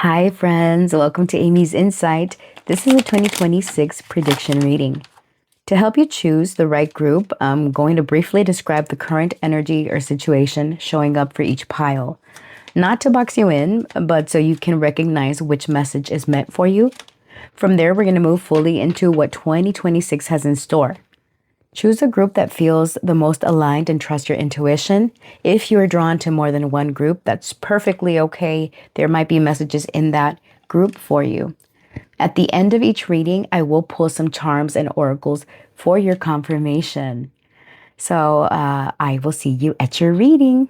Hi, friends. Welcome to Amy's Insight. This is a 2026 prediction reading. To help you choose the right group, I'm going to briefly describe the current energy or situation showing up for each pile. Not to box you in, but so you can recognize which message is meant for you. From there, we're going to move fully into what 2026 has in store. Choose a group that feels the most aligned and trust your intuition. If you're drawn to more than one group, that's perfectly okay. There might be messages in that group for you. At the end of each reading, I will pull some charms and oracles for your confirmation. So I will see you at your reading.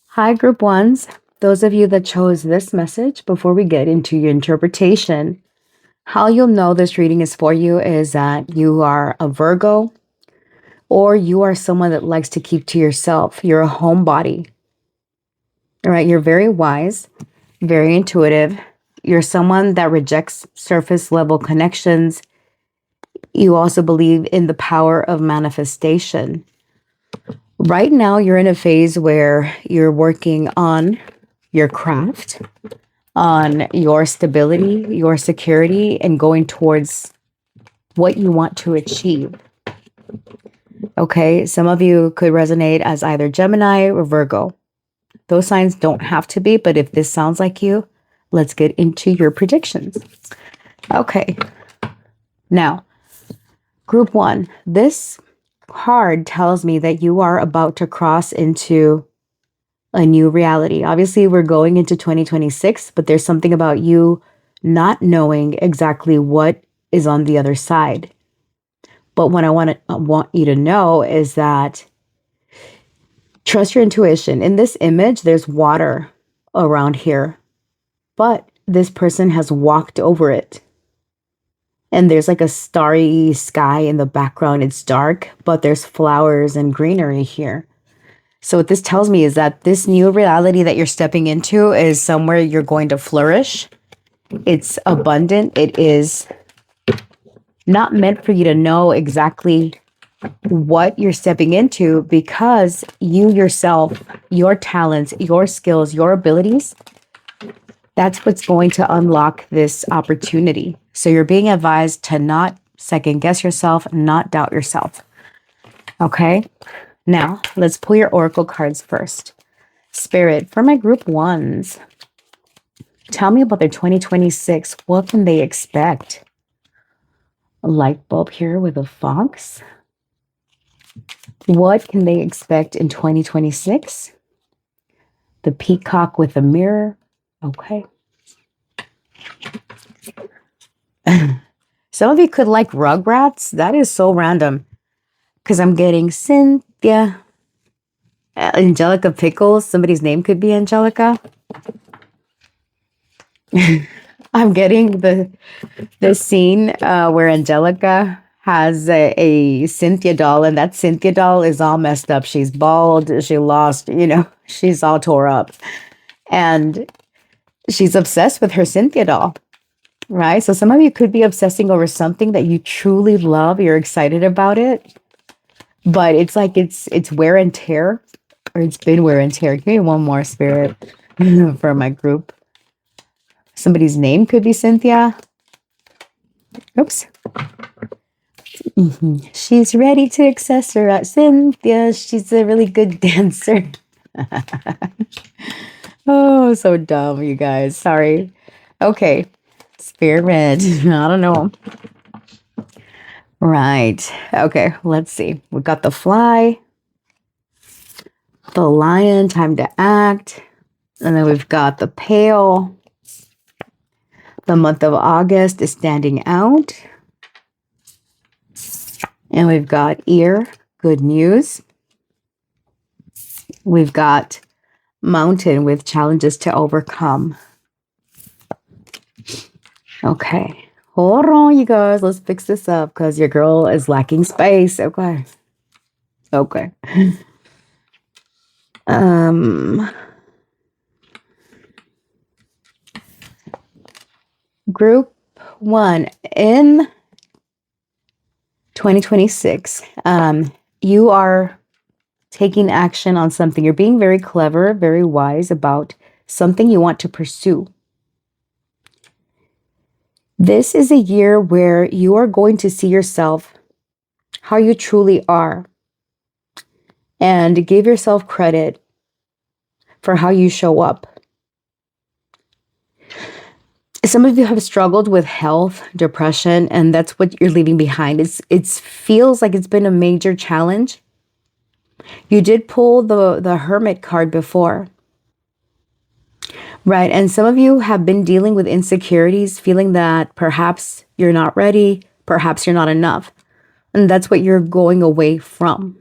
Hi, group ones. Those of you that chose this message, before we get into your interpretation, how you'll know this reading is for you is that you are a Virgo or you are someone that likes to keep to yourself. You're a homebody. All right. You're very wise, very intuitive. You're someone that rejects surface level connections. You also believe in the power of manifestation. Right now, you're in a phase where you're working on your craft, on your stability, your security, and going towards what you want to achieve. Okay, some of you could resonate as either Gemini or Virgo. Those signs don't have to be, but if this sounds like you, let's get into your predictions. Okay, now, group one, this card tells me that you are about to cross into a new reality. Obviously, we're going into 2026, but there's something about you not knowing exactly what is on the other side. But what I want you to know is that trust your intuition. In this image, there's water around here, but this person has walked over it. And there's like a starry sky in the background. It's dark, but there's flowers and greenery here. So what this tells me is that this new reality that you're stepping into is somewhere you're going to flourish. It's abundant. It is not meant for you to know exactly what you're stepping into because you yourself, your talents, your skills, your abilities, that's what's going to unlock this opportunity. So you're being advised to not second guess yourself, not doubt yourself. Okay? Now, let's pull your oracle cards first. Spirit, for my group ones, tell me about their 2026. What can they expect? A light bulb here with a fox. What can they expect in 2026? The peacock with a mirror. Okay. Some of you could like Rugrats. That is so random. Because I'm getting Cynthia, Angelica Pickles. Somebody's name could be Angelica. I'm getting the scene where Angelica has a Cynthia doll, and that Cynthia doll is all messed up. She's bald. She lost, she's all tore up. And she's obsessed with her Cynthia doll, right? So some of you could be obsessing over something that you truly love. You're excited about it, but it's like it's wear and tear, or it's been wear and tear. Give me one more, Spirit, for my group. Somebody's name could be Cynthia. Oops. She's ready to accessorize. Cynthia, she's a really good dancer. Oh, so dumb, you guys. Sorry. Okay. Spirit. I don't know. Right. Okay. Let's see. We got the fly, the lion, time to act. And then we've got the pail. The month of August is standing out. And we've got ear, good news. We've got mountain with challenges to overcome. Okay. Hold on, you guys. Let's fix this up because your girl is lacking space. Okay. Okay. Group one in 2026. You are taking action on something. You're being very clever, very wise about something you want to pursue. This is a year where you are going to see yourself how you truly are and give yourself credit for how you show up. Some of you have struggled with health, depression, and that's what you're leaving behind. It feels like it's been a major challenge. You did pull the Hermit card before, right? And some of you have been dealing with insecurities, feeling that perhaps you're not ready, perhaps you're not enough. And that's what you're going away from.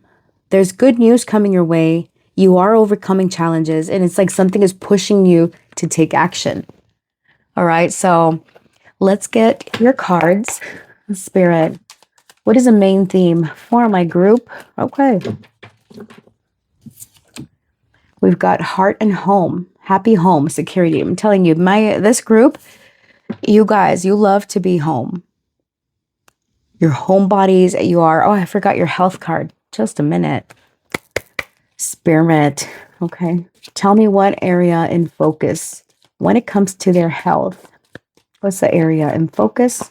There's good news coming your way. You are overcoming challenges, and it's like something is pushing you to take action. All right, so let's get your cards. Spirit, what is the main theme for my group? Okay. We've got heart and home, happy home, security. I'm telling you, this group, you guys, you love to be home. Your homebodies, you are, oh, I forgot your health card. Just a minute. Spirit, okay. Tell me what area in focus when it comes to their health. What's the area in focus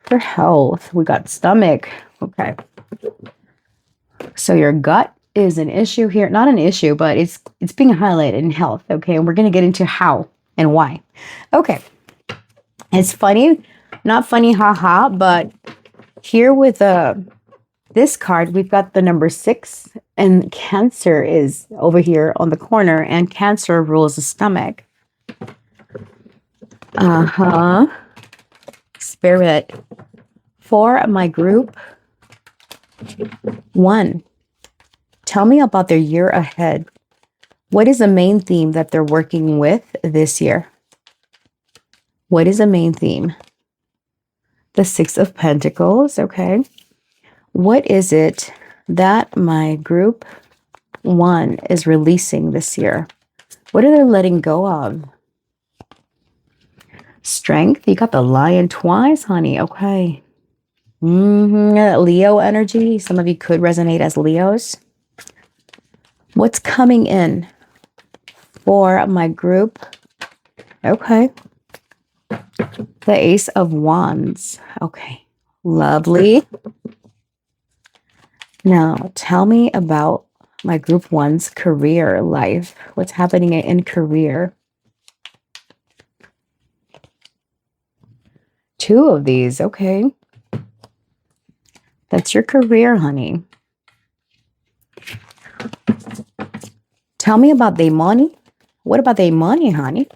for health? We got stomach. Okay. So your gut is an issue here. Not an issue, but it's being highlighted in health. Okay. And we're going to get into how and why. Okay. It's funny. Not funny, haha, but here with this card, we've got the number 6, and Cancer is over here on the corner, and Cancer rules the stomach. Spirit, for my group 1, tell me about their year ahead. What is the main theme that they're working with this year? What is the main theme? The 6 of Pentacles, okay. What is it that my group 1 is releasing this year? What are they letting go of? Strength, you got the Lion twice, honey, okay. Leo energy, some of you could resonate as Leos. What's coming in for my group? Okay. The Ace of Wands, okay. Lovely. Now, tell me about my group 1's career life. What's happening in career? 2 of these, okay. That's your career, honey. Tell me about the money. What about the money, honey?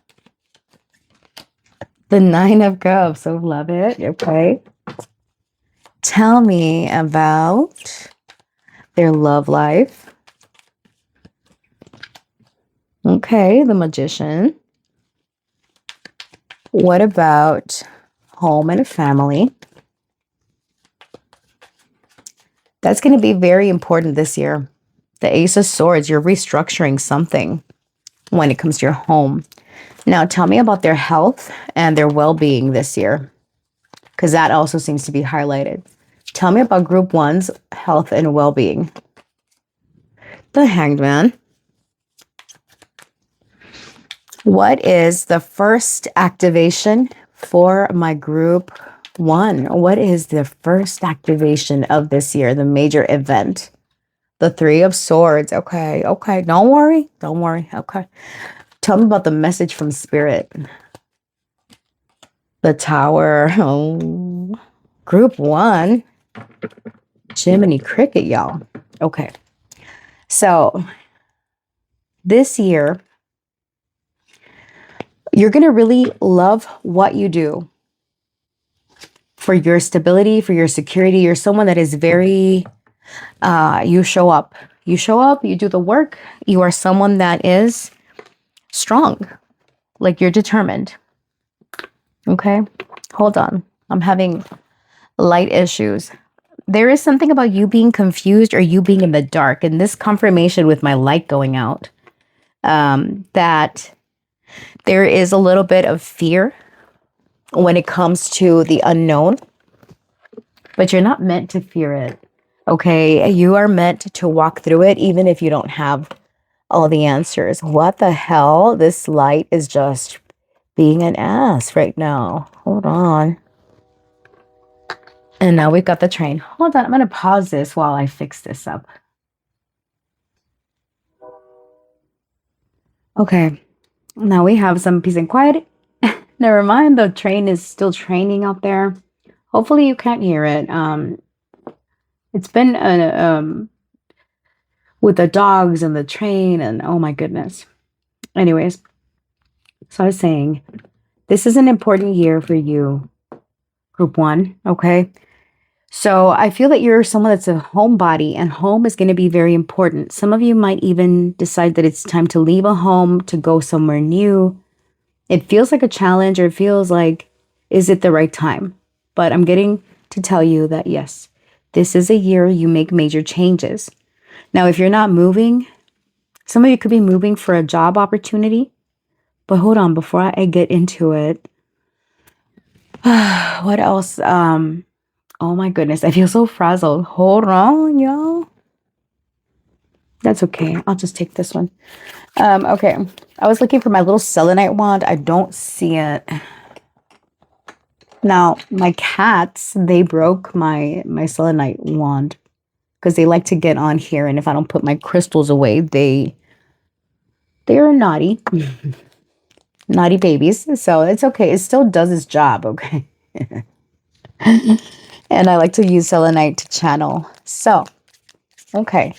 The 9 of Cups, so love it, okay. Tell me about their love life. Okay, the Magician. What about home and family? That's going to be very important this year. The Ace of Swords, you're restructuring something when it comes to your home. Now, tell me about their health and their well-being this year, because that also seems to be highlighted. Tell me about group 1's health and well-being. The Hanged Man. What is the first activation for my group 1? What is the first activation of this year, the major event? The 3 of Swords. Okay, okay. Don't worry. Don't worry. Okay. Tell me about the message from Spirit. The Tower. Oh, group 1. Jiminy Cricket, y'all. Okay. So this year, you're going to really love what you do for your stability, for your security. You're someone that is very, you show up. You show up, you do the work. You are someone that is strong, like you're determined. Okay, hold on. I'm having light issues. There is something about you being confused or you being in the dark. And this confirmation with my light going out, that there is a little bit of fear when it comes to the unknown, but you're not meant to fear it. Okay, you are meant to walk through it even if you don't have all the answers. What the hell? This light is just being an ass right now. Hold on. And now we've got the train. Hold on, I'm going to pause this while I fix this up. Okay, now we have some peace and quiet. Never mind, the train is still training out there. Hopefully you can't hear it. It's been with the dogs and the train and oh my goodness. Anyways, so I was saying, this is an important year for you, group one, okay? So I feel that you're someone that's a homebody and home is going to be very important. Some of you might even decide that it's time to leave a home to go somewhere new. It feels like a challenge or it feels like, is it the right time? But I'm getting to tell you that yes, this is a year you make major changes. Now, if you're not moving, some of you could be moving for a job opportunity. But hold on, before I get into it, what else? Oh my goodness, I feel so frazzled. Hold on, y'all. That's okay. I'll just take this one. Okay. I was looking for my little selenite wand. I don't see it. Now, my cats, they broke my selenite wand because they like to get on here, and if I don't put my crystals away, they are naughty. Naughty babies. So it's okay. It still does its job, okay? And I like to use selenite to channel. So, okay.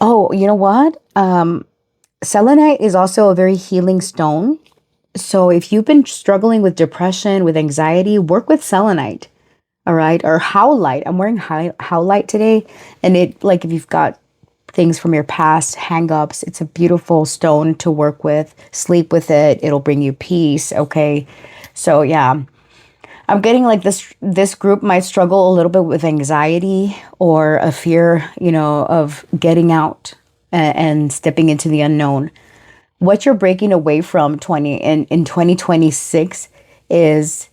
Oh, you know what? Selenite is also a very healing stone. So if you've been struggling with depression, with anxiety, work with selenite. All right. Or howlite. I'm wearing howlite today. And it, like, if you've got things from your past, hang-ups, it's a beautiful stone to work with. Sleep with it. It'll bring you peace. Okay. So yeah. I'm getting like this group might struggle a little bit with anxiety or a fear, of getting out and stepping into the unknown. What you're breaking away from in 2026 is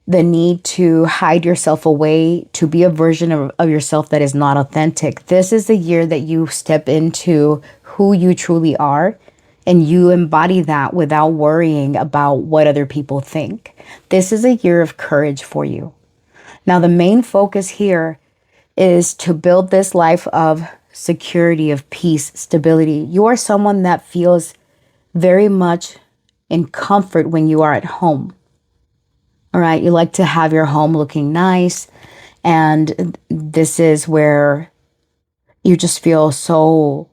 the need to hide yourself away, to be a version of yourself that is not authentic. This is the year that you step into who you truly are and you embody that without worrying about what other people think. This is a year of courage for you. Now, the main focus here is to build this life of security, of peace, stability. You are someone that feels very much in comfort when you are at home. All right. You like to have your home looking nice. And this is where you just feel so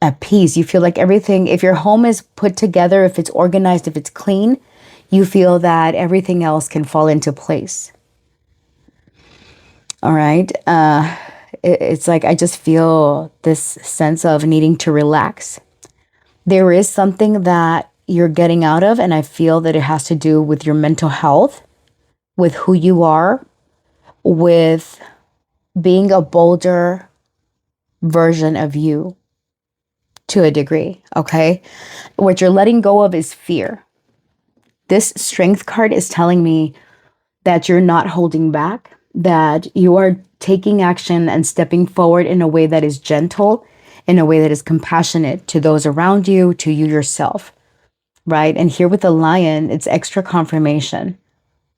at peace. You feel like everything, if your home is put together, if it's organized, if it's clean, you feel that everything else can fall into place. All right. It's like I just feel this sense of needing to relax. There is something that you're getting out of, and I feel that it has to do with your mental health, with who you are, with being a bolder version of you to a degree, okay? What you're letting go of is fear. This strength card is telling me that you're not holding back, that you are taking action and stepping forward in a way that is gentle, in a way that is compassionate to those around you, to you yourself, right? And here with the lion, it's extra confirmation.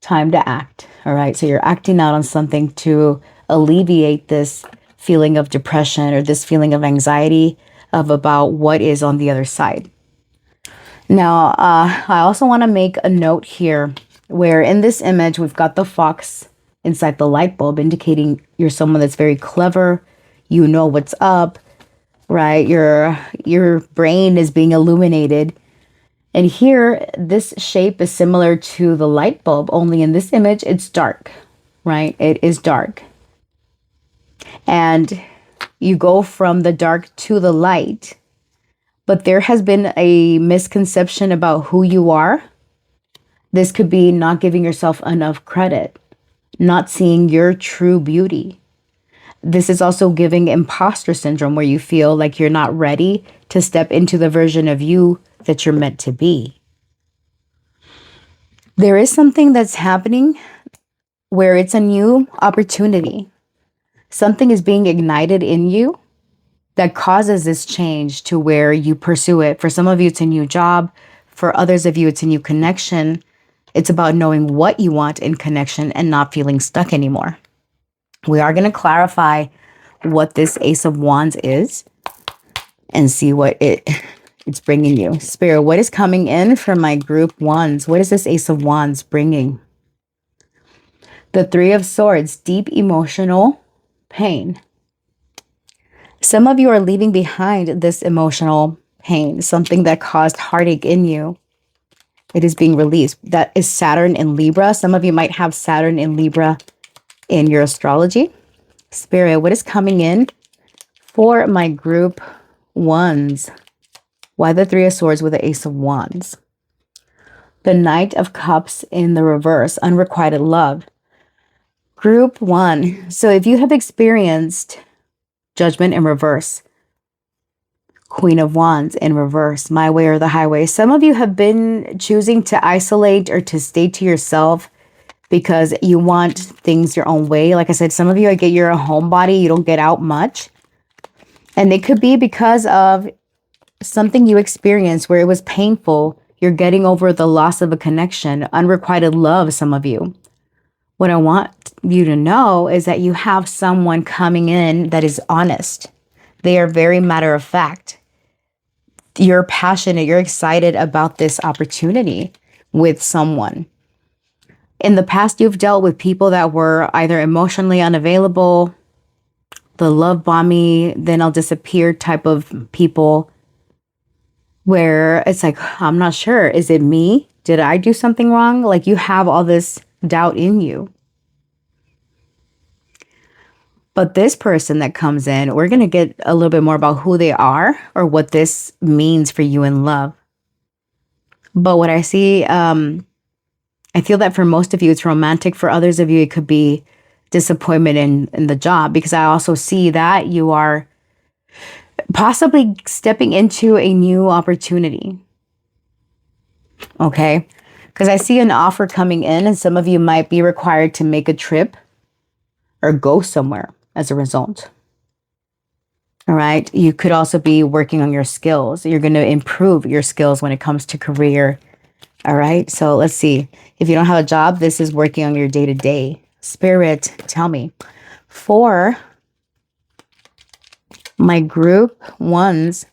Time to act, all right? So you're acting out on something to alleviate this feeling of depression or this feeling of anxiety of about what is on the other side. Now, I also want to make a note here where in this image, we've got the fox inside the light bulb indicating you're someone that's very clever. You know what's up, right? Your brain is being illuminated. And here, this shape is similar to the light bulb, only in this image, it's dark, right? It is dark. And you go from the dark to the light, but there has been a misconception about who you are. This could be not giving yourself enough credit, not seeing your true beauty. This is also giving imposter syndrome where you feel like you're not ready to step into the version of you that you're meant to be. There is something that's happening where it's a new opportunity. Something is being ignited in you that causes this change to where you pursue it. For some of you, it's a new job. For others of you, it's a new connection. It's about knowing what you want in connection and not feeling stuck anymore. We are going to clarify what this Ace of Wands is and see what it's bringing you. Spirit, what is coming in for my group ones? What is this Ace of Wands bringing? The Three of Swords, deep emotional pain. Some of you are leaving behind this emotional pain, something that caused heartache in you. It is being released. That is Saturn in Libra. Some of you might have Saturn in Libra in your astrology. Spirit, what is coming in for my group ones? Why the Three of Swords with the Ace of Wands? The Knight of Cups in the reverse, unrequited love. Group one. So if you have experienced Judgment in reverse, Queen of Wands in reverse, my way or the highway. Some of you have been choosing to isolate or to stay to yourself because you want things your own way. Like I said, some of you, I get you're a homebody. You don't get out much. And it could be because of something you experienced where it was painful. You're getting over the loss of a connection, unrequited love, some of you. What I want you to know is that you have someone coming in that is honest. They are very matter of fact. You're passionate. You're excited about this opportunity with someone. In the past, you've dealt with people that were either emotionally unavailable, the love bomb-y, then I'll disappear type of people, where it's like, I'm not sure. Is it me? Did I do something wrong? Like you have all this doubt in you. But this person that comes in, we're going to get a little bit more about who they are or what this means for you in love. But what I see, I feel that for most of you, it's romantic. For others of you, it could be disappointment in the job, because I also see that you are possibly stepping into a new opportunity. Okay? Because I see an offer coming in, and some of you might be required to make a trip or go somewhere as a result. All right. You could also be working on your skills. You're going to improve your skills when it comes to career. All right. So let's see. If you don't have a job, this is working on your day-to-day. Spirit, tell me. For my group ones,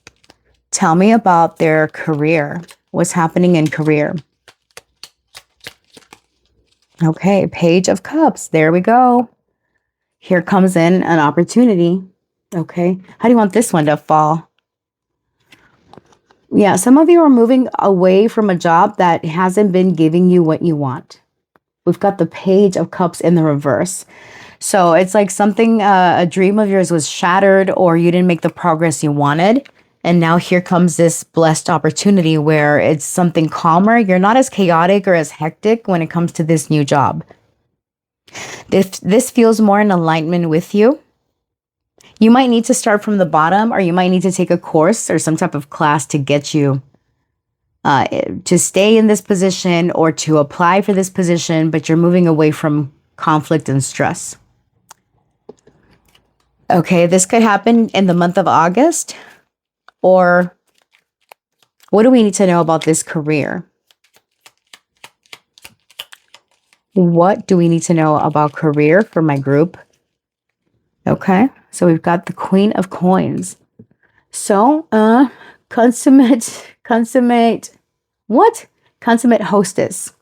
tell me about their career. What's happening in career? Okay. Page of Cups. There we go. Here comes in an opportunity. Okay. How do you want this one to fall? Yeah, some of you are moving away from a job that hasn't been giving you what you want. We've got the Page of Cups in the reverse. So it's like something, a dream of yours was shattered, or you didn't make the progress you wanted. And now here comes this blessed opportunity where it's something calmer. You're not as chaotic or as hectic when it comes to this new job. This feels more in alignment with you. You might need to start from the bottom, or you might need to take a course or some type of class to get you to stay in this position or to apply for this position, but you're moving away from conflict and stress. Okay, this could happen in the month of August. Or what do we need to know about this career? What do we need to know about career for my group? Okay, so we've got the Queen of Coins. So, consummate hostess.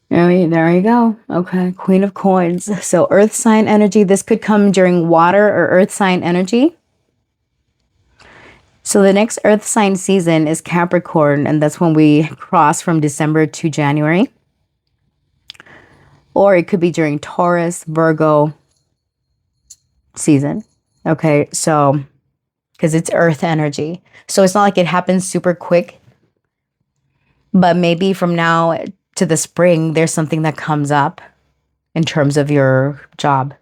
There you go. Okay, Queen of Coins. So earth sign energy. This could come during water or earth sign energy. So the next earth sign season is Capricorn, and that's when we cross from December to January. Or it could be during Taurus, Virgo season. Okay, so because it's earth energy. So it's not like it happens super quick. But maybe from now to the spring, there's something that comes up in terms of your job.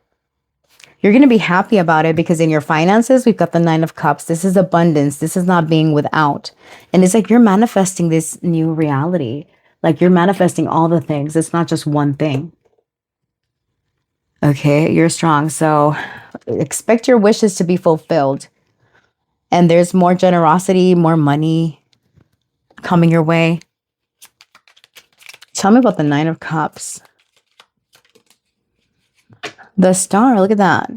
You're going to be happy about it because in your finances, we've got the Nine of Cups. This is abundance. This is not being without. And it's like you're manifesting this new reality. Like you're manifesting all the things. It's not just one thing. Okay, you're strong. So expect your wishes to be fulfilled. And there's more generosity, more money coming your way. Tell me about the Nine of Cups. The Star, look at that.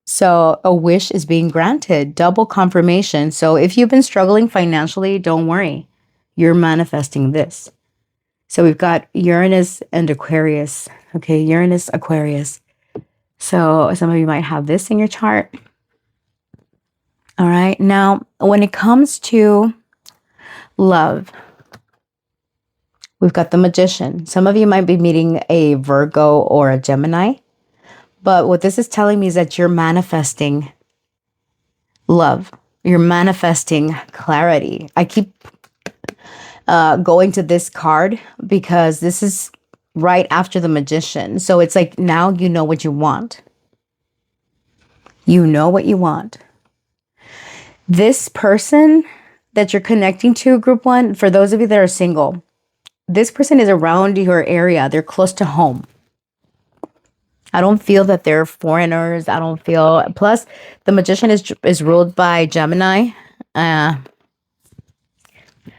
So a wish is being granted, double confirmation. So if you've been struggling financially, don't worry. You're manifesting this. So we've got Uranus and Aquarius. Okay, Uranus, Aquarius. So some of you might have this in your chart. All right. Now, when it comes to love, we've got the Magician. Some of you might be meeting a Virgo or a Gemini. But what this is telling me is that you're manifesting love. You're manifesting clarity. I keep going to this card because this is right after the Magician. So it's like now you know what you want. You know what you want. This person that you're connecting to, group one, for those of you that are single, this person is around your area. They're close to home. I don't feel that they're foreigners. I don't feel, plus the Magician is ruled by Gemini.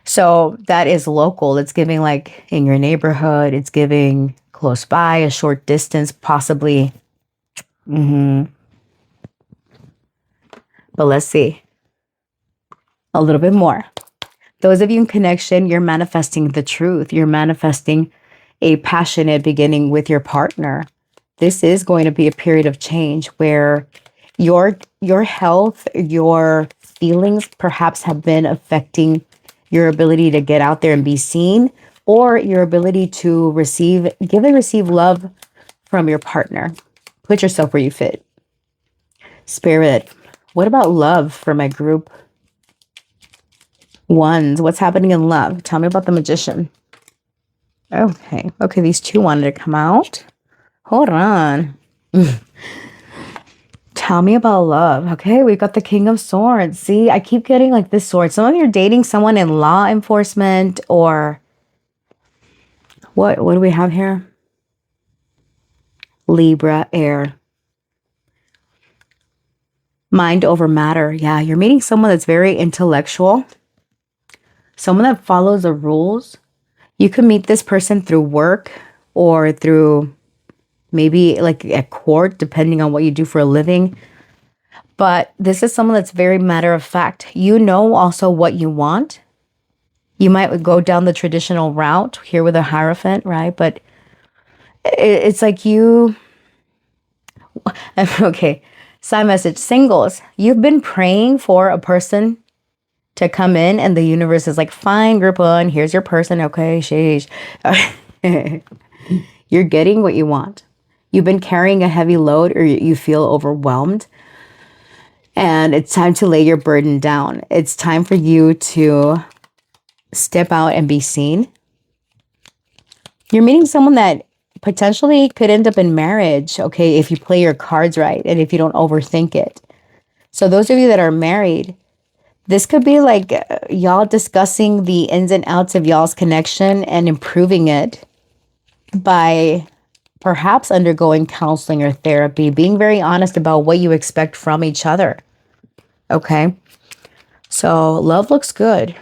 So that is local. It's giving like in your neighborhood. It's giving close by, a short distance, possibly. But let's see. A little bit more. Those of you in connection, you're manifesting the truth. You're manifesting a passionate beginning with your partner. This is going to be a period of change where your health, your feelings perhaps have been affecting your ability to get out there and be seen, or your ability to give and receive love from your partner. Put yourself where you fit. Spirit, what about love for my group ones? What's happening in love? Tell me about the Magician. Okay, these two wanted to come out. Hold on. Tell me about love. Okay, we've got the King of Swords. See, I keep getting like this sword. Some of you are dating someone in law enforcement or what do we have here? Libra, air. Mind over matter. Yeah, you're meeting someone that's very intellectual. Someone that follows the rules. You can meet this person through work or through maybe like at court, depending on what you do for a living. But this is someone that's very matter of fact. You know also what you want. You might go down the traditional route here with a Hierophant, right? But it's like you... Okay, side message. Singles, you've been praying for a person to come in and the universe is like, fine, group one, here's your person. Okay, sheesh. You're getting what you want. You've been carrying a heavy load or you feel overwhelmed. And it's time to lay your burden down. It's time for you to step out and be seen. You're meeting someone that potentially could end up in marriage, okay, if you play your cards right and if you don't overthink it. So those of you that are married, this could be like y'all discussing the ins and outs of y'all's connection and improving it by perhaps undergoing counseling or therapy, being very honest about what you expect from each other. Okay. So love looks good.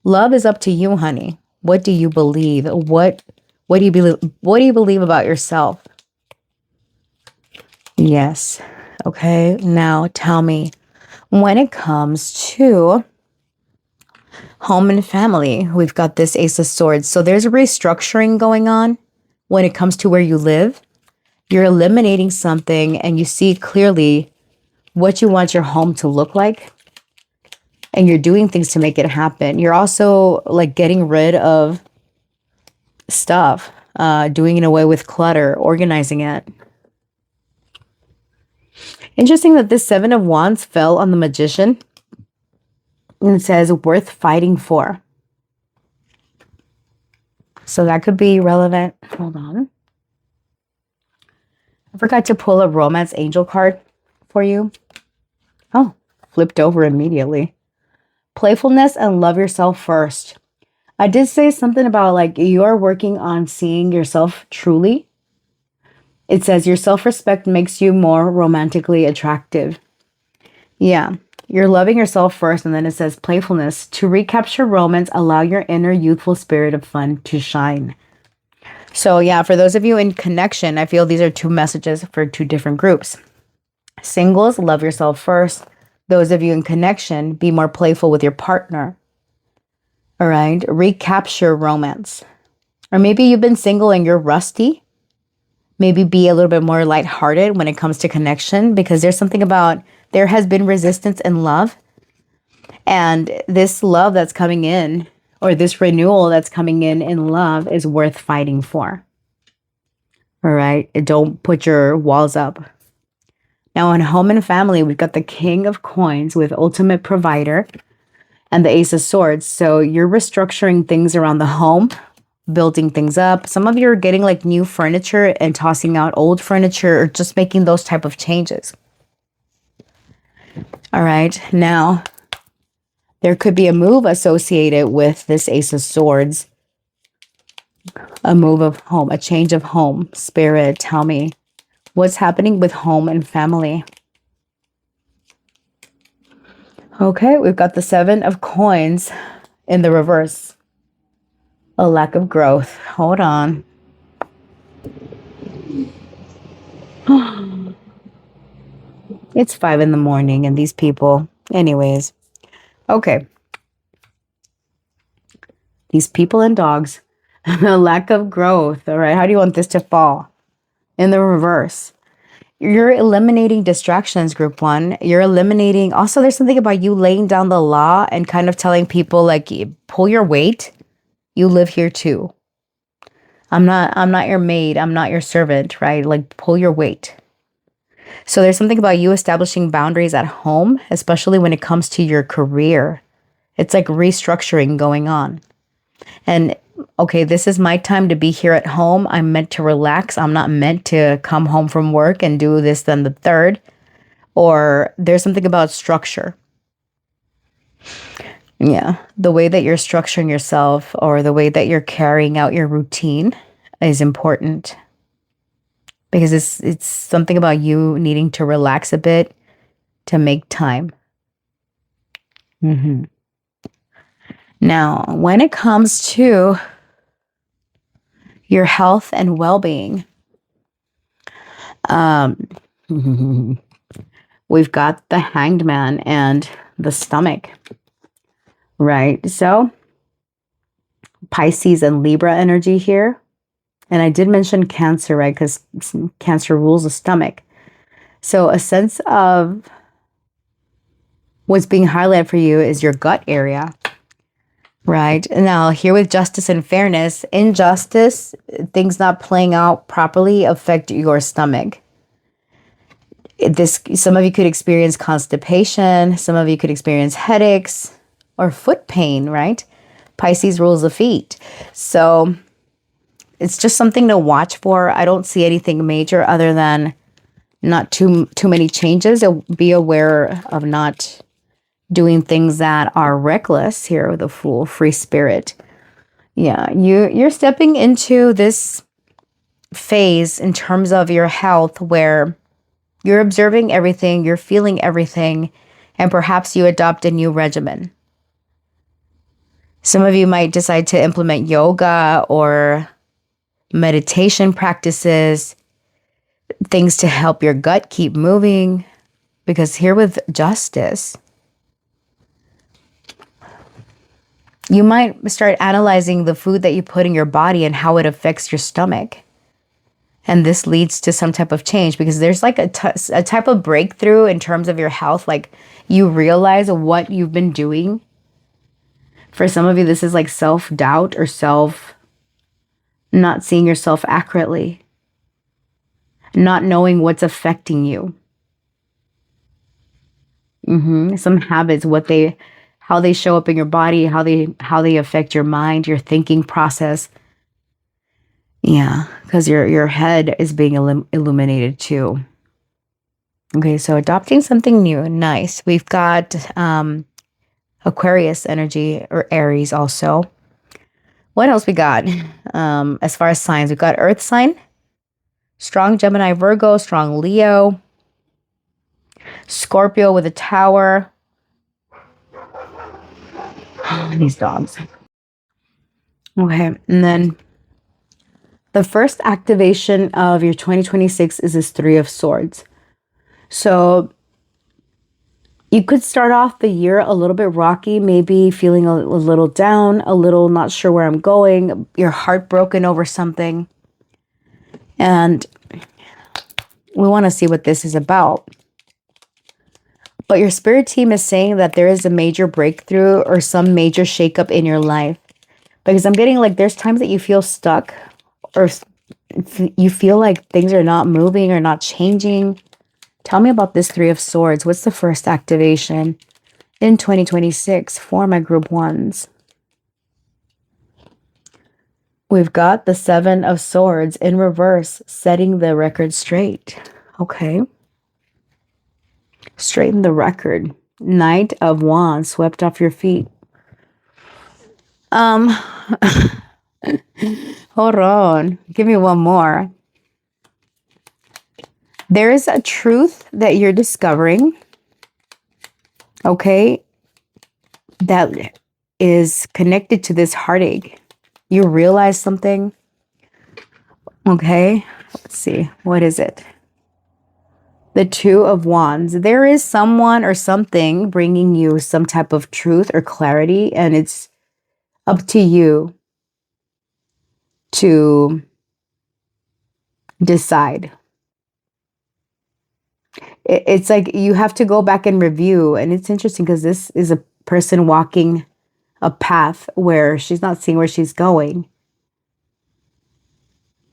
Love is up to you, honey. What do you believe? What do you believe? What do you believe about yourself? Yes. Okay. Now tell me, when it comes to home and family, we've got this Ace of Swords. So there's a restructuring going on when it comes to where you live. You're eliminating something and you see clearly what you want your home to look like. And you're doing things to make it happen. You're also like getting rid of stuff, doing it away with clutter, organizing it. Interesting that this Seven of Wands fell on the Magician. And it says worth fighting for. So that could be relevant. Hold on. I forgot to pull a romance angel card for you. Oh, flipped over immediately. Playfulness and love yourself first. I did say something about like you're working on seeing yourself truly. It says your self-respect makes you more romantically attractive. Yeah, you're loving yourself first, and then it says playfulness. To recapture romance, allow your inner youthful spirit of fun to shine. So yeah, for those of you in connection, I feel these are two messages for two different groups. Singles, love yourself first. Those of you in connection, be more playful with your partner. All right, recapture romance. Or maybe you've been single and you're rusty. Maybe be a little bit more lighthearted when it comes to connection, because there's something about there has been resistance in love. And this love that's coming in, or this renewal that's coming in love, is worth fighting for. All right, don't put your walls up. Now, in home and family, we've got the King of Coins with Ultimate Provider and the Ace of Swords. So you're restructuring things around the home, building things up. Some of you are getting like new furniture and tossing out old furniture, or just making those type of changes. All right, now there could be a move associated with this Ace of Swords. A move of home, a change of home. Spirit, tell me what's happening with home and family. Okay, we've got the Seven of Coins in the reverse. A lack of growth. Hold on. It's 5 a.m. and these people. Anyways. Okay. These people and dogs. A lack of growth. All right. How do you want this to fall? In the reverse. You're eliminating distractions, group one. You're eliminating. Also, there's something about you laying down the law and kind of telling people, like, pull your weight. You live here too. I'm not your maid. I'm not your servant, right? Like, pull your weight. So there's something about you establishing boundaries at home, especially when it comes to your career. It's like restructuring going on. And okay, this is my time to be here at home. I'm meant to relax. I'm not meant to come home from work and do this, then the third. Or there's something about structure. Yeah, the way that you're structuring yourself, or the way that you're carrying out your routine, is important. Because it's something about you needing to relax a bit to make time. Now, when it comes to your health and well-being, we've got the Hanged Man and the stomach, right? So Pisces and Libra energy here. And I did mention Cancer, right? Because Cancer rules the stomach. So a sense of what's being highlighted for you is your gut area, right? Now, here with justice and fairness, injustice, things not playing out properly affect your stomach. Some of you could experience constipation. Some of you could experience headaches or foot pain, right? Pisces rules the feet. So it's just something to watch for. I don't see anything major other than not too many changes. Be aware of not doing things that are reckless here with the Fool, free spirit. Yeah, you're stepping into this phase in terms of your health where you're observing everything, you're feeling everything, and perhaps you adopt a new regimen. Some of you might decide to implement yoga or meditation practices, things to help your gut keep moving, because here with justice, you might start analyzing the food that you put in your body and how it affects your stomach. And this leads to some type of change, because there's like a type of breakthrough in terms of your health. Like, you realize what you've been doing. For some of you, this is like self-doubt or not seeing yourself accurately, not knowing what's affecting you. Some habits, how they show up in your body, how they affect your mind, your thinking process. Yeah, because your head is being illuminated too. Okay, so adopting something new, nice. We've got Aquarius energy, or Aries also. What else we got? As far as signs, we've got Earth sign, Strong Gemini, Virgo, strong Leo, Scorpio with a tower. These dogs. Okay, and then the first activation of your 2026 is this Three of Swords. So you could start off the year a little bit rocky, maybe feeling a little down, a little not sure where I'm going, you're heartbroken over something. And we want to see what this is about. But your spirit team is saying that there is a major breakthrough or some major shakeup in your life. Because I'm getting like there's times that you feel stuck or you feel like things are not moving or not changing. Tell me about this Three of Swords. What's the first activation in 2026 for my group ones? We've got the Seven of Swords in reverse, setting the record straight. Okay. Straighten the record. Knight of Wands swept off your feet. Hold on. Give me one more. There is a truth that you're discovering, okay, that is connected to this heartache. You realize something, okay? Let's see. What is it? The Two of Wands. There is someone or something bringing you some type of truth or clarity, and it's up to you to decide. It's like you have to go back and review. And it's interesting because this is a person walking a path where she's not seeing where she's going.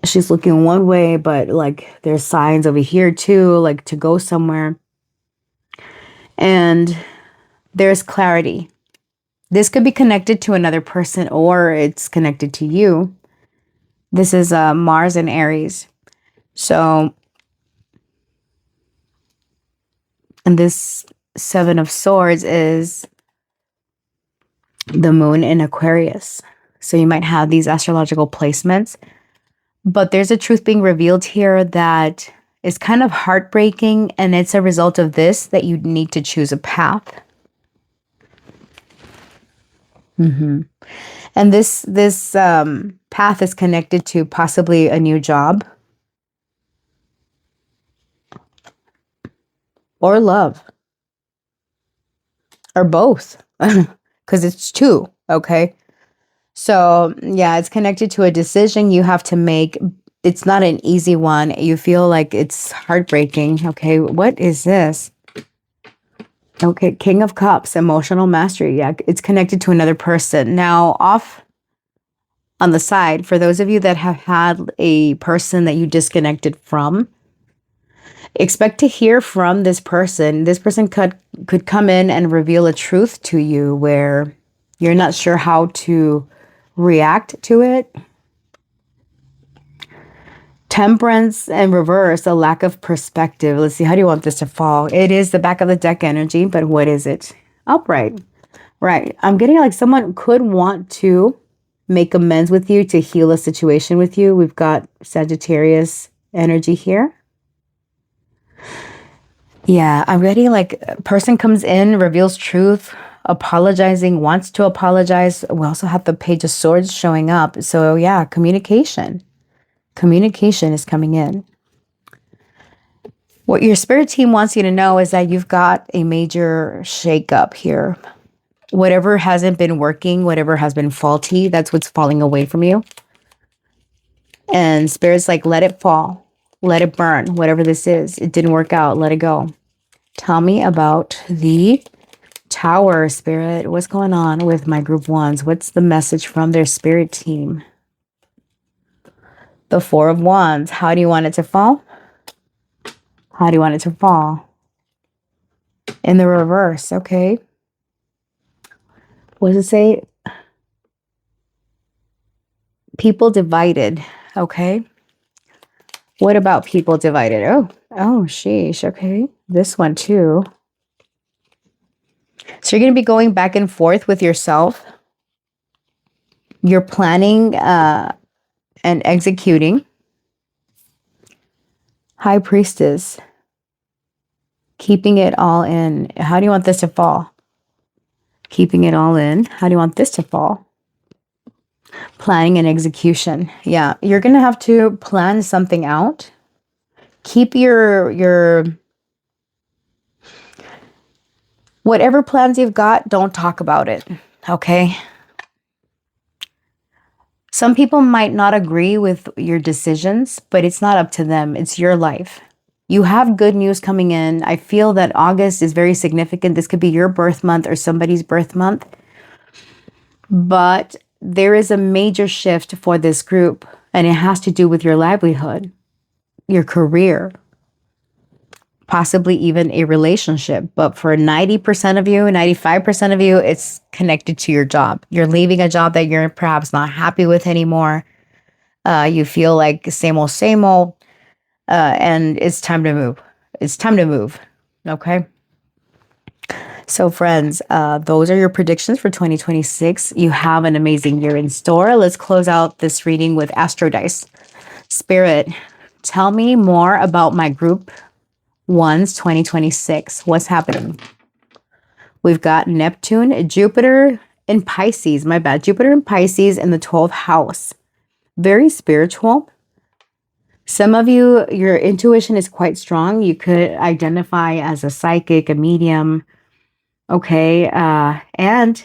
She's looking one way, but like there's signs over here too, like to go somewhere. And there's clarity. This could be connected to another person or it's connected to you. This is Mars and Aries. So, and this Seven of Swords is the moon in Aquarius. So you might have these astrological placements, but there's a truth being revealed here that is kind of heartbreaking. And it's a result of this that you need to choose a path. And this path is connected to possibly a new job or love or both because it's two. Okay. So yeah, it's connected to a decision you have to make. It's not an easy one. You feel like it's heartbreaking. Okay. What is this? Okay. King of Cups, emotional mastery. Yeah. It's connected to another person. Now off on the side, for those of you that have had a person that you disconnected from, expect to hear from this person. This person could come in and reveal a truth to you where you're not sure how to react to it. Temperance and reverse, a lack of perspective. Let's see, how do you want this to fall? It is the back of the deck energy, but what is it? Upright. Right. I'm getting like someone could want to make amends with you, to heal a situation with you. We've got Sagittarius energy here. Yeah, I'm ready. Like a person comes in, reveals truth, apologizing, wants to apologize. We also have the Page of Swords showing up. So yeah, communication. Communication is coming in. What your spirit team wants you to know is that you've got a major shakeup here. Whatever hasn't been working, whatever has been faulty, that's what's falling away from you. And spirit's like, let it fall. Let it burn. Whatever this is, it didn't work out. Let it go. Tell me about the Tower, Spirit. What's going on with my group ones? What's the message from their spirit team? The Four of Wands. How do you want it to fall? How do you want it to fall? In the reverse. Okay. What does it say? People divided. Okay. What about people divided? Oh, sheesh. Okay. This one too. So you're going to be going back and forth with yourself. You're planning and executing. High Priestess. Keeping it all in. How do you want this to fall? Keeping it all in. How do you want this to fall? Planning and execution. Yeah, you're going to have to plan something out. Keep your whatever plans you've got, don't talk about it. Okay? Some people might not agree with your decisions, but it's not up to them. It's your life. You have good news coming in. I feel that August is very significant. This could be your birth month or somebody's birth month. But there is a major shift for this group, and it has to do with your livelihood, your career, possibly even a relationship. But for 90% of you, 95% of you, it's connected to your job. You're leaving a job that you're perhaps not happy with anymore. You feel like same old, and it's time to move. It's time to move. Okay. So friends, those are your predictions for 2026. You have an amazing year in store. Let's close out this reading with Astro Dice. Spirit, tell me more about my group one's 2026. What's happening? We've got Neptune, Jupiter, and Pisces. My bad. Jupiter and Pisces in the 12th house. Very spiritual. Some of you, your intuition is quite strong. You could identify as a psychic, a medium. Okay. And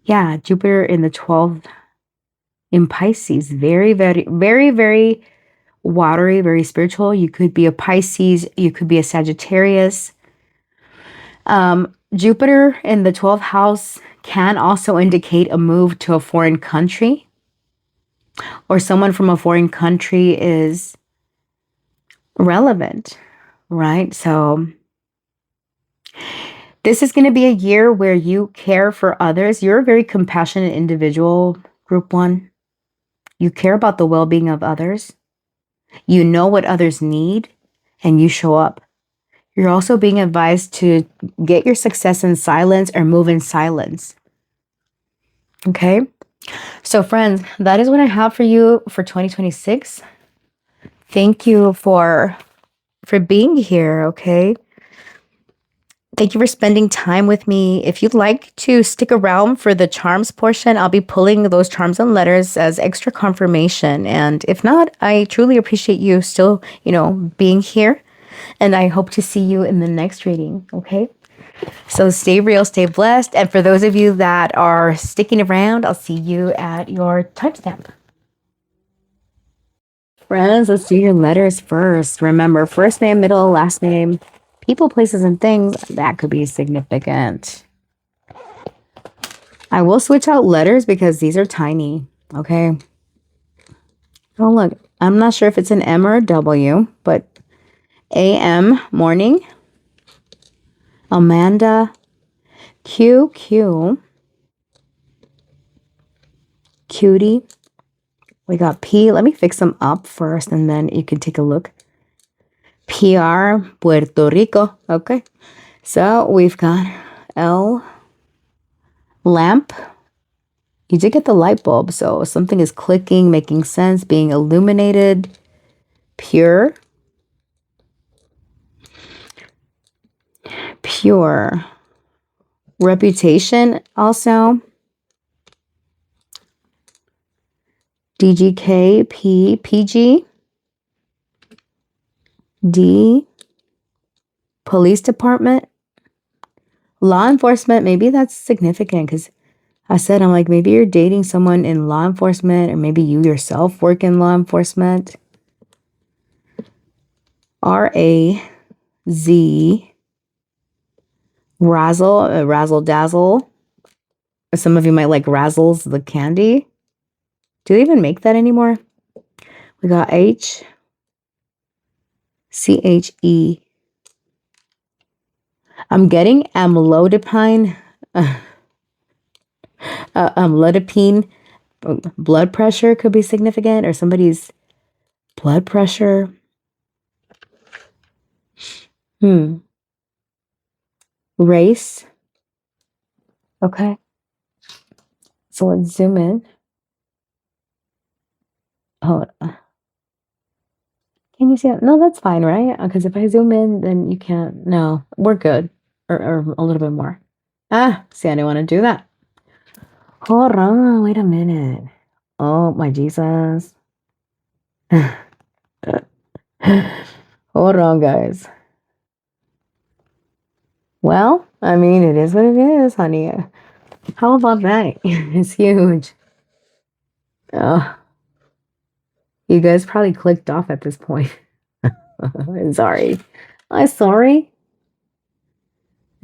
yeah, Jupiter in the 12th in Pisces. Very, very, very, very watery, very spiritual. You could be a Pisces. You could be a Sagittarius. Jupiter in the 12th house can also indicate a move to a foreign country, or someone from a foreign country is relevant, right? So this is going to be a year where you care for others. You're a very compassionate individual, group one. You care about the well-being of others. You know what others need, and you show up. You're also being advised to get your success in silence or move in silence. Okay? So friends, that is what I have for you for 2026. Thank you for being here, okay? Thank you for spending time with me. If you'd like to stick around for the charms portion, I'll be pulling those charms and letters as extra confirmation. And if not, I truly appreciate you still, being here. And I hope to see you in the next reading, okay? So stay real, stay blessed. And for those of you that are sticking around, I'll see you at your timestamp. Friends, let's do your letters first. Remember, first name, middle, last name, people, places, and things. That could be significant. I will switch out letters because these are tiny, okay? Oh, look, I'm not sure if it's an M or a W, but AM, morning. Amanda, QQ, cutie. We got P. Let me fix them up first, and then you can take a look. PR, Puerto Rico. Okay. So we've got L, lamp. You did get the light bulb, so something is clicking, making sense, being illuminated. Pure. Pure. Reputation also. DGK, P, PG. D, police department. Law enforcement, maybe that's significant because I'm like, maybe you're dating someone in law enforcement, or maybe you yourself work in law enforcement. RAZ, razzle dazzle. Some of you might like Razzles, the candy. Do they even make that anymore? We got HCHE. I'm getting amlodipine. Amlodipine. Blood pressure could be significant, or somebody's blood pressure. Race. Okay. So let's zoom in. Oh, Can you see it? No, that's fine, right? Because if I zoom in, then you can't. No, we're good. Or a little bit more. Ah, see, I didn't want to do that. Hold on, wait a minute. Oh, my Jesus. Hold on, guys. Well, I mean, it is what it is, honey. How about that? It's huge. Oh, you guys probably clicked off at this point. Sorry. I'm sorry.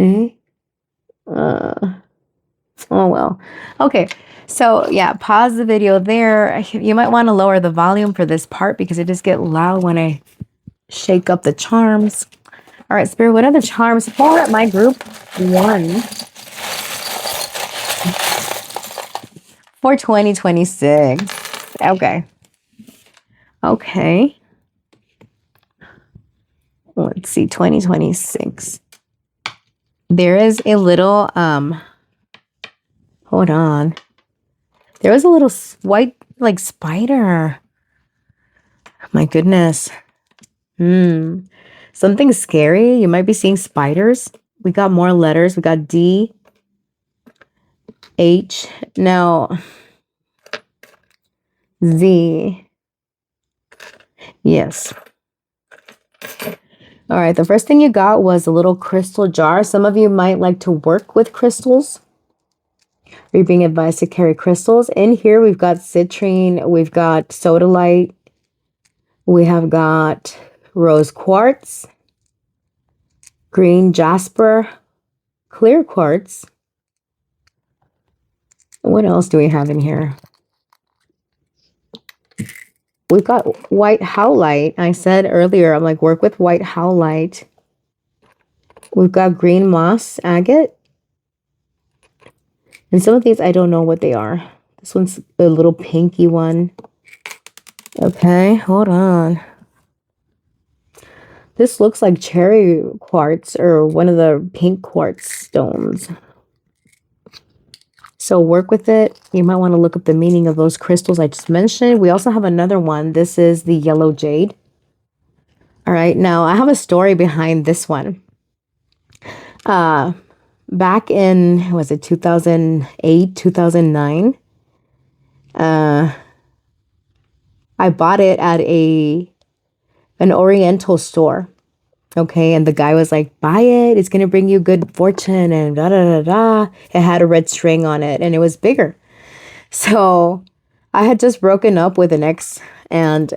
Eh? Uh, oh, well. Okay. So, yeah, pause the video there. You might want to lower the volume for this part because it just get loud when I shake up the charms. All right, Spirit, what are the charms for my group 1 for 2026? Okay. Okay. Let's see, 2026. There is a little, hold on. There was a little white, like, spider. My goodness. Something scary. You might be seeing spiders. We got more letters. We got D, H, now Z. Yes. All right, the first thing you got was a little crystal jar. Some of you might like to work with crystals. You're being advised to carry crystals. In here, we've got citrine, we've got sodalite, we have got rose quartz, green jasper, clear quartz. What else do we have in here? We've got white howlite. I said earlier, I'm like, work with white howlite. We've got green moss agate. And some of these, I don't know what they are. This one's a little pinky one. Okay, hold on. This looks like cherry quartz or one of the pink quartz stones. So work with it. You might want to look up the meaning of those crystals I just mentioned. We also have another one. This is the yellow jade. All right, now I have a story behind this one. Back in, was it 2008, 2009? I bought it at an Oriental store. Okay, and the guy was like, buy it, it's gonna bring you good fortune and da da da da. It had a red string on it and it was bigger. So I had just broken up with an ex and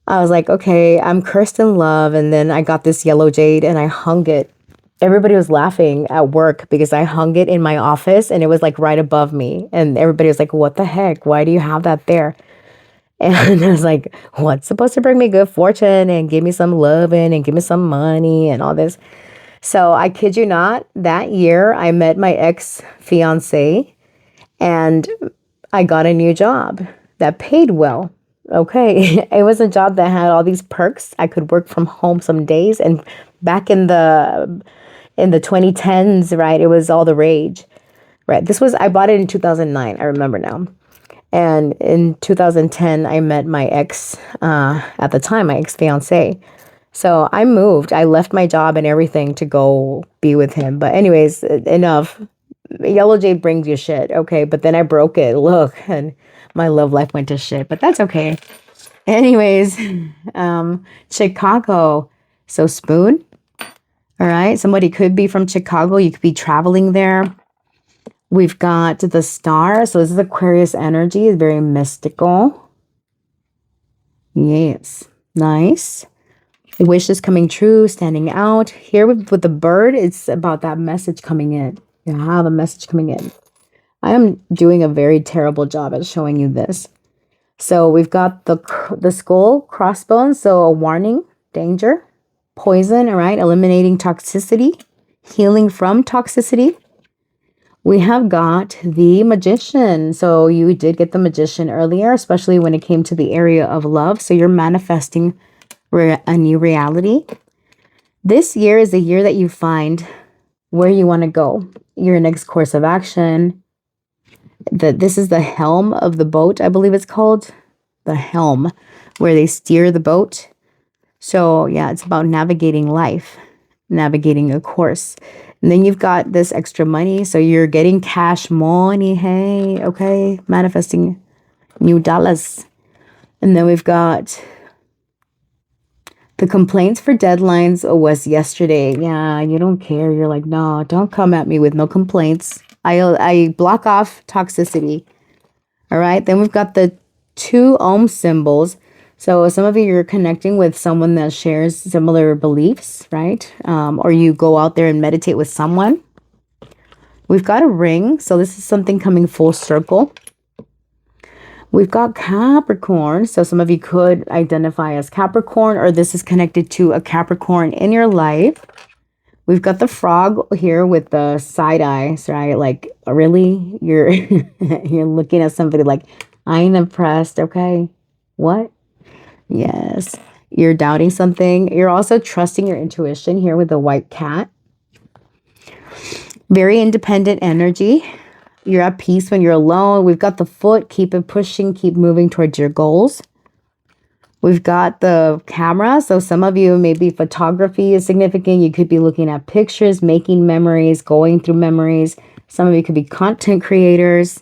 I was like, okay, I'm cursed in love. And then I got this yellow jade and I hung it. Everybody was laughing at work because I hung it in my office and it was like right above me. And everybody was like, what the heck? Why do you have that there? And I was like, what's supposed to bring me good fortune and give me some loving and give me some money and all this? So I kid you not, that year I met my ex-fiance and I got a new job that paid well. Okay. It was a job that had all these perks. I could work from home some days. And back in the 2010s, right, it was all the rage. Right. I bought it in 2009. I remember now. And in 2010, I met my ex, at the time, my ex-fiance. So I moved. I left my job and everything to go be with him. But anyways, enough. Yellow Jade brings you shit. Okay. But then I broke it. Look. And my love life went to shit. But that's okay. Anyways, Chicago. So spoon. All right. Somebody could be from Chicago. You could be traveling there. We've got the star. So this is Aquarius energy. It's very mystical. Yes. Nice. Wish is coming true, standing out. Here with the bird, it's about that message coming in. You have a message coming in. I am doing a very terrible job at showing you this. So we've got the skull, crossbones. So a warning, danger, poison, all right? Eliminating toxicity, healing from toxicity. We have got the magician. So you did get the magician earlier, especially when it came to the area of love. So you're manifesting a new reality. This year is the year that you find where you want to go, your next course of action. This is the helm of the boat, I believe it's called. The helm, where they steer the boat. So yeah, it's about navigating life, navigating a course. And then you've got this extra money. So you're getting cash money. Hey, okay. Manifesting new dollars. And then we've got the complaints for deadlines was yesterday. Yeah, you don't care. You're like, no, don't come at me with no complaints. I block off toxicity. All right. Then we've got the 2 ohm symbols. So some of you, you're connecting with someone that shares similar beliefs, right? Or you go out there and meditate with someone. We've got a ring. So this is something coming full circle. We've got Capricorn. So some of you could identify as Capricorn, or this is connected to a Capricorn in your life. We've got the frog here with the side eyes, right? Like, really? You're you're looking at somebody like, I ain't impressed, okay? What? Yes. You're doubting something. You're also trusting your intuition here with the white cat. Very independent energy. You're at peace when you're alone. We've got the foot. Keep it pushing. Keep moving towards your goals. We've got the camera. So some of you, maybe photography is significant. You could be looking at pictures, making memories, going through memories. Some of you could be content creators.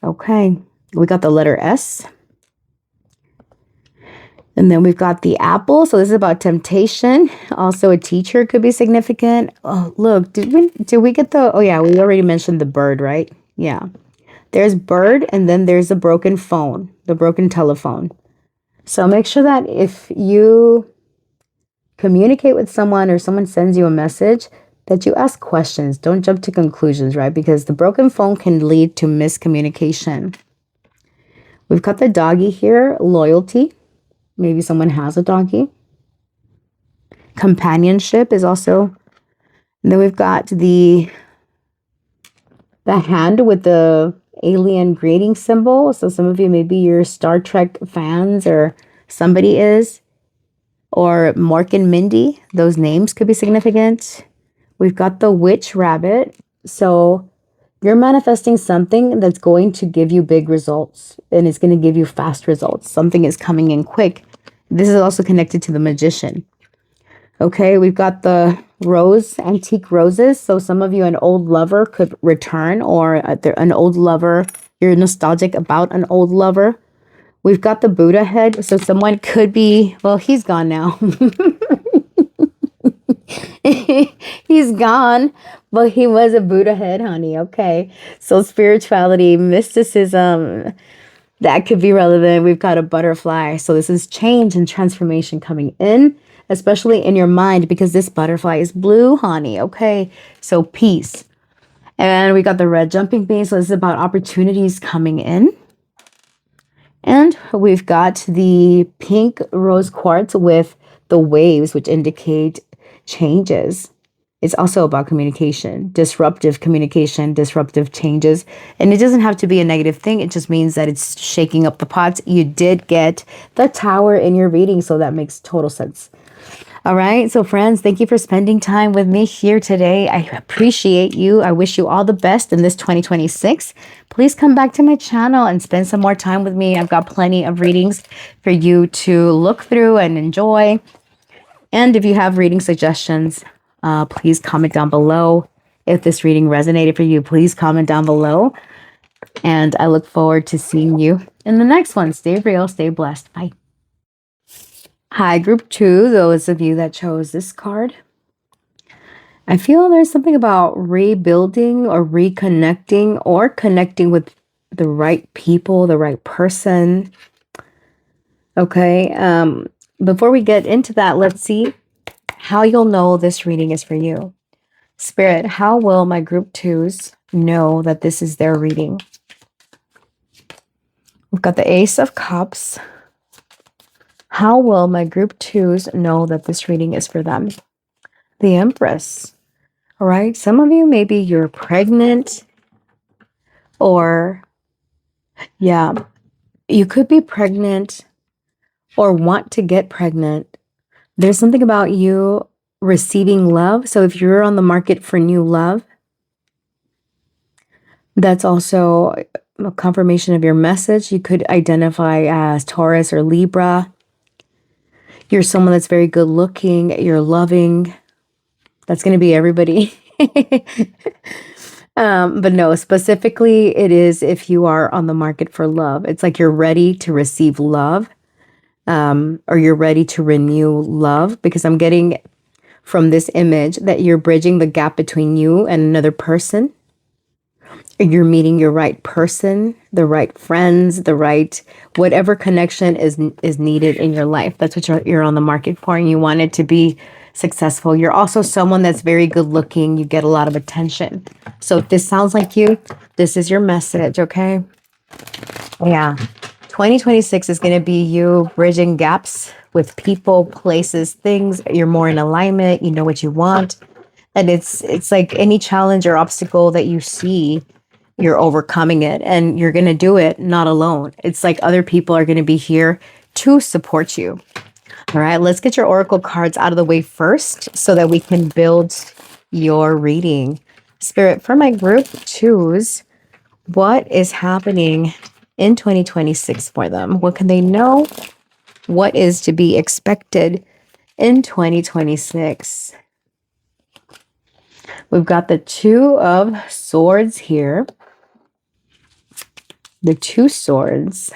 Okay. We got the letter S. And then we've got the apple. So this is about temptation. Also a teacher could be significant. Oh, look, did we get the, oh yeah, we already mentioned the bird, right? Yeah. There's bird, and then there's a broken phone, the broken telephone. So make sure that if you communicate with someone or someone sends you a message, that you ask questions. Don't jump to conclusions, right? Because the broken phone can lead to miscommunication. We've got the doggy here, loyalty. Maybe someone has a doggy. Companionship is also. And then we've got the hand with the alien greeting symbol. So some of you, maybe you're Star Trek fans, or somebody is. Or Mork and Mindy. Those names could be significant. We've got the witch rabbit. So you're manifesting something that's going to give you big results, and it's going to give you fast results. Something is coming in quick. This is also connected to the magician. Okay, we've got the rose, antique roses. So some of you, an old lover could return, or an old lover, you're nostalgic about an old lover. We've got the Buddha head. So someone could be, well, he's gone now. He's gone, but he was a Buddha head, honey. Okay. So spirituality, mysticism, that could be relevant. We've got a butterfly. So this is change and transformation coming in, especially in your mind, because this butterfly is blue, honey. Okay. So peace. And we got the red jumping bean. So this is about opportunities coming in. And we've got the pink rose quartz with the waves, which indicate changes. It's also about communication, disruptive changes. And it doesn't have to be a negative thing. It just means that it's shaking up the pots. You did get the tower in your reading, so that makes total sense. All right. So friends, thank you for spending time with me here today. I appreciate you. I wish you all the best in this 2026. Please come back to my channel and spend some more time with me. I've got plenty of readings for you to look through and enjoy. And if you have reading suggestions, please comment down below. If this reading resonated for you, please comment down below. And I look forward to seeing you in the next one. Stay real, stay blessed. Bye. Hi, group 2, those of you that chose this card. I feel there's something about rebuilding or reconnecting or connecting with the right people, the right person. Okay, before we get into that, let's see how you'll know this reading is for you. Spirit, how will my group 2s know that this is their reading? We've got the Ace of Cups. How will my group 2s know that this reading is for them? The Empress. All right. Some of you, maybe you're pregnant, or yeah, you could be pregnant or want to get pregnant. There's something about you receiving love. So if you're on the market for new love, that's also a confirmation of your message. You could identify as Taurus or Libra. You're someone that's very good looking. You're loving. That's going to be everybody. But no, specifically, it is if you are on the market for love. It's like you're ready to receive love, or you're ready to renew love, because I'm getting from this image that you're bridging the gap between you and another person. You're meeting your right person, the right friends, the right whatever connection is needed in your life. That's what you're on the market for, and you want it to be successful. You're also someone that's very good looking. You get a lot of attention. So if this sounds like you, this is your message, okay? Yeah. 2026 is going to be you bridging gaps with people, places, things. You're more in alignment. You know what you want. And it's like any challenge or obstacle that you see, you're overcoming it, and you're going to do it not alone. It's like other people are going to be here to support you. All right, let's get your oracle cards out of the way first so that we can build your reading. Spirit, for my group twos, what is happening in 2026 for them? What can they know? What is to be expected in 2026? We've got the Two of Swords here. The Two Swords.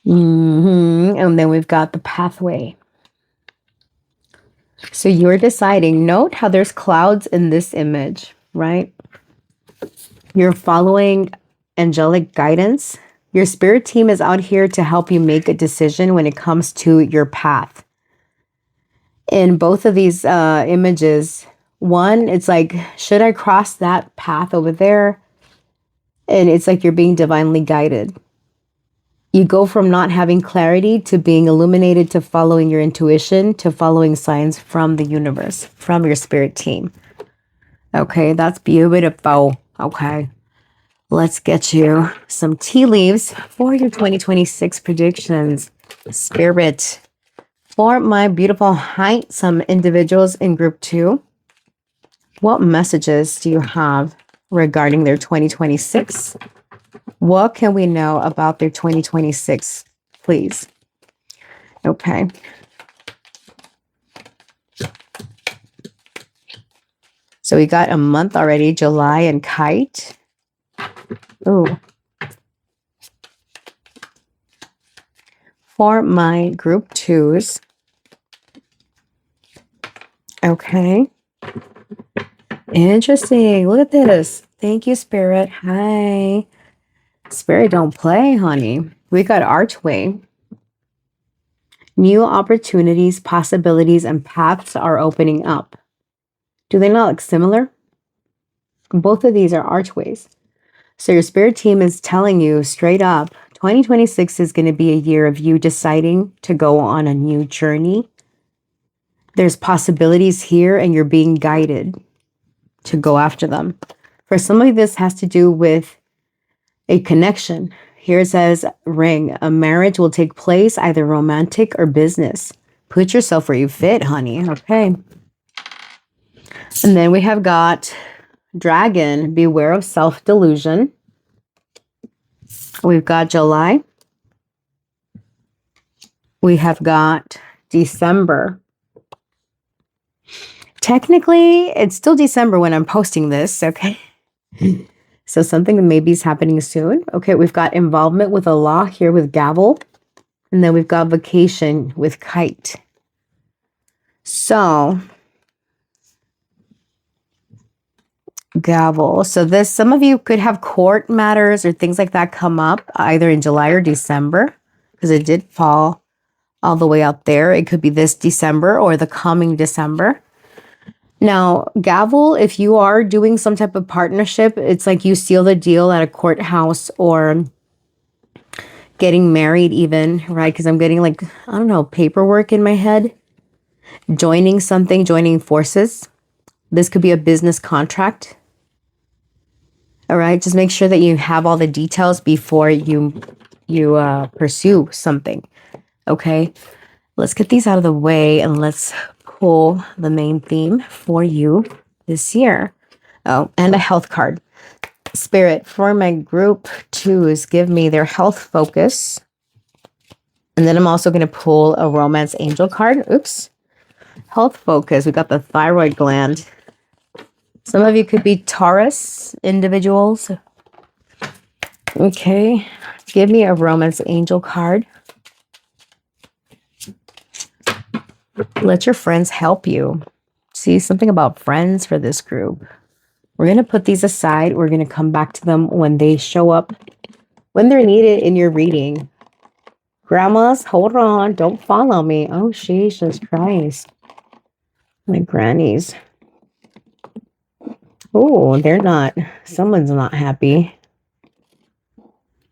And then we've got the Pathway. So you're deciding. Note how there's clouds in this image, right? You're following angelic guidance. Your spirit team is out here to help you make a decision when it comes to your path. In both of these images, one, it's like, should I cross that path over there? And it's like you're being divinely guided. You go from not having clarity to being illuminated, to following your intuition, to following signs from the universe, from your spirit team. Okay, that's beautiful. Okay, let's get you some tea leaves for your 2026 predictions. Spirit, for my beautiful handsome individuals in group 2, what messages do you have regarding their 2026? What can we know about their 2026, please? Okay. So we got a month already, July and Kite. Ooh. For my group 2s. Okay. Interesting. Look at this. Thank you, Spirit. Hi. Spirit, don't play, honey. We got Archway. New opportunities, possibilities, and paths are opening up. Do they not look similar? Both of these are archways. So your spirit team is telling you straight up, 2026 is going to be a year of you deciding to go on a new journey. There's possibilities here, and you're being guided to go after them. For some of you, this has to do with a connection. Here it says, ring. A marriage will take place, either romantic or business. Put yourself where you fit, honey. Okay. And then we have got Dragon. Beware of self-delusion. We've got July. We have got December. Technically, it's still December when I'm posting this, okay? So something maybe is happening soon. Okay, we've got involvement with a law here with gavel. And then we've got vacation with kite. So, gavel. So this, some of you could have court matters or things like that come up either in July or December, because it did fall all the way out there. It could be this December or the coming December. Now, gavel, if you are doing some type of partnership, it's like you seal the deal at a courthouse or getting married even, right? Because I'm getting like, I don't know, paperwork in my head. Joining something, joining forces. This could be a business contract. All right, just make sure that you have all the details before you pursue something. Okay, let's get these out of the way and let's pull the main theme for you this year. Oh, and a health card. Spirit, for my group 2s, give me their health focus And then I'm also going to pull a romance angel card. Oops. Health focus. We got the thyroid gland. Some of you could be Taurus individuals. Okay. Give me a romance angel card. Let your friends help you. See, something about friends for this group. We're going to put these aside. We're going to come back to them when they show up, when they're needed in your reading. Grandmas, hold on. Don't fall on me. Oh, Jesus Christ. My grannies. Oh, they're not. Someone's not happy.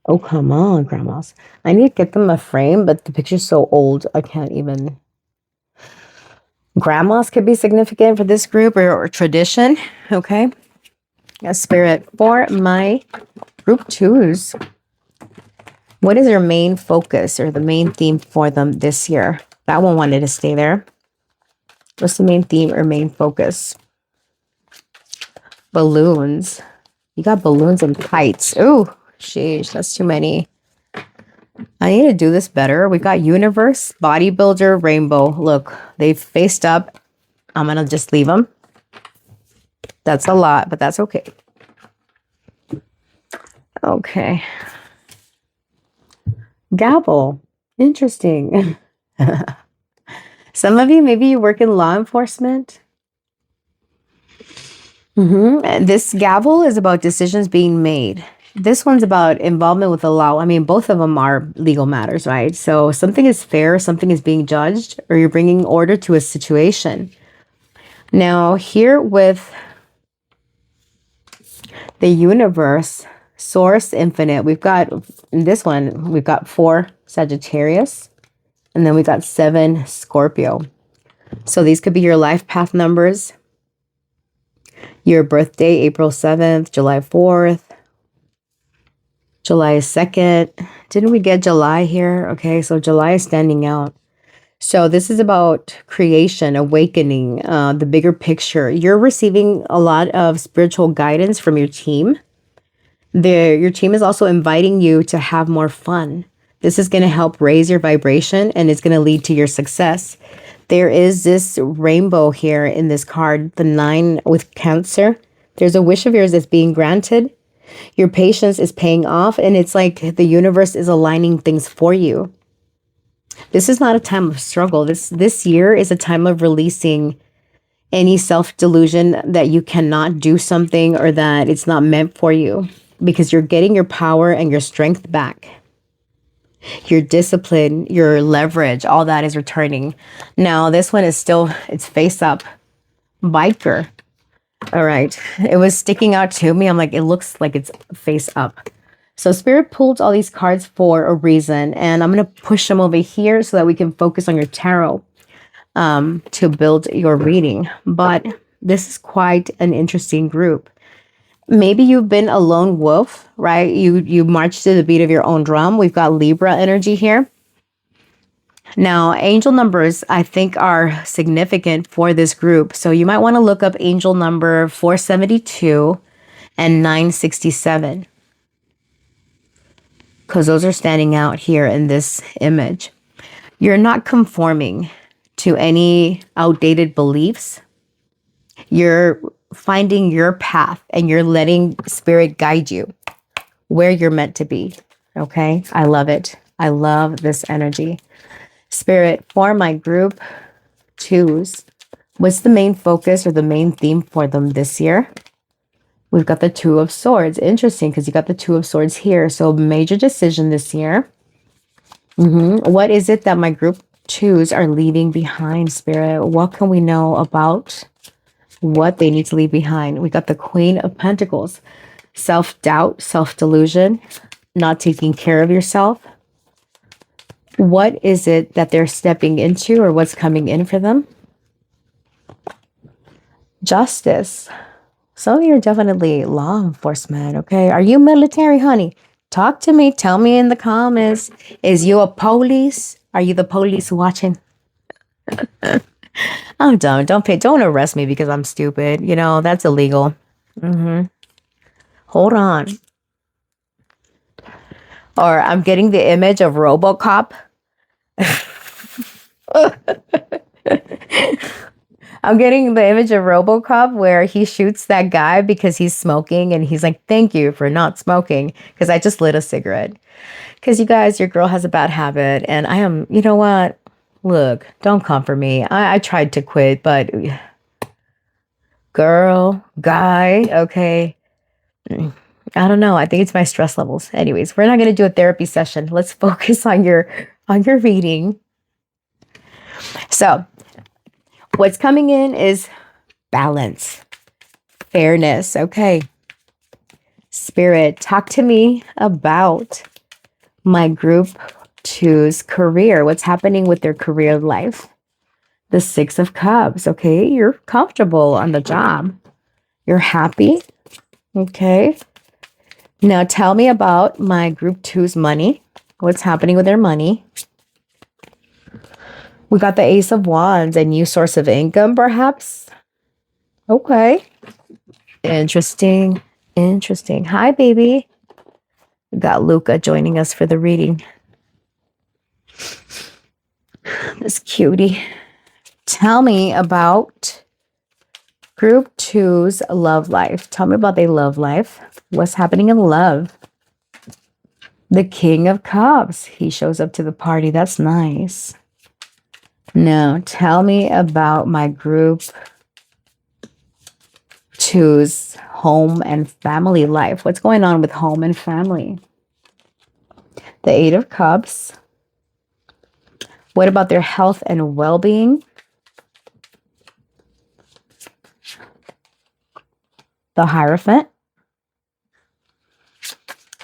Oh, come on, grandmas. I need to get them a frame, but the picture's so old, I can't even. Grandmas could be significant for this group or tradition. Okay. A spirit for my group twos. What is their main focus or the main theme for them this year? That one wanted to stay there. What's the main theme or main focus? Balloons. You got balloons and kites. Oh, sheesh, that's too many. I need to do this better. We got universe, bodybuilder, rainbow. Look, they've faced up. I'm going to just leave them. That's a lot, but that's okay. Okay. Gavel. Interesting. Some of you, maybe you work in law enforcement. And this gavel is about decisions being made. This one's about involvement with the law. I mean, both of them are legal matters, right? So something is fair, something is being judged, or you're bringing order to a situation. Now, here with the universe, source, infinite, we've got, in this one, we've got 4 Sagittarius, and then we got 7 Scorpio. So these could be your life path numbers. Your birthday, April 7th, July 4th, July 2nd. Didn't we get July here? Okay, so July is standing out. So this is about creation, awakening, the bigger picture. You're receiving a lot of spiritual guidance from your team. Your team is also inviting you to have more fun. This is going to help raise your vibration and it's going to lead to your success. There is this rainbow here in this card, the 9 with Cancer. There's a wish of yours that's being granted. Your patience is paying off, and it's like the universe is aligning things for you. This is not a time of struggle. This year is a time of releasing any self-delusion that you cannot do something or that it's not meant for you, because you're getting your power and your strength back. Your discipline, your leverage, all that is returning. Now, this one is still, it's face up. Biker. All right. It was sticking out to me. I'm like, it looks like it's face up. So Spirit pulled all these cards for a reason, and I'm going to push them over here so that we can focus on your tarot to build your reading. But this is quite an interesting group. Maybe you've been a lone wolf, right? You march to the beat of your own drum. We've got Libra energy here. Now, angel numbers, I think, are significant for this group. So you might want to look up angel number 472 and 967. Because those are standing out here in this image. You're not conforming to any outdated beliefs. You're finding your path and you're letting spirit guide you where you're meant to be. Okay, I love it. I love this energy. Spirit, for my group twos, what's the main focus or the main theme for them this year? We've got the 2 of Swords. Interesting, because you got the 2 of Swords here. So major decision this year. What is it that my group twos are leaving behind, Spirit? What can we know about what they need to leave behind? We got the Queen of Pentacles. Self-doubt, self-delusion, not taking care of yourself. What is it that they're stepping into or what's coming in for them? Justice. Some of you are definitely law enforcement, okay? Are you military, honey? Talk to me. Tell me in the comments. Is you a police? Are you the police watching? I'm dumb. Don't arrest me because I'm stupid. You know, that's illegal. Hold on. Or I'm getting the image of RoboCop. I'm getting the image of RoboCop where he shoots that guy because he's smoking and he's like, thank you for not smoking because I just lit a cigarette. Because you guys, your girl has a bad habit and I am, you know what? Look, don't come for me. I tried to quit, but girl, guy, okay. I don't know. I think it's my stress levels. Anyways, we're not going to do a therapy session. Let's focus on your reading. So, what's coming in is balance, fairness. Okay. Spirit, talk to me about my group two's career. What's happening with their career life? The Six of Cups. Okay. You're comfortable on the job. You're happy. Okay. Now tell me about my group two's money. What's happening with their money? We got the Ace of Wands, a new source of income, perhaps. Okay. Interesting. Interesting. Hi, baby. We got Luca joining us for the reading. This cutie. Tell me about group two's love life. Tell me about their love life. What's happening in love? The King of Cups. He shows up to the party. That's nice. Now, tell me about my group two's home and family life. What's going on with home and family? The Eight of Cups. What about their health and well-being? The Hierophant.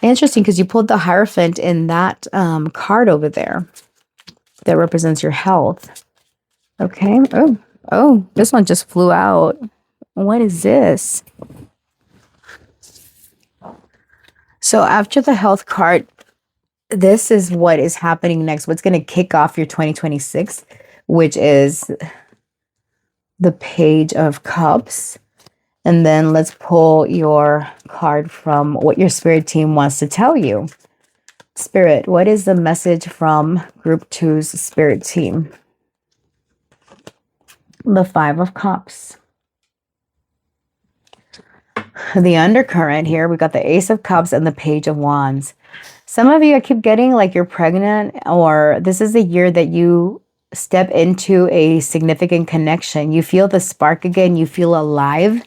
Interesting, because you pulled the Hierophant in that card over there that represents your health. Okay. Oh, this one just flew out. What is this? So after the health card, this is what is happening next. What's going to kick off your 2026, which is the Page of Cups. And then let's pull your card from what your spirit team wants to tell you. Spirit, what is the message from group two's spirit team? The Five of Cups. The undercurrent here, we got the Ace of Cups and the Page of Wands. Some of you, I keep getting like you're pregnant, or this is the year that you step into a significant connection. You feel the spark again. You feel alive.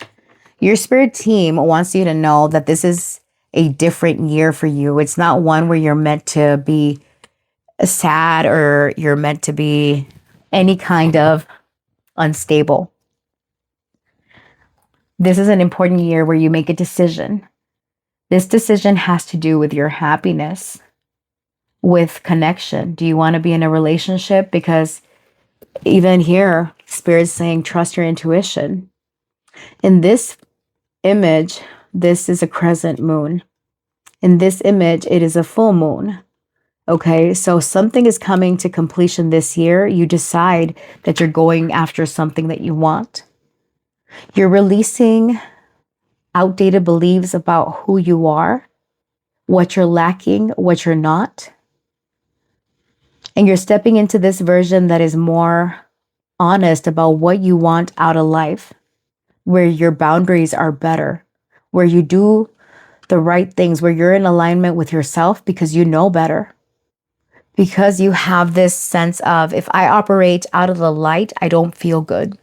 Your spirit team wants you to know that this is a different year for you. It's not one where you're meant to be sad or you're meant to be any kind of unstable. This is an important year where you make a decision. This decision has to do with your happiness, with connection. Do you want to be in a relationship? Because even here, Spirit's saying, trust your intuition. In this image, this is a crescent moon. In this image, it is a full moon. Okay, so something is coming to completion this year. You decide that you're going after something that you want. You're releasing outdated beliefs about who you are, what you're lacking, what you're not. And you're stepping into this version that is more honest about what you want out of life, where your boundaries are better, where you do the right things, where you're in alignment with yourself because you know better. Because you have this sense of, if I operate out of the light, I don't feel good.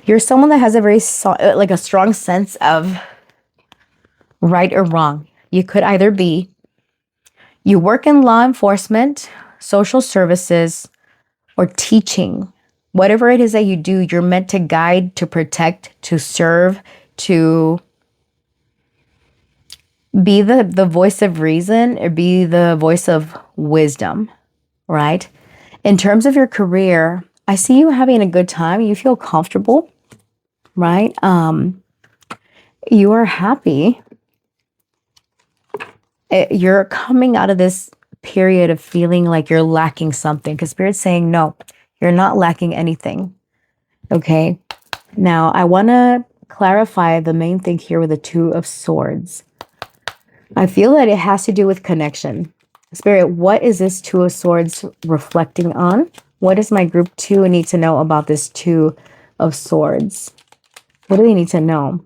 You're someone that has a very a strong sense of right or wrong. You could either be, you work in law enforcement, social services, or teaching. Whatever it is that you do, you're meant to guide, to protect, to serve, to be the voice of reason, or be the voice of wisdom, right? In terms of your career, I see you having a good time. You feel comfortable, right? You are happy. You're coming out of this period of feeling like you're lacking something, because Spirit's saying, no, you're not lacking anything. Okay. Now, I want to clarify the main thing here with the Two of Swords. I feel that it has to do with connection. Spirit, what is this Two of Swords reflecting on? What does my group 2 need to know about this Two of Swords? What do they need to know?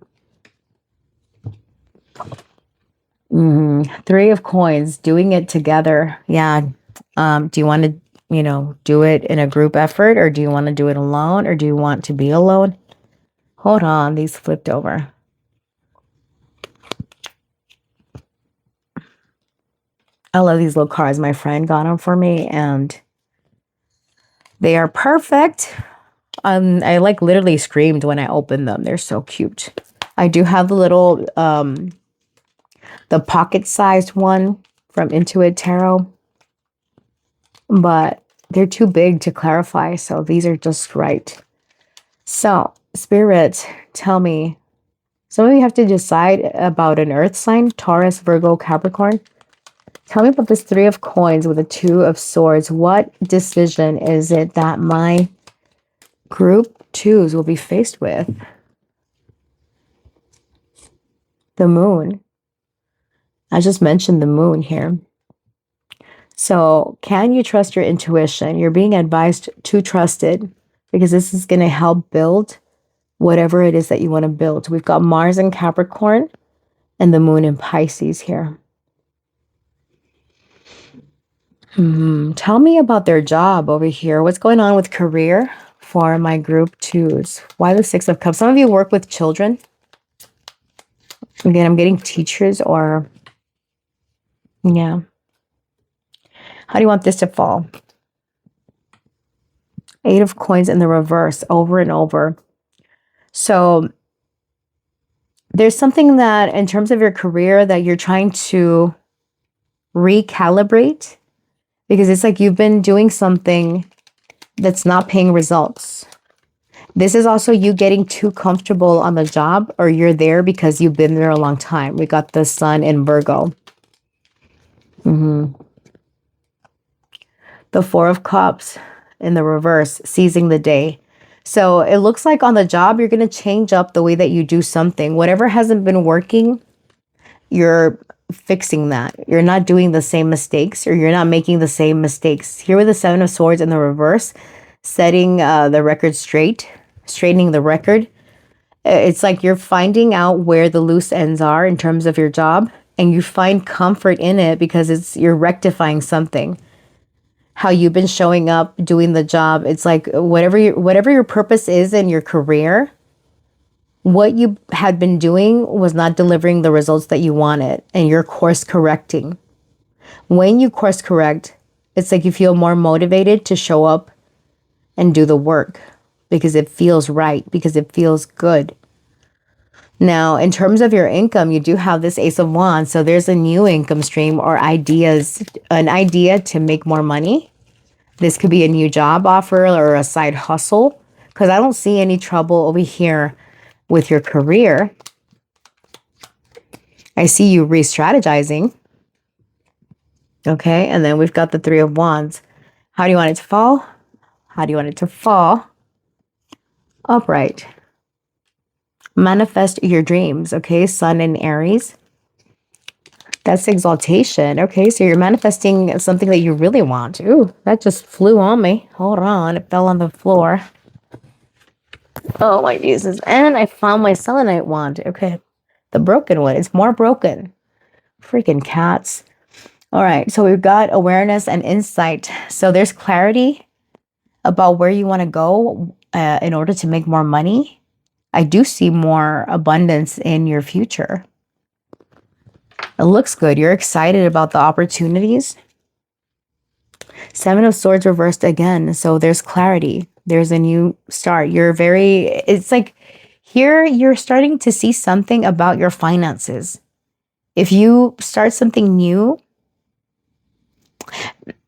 Three of Coins, doing it together. Yeah. Do you want to, do it in a group effort, or do you want to do it alone, or do you want to be alone? Hold on, these flipped over. I love these little cards. My friend got them for me, and they are perfect. I like literally screamed when I opened them. They're so cute. I do have the little, the pocket-sized one from Intuit Tarot, but they're too big to clarify, so these are just right. So, Spirit, tell me, some of you have to decide about an earth sign, Taurus, Virgo, Capricorn. Tell me about this Three of Coins with the Two of Swords. What decision is it that my group 2s will be faced with? The Moon. I just mentioned the Moon here. So, can you trust your intuition? You're being advised to trust it, because this is going to help build whatever it is that you want to build. We've got Mars in Capricorn and the Moon in Pisces here. Tell me about their job over here. What's going on with career for my group 2s? Why the Six of Cups? Some of you work with children. Again, I'm getting teachers or, yeah. How do you want this to fall? Eight of Coins in the reverse, over and over. So there's something that in terms of your career that you're trying to recalibrate, because it's like you've been doing something that's not paying results. This is also you getting too comfortable on the job, or you're there because you've been there a long time. We got the Sun in Virgo. The Four of Cups in the reverse, seizing the day. So it looks like on the job, you're going to change up the way that you do something. Whatever hasn't been working, you're fixing that. You're not doing the same mistakes, or you're not making the same mistakes. Here with the Seven of Swords in the reverse, setting the record straight, straightening the record. It's like you're finding out where the loose ends are in terms of your job, and you find comfort in it because you're rectifying something. How you've been showing up, doing the job. It's like whatever your purpose is in your career, what you had been doing was not delivering the results that you wanted, and you're course correcting. When you course correct, it's like you feel more motivated to show up and do the work because it feels right, because it feels good. Now, in terms of your income, you do have this Ace of Wands. So there's a new income stream or an idea to make more money. This could be a new job offer or a side hustle, because I don't see any trouble over here with your career. I see you re-strategizing. Okay, and then we've got the Three of Wands. How do you want it to fall? How do you want it to fall? Upright. Manifest your dreams, okay? Sun in Aries. That's exaltation. Okay, so you're manifesting something that you really want. Ooh, that just flew on me. Hold on, it fell on the floor. Oh my Jesus. And I found my selenite wand. Okay, the broken one. It's more broken. Freaking cats. All right, so we've got awareness and insight. So there's clarity about where you want to go in order to make more money. I do see more abundance in your future. It looks good. You're excited about the opportunities. Seven of Swords reversed again. So there's clarity. There's a new start. It's like here you're starting to see something about your finances. If you start something new,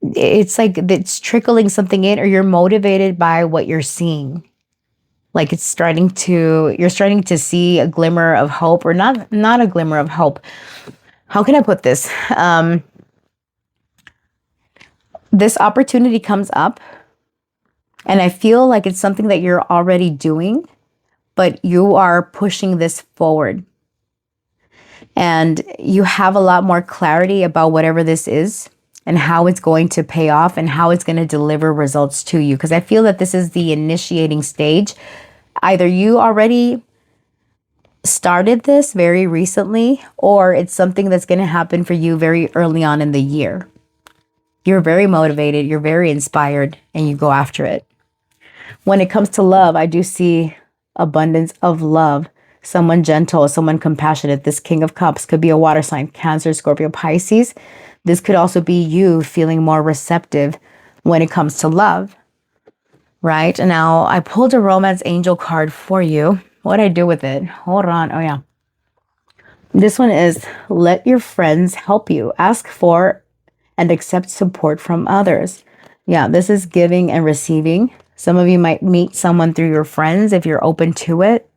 it's like it's trickling something in, or you're motivated by what you're seeing. Like you're starting to see a glimmer of hope, or not a glimmer of hope. How can I put this? This opportunity comes up, and I feel like it's something that you're already doing, but you are pushing this forward. And you have a lot more clarity about whatever this is. and how it's going to pay off and how it's going to deliver results to you. Because I feel that this is the initiating stage. Either you already started this very recently, or it's something that's going to happen for you very early on in the year. You're very motivated, you're very inspired, and you go after it. When it comes to love, I do see abundance of love. Someone gentle, someone compassionate. This King of Cups could be a water sign, Cancer, Scorpio, Pisces. This could also be you feeling more receptive when it comes to love, right? Now, I pulled a romance angel card for you. What did I do with it? Hold on. Oh, yeah. This one is let your friends help you. Ask for and accept support from others. Yeah, this is giving and receiving. Some of you might meet someone through your friends if you're open to it.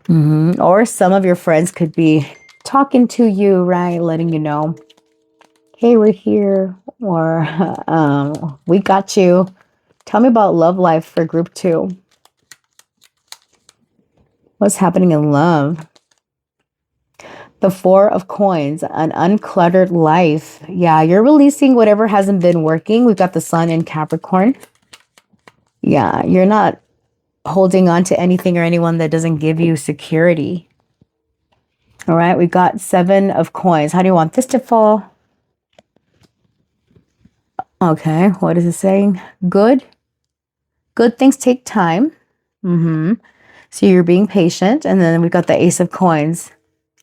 Or some of your friends could be talking to you, right? Letting you know, hey, we're here, or we got you. Tell me about love life for group 2. What's happening in love? The 4 of Coins, an uncluttered life. Yeah, you're releasing whatever hasn't been working. We've got the Sun in Capricorn. Yeah, you're not holding on to anything or anyone that doesn't give you security. All right, we got 7 of Coins. How do you want this to fall? Okay, what is it saying? Good. Good things take time. So you're being patient. And then we've got the Ace of Coins,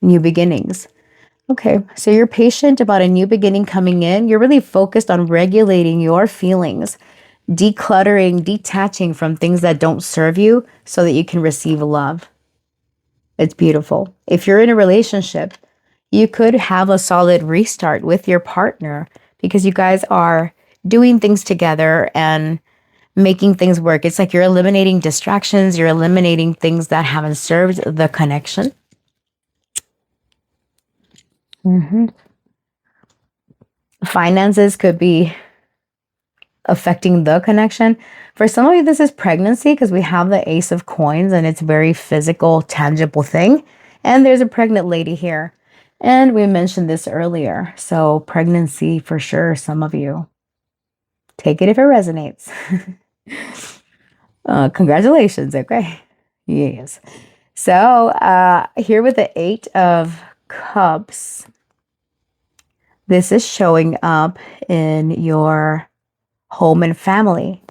new beginnings. Okay, so you're patient about a new beginning coming in. You're really focused on regulating your feelings, decluttering, detaching from things that don't serve you so that you can receive love. It's beautiful. If you're in a relationship, you could have a solid restart with your partner because you guys are doing things together and making things work. It's like you're eliminating distractions. You're eliminating things that haven't served the connection. Finances could be affecting the connection. For some of you, this is pregnancy because we have the Ace of Coins and it's a very physical, tangible thing. And there's a pregnant lady here. And we mentioned this earlier. So pregnancy for sure, some of you. Take it if it resonates. Congratulations, okay? Yes. So here with the 8 of Cups, this is showing up in your home and family.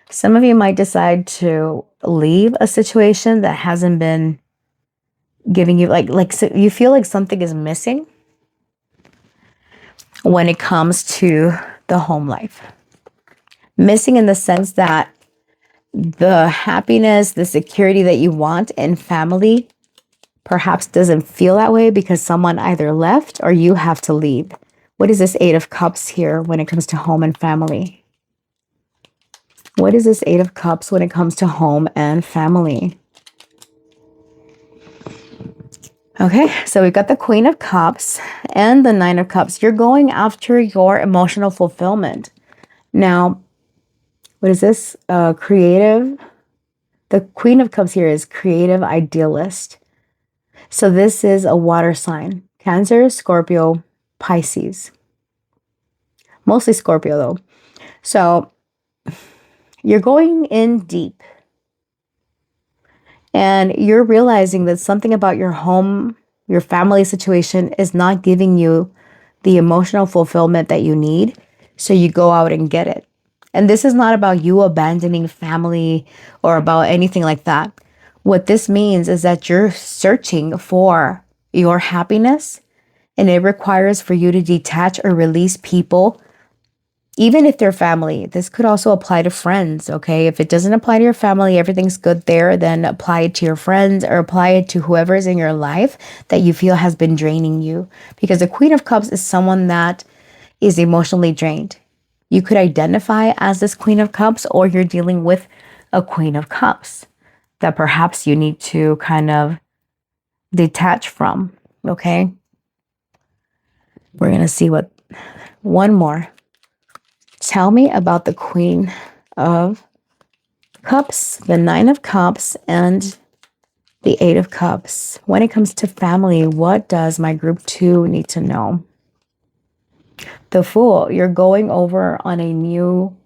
Some of you might decide to leave a situation that hasn't been giving you so you feel like something is missing when it comes to the home life. Missing in the sense that the happiness, the security that you want in family perhaps doesn't feel that way because someone either left or you have to leave. What is this 8 of Cups here when it comes to home and family? What is this 8 of Cups when it comes to home and family? Okay, so we've got the Queen of Cups and the 9 of Cups. You're going after your emotional fulfillment. Now, what is this? Creative. The Queen of Cups here is creative idealist. So this is a water sign. Cancer, Scorpio, Pisces. Mostly Scorpio though. So you're going in deep. And you're realizing that something about your home, your family situation is not giving you the emotional fulfillment that you need. So you go out and get it. And this is not about you abandoning family or about anything like that. What this means is that you're searching for your happiness, and it requires for you to detach or release people, even if they're family. This could also apply to friends, okay? If it doesn't apply to your family, everything's good there, then apply it to your friends or apply it to whoever's in your life that you feel has been draining you. Because the Queen of Cups is someone that is emotionally drained. You could identify as this Queen of Cups, or you're dealing with a Queen of Cups that perhaps you need to kind of detach from, okay? We're going to see one more. Tell me about the Queen of Cups, the 9 of Cups, and the 8 of Cups. When it comes to family, what does my group 2 need to know? The Fool, you're going over on a new,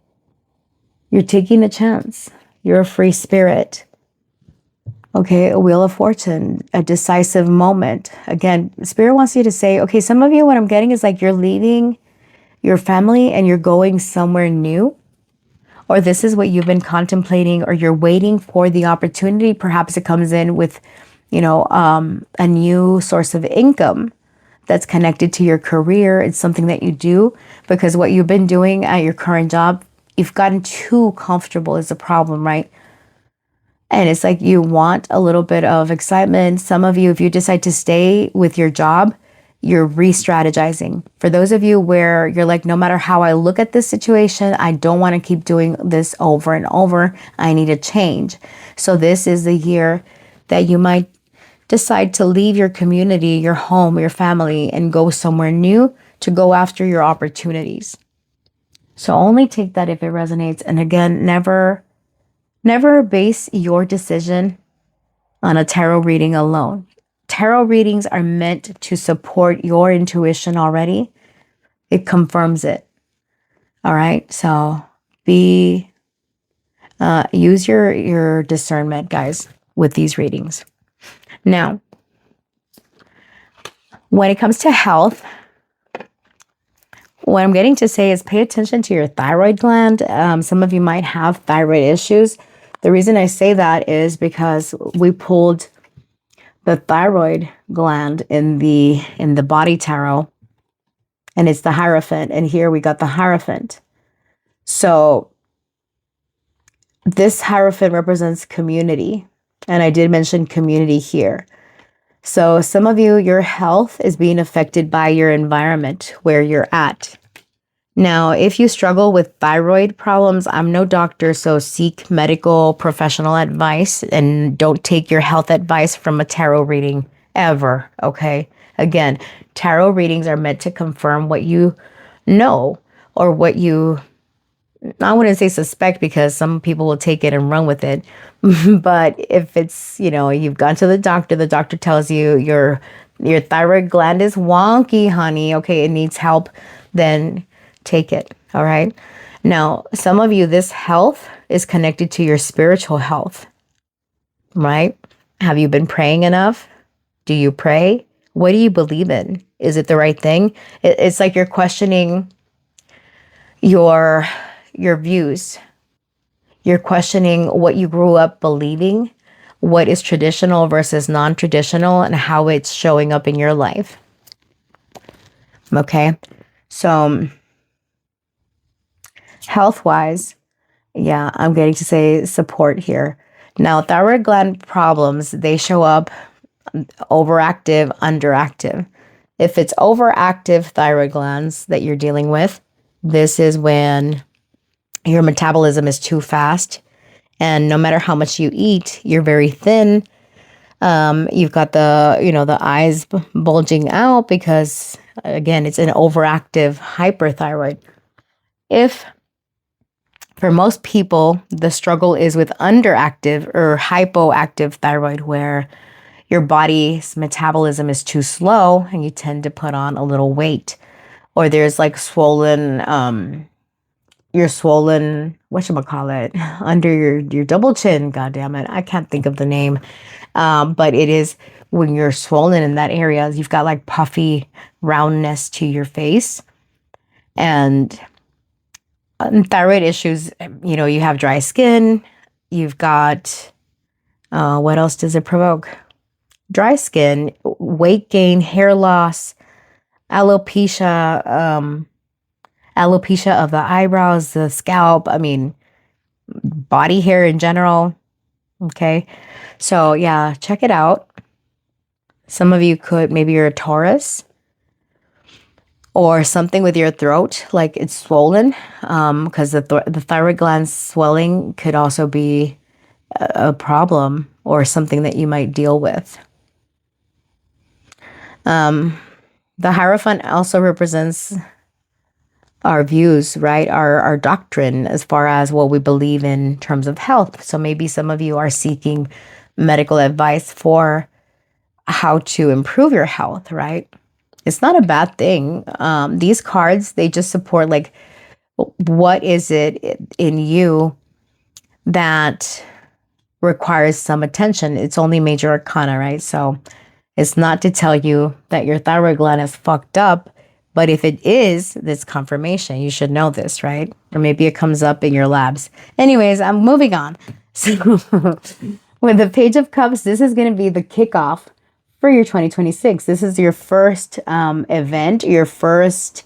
you're taking a chance. You're a free spirit. Okay, a Wheel of Fortune, a decisive moment. Again, Spirit wants you to say, okay, some of you, what I'm getting is like you're leaving your family and you're going somewhere new, or this is what you've been contemplating, or you're waiting for the opportunity. Perhaps it comes in with, a new source of income that's connected to your career. It's something that you do because what you've been doing at your current job, you've gotten too comfortable is a problem, right? And it's like you want a little bit of excitement. Some of you, if you decide to stay with your job, you're re-strategizing. For those of you where you're like, no matter how I look at this situation, I don't want to keep doing this over and over. I need a change. So this is the year that you might decide to leave your community, your home, your family, and go somewhere new to go after your opportunities. So only take that if it resonates. And again, never base your decision on a tarot reading alone. Tarot readings are meant to support your intuition already. It confirms it. All right. So use your discernment, guys, with these readings. Now, when it comes to health, what I'm getting to say is pay attention to your thyroid gland. Some of you might have thyroid issues. The reason I say that is because we pulled the thyroid gland in the body tarot, and it's the Hierophant, and here we got the Hierophant. So this Hierophant represents community, and I did mention community here. So some of you, your health is being affected by your environment where you're at. Now, if you struggle with thyroid problems, I'm no doctor, so seek medical professional advice and don't take your health advice from a tarot reading ever, okay? Again, tarot readings are meant to confirm what you know or what you, I wouldn't say suspect because some people will take it and run with it. But if it's, you've gone to the doctor tells you your thyroid gland is wonky, honey, okay, it needs help, then take it. All right. Now, some of you, this health is connected to your spiritual health, right? Have you been praying enough? Do you pray? What do you believe in? Is it the right thing? It's like you're questioning your views. You're questioning what you grew up believing, what is traditional versus non-traditional, and how it's showing up in your life. Okay. So health-wise, yeah, I'm getting to say support here. Now, thyroid gland problems, they show up overactive, underactive. If it's overactive thyroid glands that you're dealing with, this is when your metabolism is too fast. And no matter how much you eat, you're very thin. You've got the eyes bulging out because, again, it's an overactive hyperthyroid. If for most people, the struggle is with underactive or hypoactive thyroid, where your body's metabolism is too slow and you tend to put on a little weight. Or there's like you're swollen, whatchamacallit, under your double chin, God damn it. I can't think of the name. But it is when you're swollen in that area, you've got like puffy roundness to your face. And thyroid issues, you have dry skin, you've got, what else does it provoke? Dry skin, weight gain, hair loss, alopecia, alopecia of the eyebrows, the scalp, body hair in general. Okay. So yeah, check it out. Some of you maybe you're a Taurus or something with your throat, like it's swollen, because the thyroid gland swelling could also be a problem or something that you might deal with. The Hierophant also represents our views, right? Our doctrine as far as what we believe in terms of health. So maybe some of you are seeking medical advice for how to improve your health, right? It's not a bad thing. These cards, they just support like, what is it in you that requires some attention? It's only major arcana, right? So it's not to tell you that your thyroid gland is fucked up, but if it is, this confirmation. You should know this, right? Or maybe it comes up in your labs. Anyways, I'm moving on. So with the Page of Cups, this is going to be the kickoff for your 2026. This is your first event, your first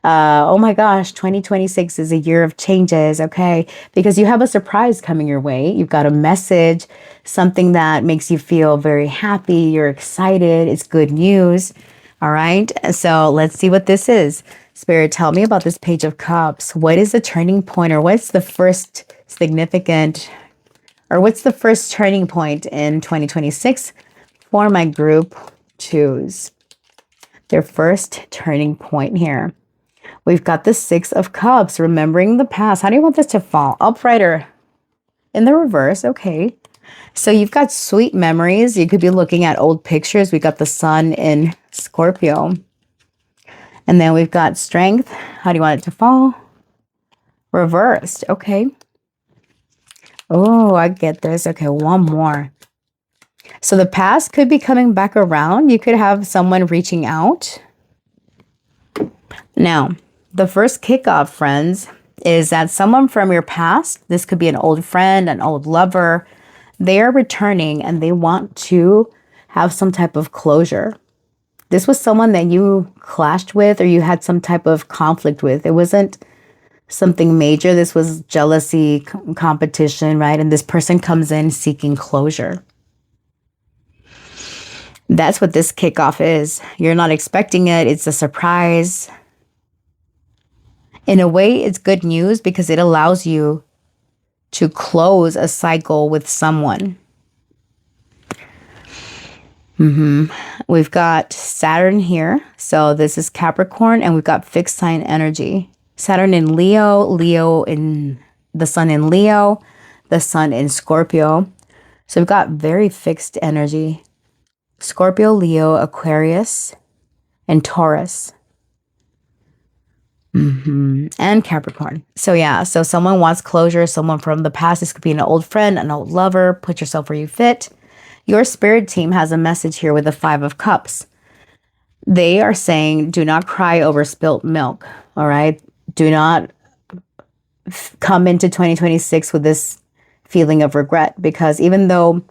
oh my gosh, 2026 is a year of changes, okay? Because you have a surprise coming your way. You've got a message, something that makes you feel very happy. You're excited. It's good news. All right. So let's see what this is. Spirit, tell me about this Page of Cups. What is the turning point, or what's the first significant, or what's the first turning point in 2026 for my group twos? Their first turning point here. We've got the Six of Cups, remembering the past. How do you want this to fall? Upright or in the reverse? Okay. So you've got sweet memories. You could be looking at old pictures. We got the Sun in Scorpio. And then we've got Strength. How do you want it to fall? Reversed. Okay. Oh, I get this. Okay, one more. So the past could be coming back around. You could have someone reaching out. Now, the first kickoff, friends, is that someone from your past, this could be an old friend, an old lover, they are returning and they want to have some type of closure. This was someone that you clashed with or you had some type of conflict with. It wasn't something major. This was jealousy, competition, right? And this person comes in seeking closure. That's what this kickoff is. You're not expecting it. It's a surprise. In a way, it's good news because it allows you to close a cycle with someone. We've got Saturn here. So this is Capricorn, and we've got fixed sign energy. Saturn in Leo, Leo in the Sun in Leo, the Sun in Scorpio. So we've got very fixed energy. Scorpio, Leo, Aquarius, and Taurus. And Capricorn. So yeah, so someone wants closure, someone from the past. This could be an old friend, an old lover. Put yourself where you fit. Your spirit team has a message here with the Five of Cups. They are saying, do not cry over spilt milk. All right. Do not come into 2026 with this feeling of regret, because even though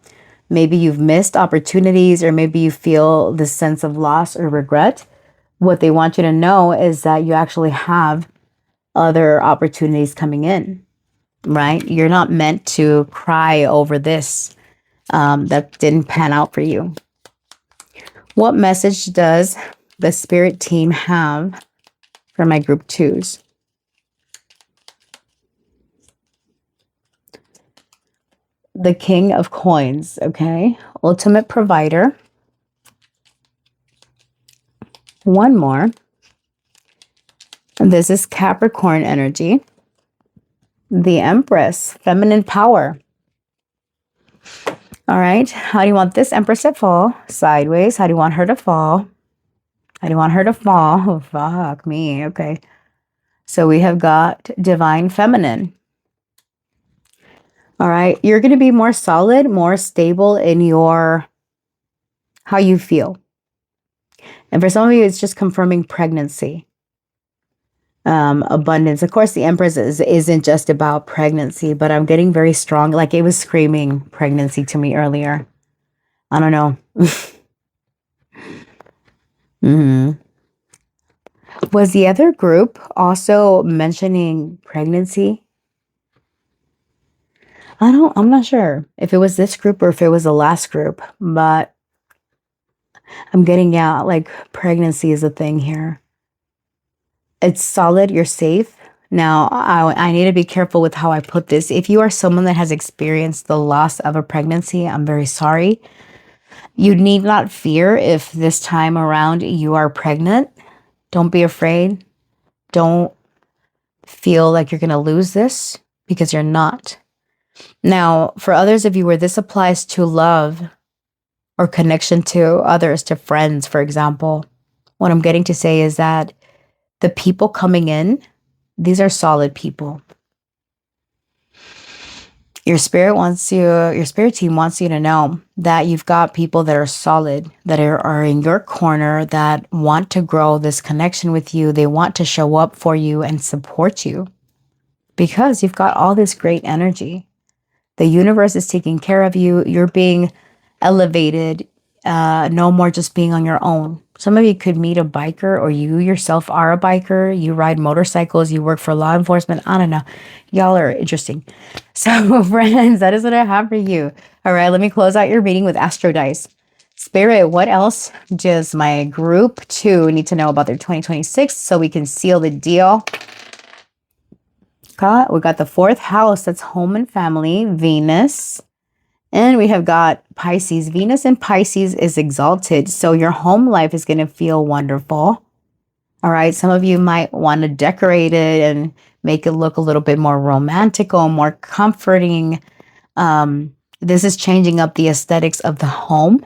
maybe you've missed opportunities or maybe you feel this sense of loss or regret, what they want you to know is that you actually have other opportunities coming in, right? You're not meant to cry over this that didn't pan out for you. What message does the spirit team have for my group twos? The King of Coins, okay? Ultimate provider. One more. And this is Capricorn energy. The Empress, feminine power. All right. How do you want this Empress to fall? Sideways. How do you want her to fall? How do you want her to fall? Oh, fuck me. Okay. So we have got divine feminine. All right. You're going to be more solid, more stable in your, how you feel. And for some of you, it's just confirming pregnancy, abundance. Of course, the Empress isn't just about pregnancy, but I'm getting very strong. Like it was screaming pregnancy to me earlier. I don't know. Was the other group also mentioning pregnancy? I'm not sure if it was this group or if it was the last group, but I'm getting out like pregnancy is a thing here. It's solid. You're safe. Now, I need to be careful with how I put this. If you are someone that has experienced the loss of a pregnancy, I'm very sorry. You need not fear if this time around you are pregnant. Don't be afraid. Don't feel like you're going to lose this, because you're not. Now, for others of you where this applies to love or connection to others, to friends, for example, what I'm getting to say is that the people coming in, these are solid people. Your spirit team wants you to know that you've got people that are solid, that are in your corner, that want to grow this connection with you. They want to show up for you and support you because you've got all this great energy. The universe is taking care of you. You're being elevated. No more just being on your own. Some of you could meet a biker, or you yourself are a biker. You ride motorcycles. You work for law enforcement. I don't know. Y'all are interesting. So, friends, that is what I have for you. All right, let me close out your reading with Astro Dice. Spirit, what else does my group 2 need to know about their 2026 so we can seal the deal? We got the 4th house. That's home and family. Venus. And we have got Pisces. Venus in Pisces is exalted. So your home life is going to feel wonderful. All right. Some of you might want to decorate it and make it look a little bit more romantical, more comforting. This is changing up the aesthetics of the home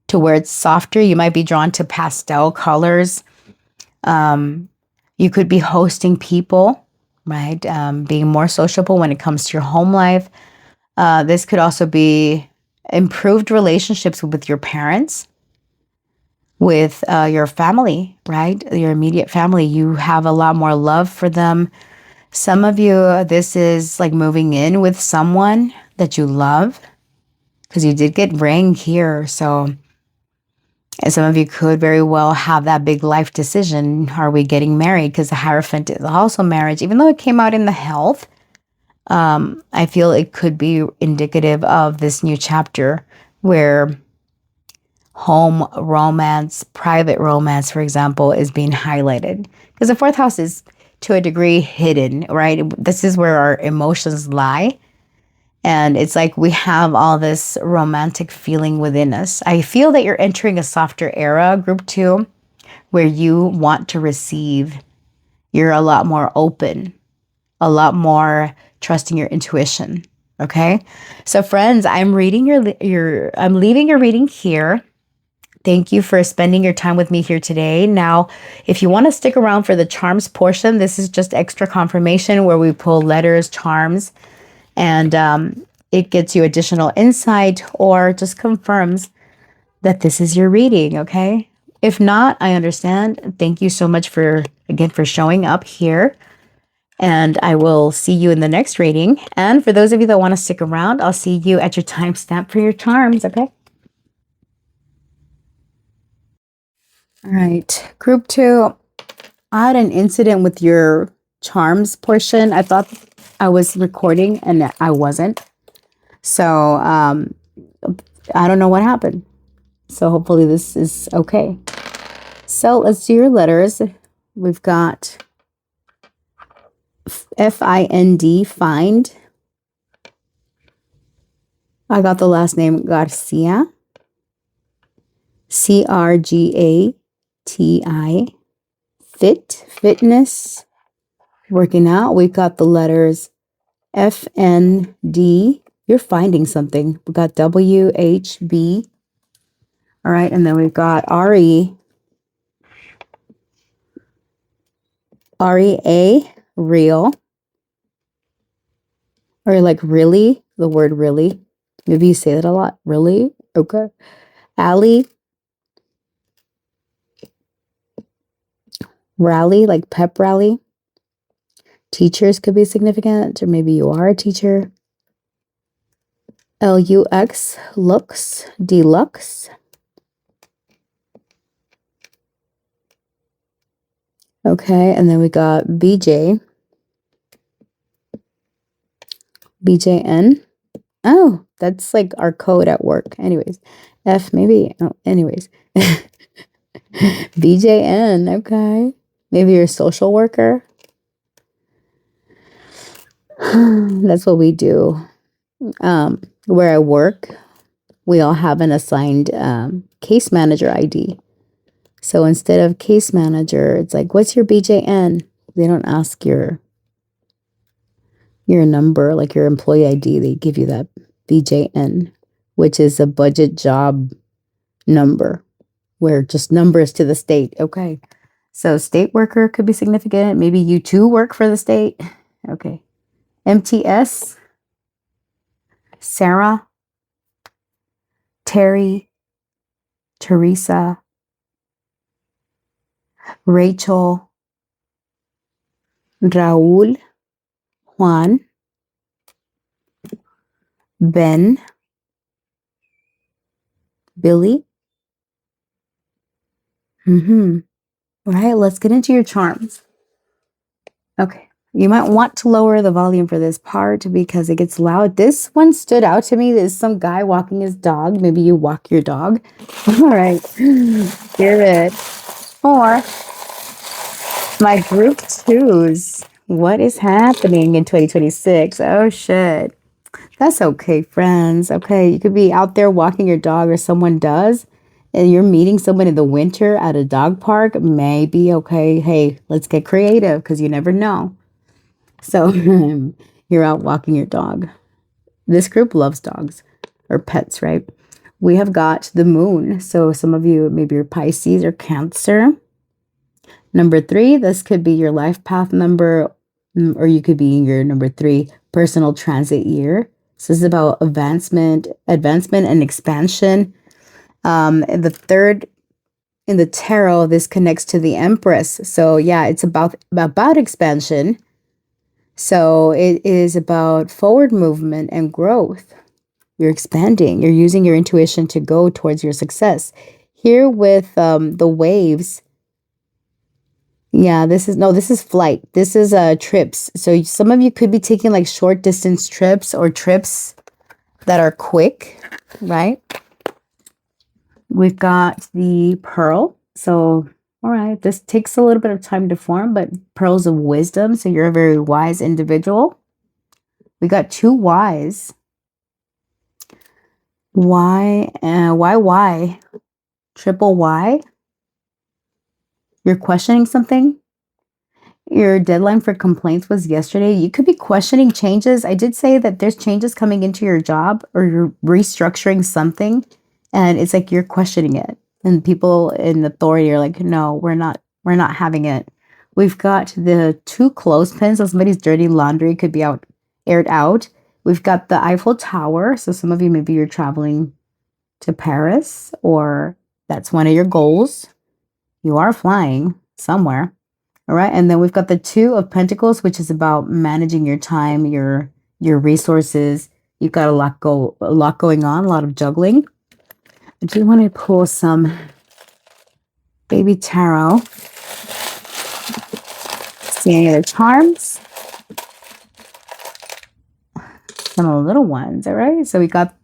to where it's softer. You might be drawn to pastel colors. You could be hosting people, right? Being more sociable when it comes to your home life. This could also be improved relationships with your parents, with your family, right? Your immediate family. You have a lot more love for them. Some of you, this is like moving in with someone that you love, because you did get ring here. So, and some of you could very well have that big life decision. Are we getting married? Because the Hierophant is also marriage, even though it came out in the health. I feel it could be indicative of this new chapter where home romance, private romance, for example, is being highlighted. Because the 4th house is to a degree hidden, right? This is where our emotions lie. And it's like we have all this romantic feeling within us. I feel that you're entering a softer era, group 2, where you want to receive. You're a lot more open, a lot more trusting your intuition. Okay. So friends, I'm leaving your reading here. Thank you for spending your time with me here today. Now, if you want to stick around for the charms portion, this is just extra confirmation where we pull letters, charms, and it gets you additional insight or just confirms that this is your reading. Okay. If not, I understand. Thank you so much for showing up here. And I will see you in the next reading. And for those of you that want to stick around, I'll see you at your timestamp for your charms, okay? All right, group 2. I had an incident with your charms portion. I thought I was recording and I wasn't. So I don't know what happened. So hopefully this is okay. So let's do your letters. We've got F-I-N-D, find. I got the last name Garcia. C-R-G-A-T-I. Fitness. Working out. We've got the letters F-N-D. You're finding something. We got W-H-B. All right. And then we've got R-E. R-E-A. Real. Or like really. The word really. Maybe you say that a lot. Really? Okay. Alley. Rally, like pep rally. Teachers could be significant, or maybe you are a teacher. L-U-X, looks, deluxe. Okay, and then we got B-J. B-J-N. Oh, that's like our code at work. Anyways, F maybe. Oh, anyways. B-J-N, okay. Maybe you're a social worker. That's what we do. Where I work, we all have an assigned case manager ID. So instead of case manager, it's like, what's your BJN? They don't ask your number, like your employee ID. They give you that BJN, which is a budget job number. We're just numbers to the state. Okay. So state worker could be significant. Maybe you too work for the state. Okay. MTS, Sarah, Terry, Teresa, Rachel, Raul, Juan, Ben, Billy. All right, let's get into your charms. Okay. You might want to lower the volume for this part because it gets loud. This one stood out to me. There's some guy walking his dog. Maybe you walk your dog. All right. Give it. Or my group twos. What is happening in 2026? Oh, shit. That's okay, friends. Okay. You could be out there walking your dog or someone does, and you're meeting someone in the winter at a dog park. Maybe, okay. Hey, let's get creative because you never know. So you're out walking your dog. This group loves dogs or pets, right? We have got the moon. So some of you, maybe you're Pisces or Cancer. Number 3, this could be your life path number, or you could be your number 3 personal transit year. So this is about advancement and expansion. And the third in the tarot, this connects to the Empress. So yeah, it's about expansion. So it is about forward movement and growth. You're expanding. You're using your intuition to go towards your success. Here with the waves. Yeah, this is flight. This is trips. So some of you could be taking like short distance trips or trips that are quick, right? We've got the pearl. So all right, this takes a little bit of time to form, but pearls of wisdom. So you're a very wise individual. We got 2 Ys. Why? Triple Y. You're questioning something. Your deadline for complaints was yesterday. You could be questioning changes. I did say that there's changes coming into your job or you're restructuring something, and it's like you're questioning it. And people in authority are like, no, we're not having it. We've got the 2 clothespins. So somebody's dirty laundry could be aired out. We've got the Eiffel Tower. So some of you, maybe you're traveling to Paris, or that's one of your goals. You are flying somewhere. All right. And then we've got the 2 of Pentacles, which is about managing your time, your resources. You've got a lot going on, a lot of juggling. I do want to pull some baby tarot. See any other charms? Some little ones. All right. So we got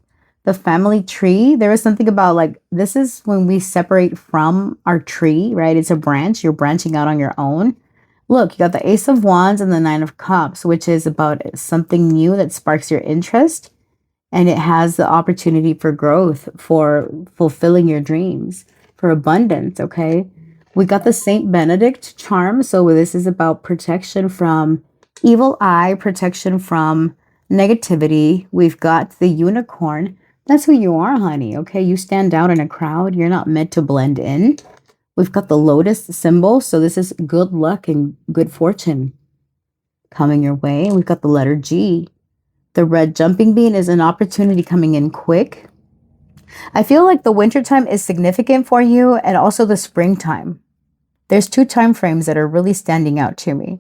the family tree. There was something about like, this is when we separate from our tree, right? It's a branch. You're branching out on your own. Look, you got the Ace of Wands and the 9 of Cups, which is about something new that sparks your interest. And it has the opportunity for growth, for fulfilling your dreams, for abundance, okay? We got the Saint Benedict charm. So this is about protection from evil eye, protection from negativity. We've got the unicorn. That's who you are, honey, okay? You stand out in a crowd. You're not meant to blend in. We've got the lotus symbol. So this is good luck and good fortune coming your way. We've got the letter G. The red jumping bean is an opportunity coming in quick. I feel like the wintertime is significant for you, and also the springtime. There's 2 time frames that are really standing out to me.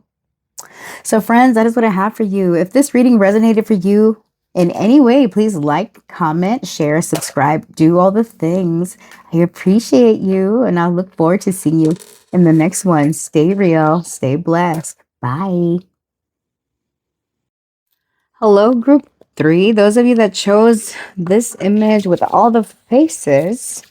So friends, that is what I have for you. If this reading resonated for you in any way, please like, comment, share, subscribe, do all the things. I appreciate you, and I look forward to seeing you in the next one. Stay real, stay blessed. Bye. Hello, group 3. Those of you that chose this image with all the faces.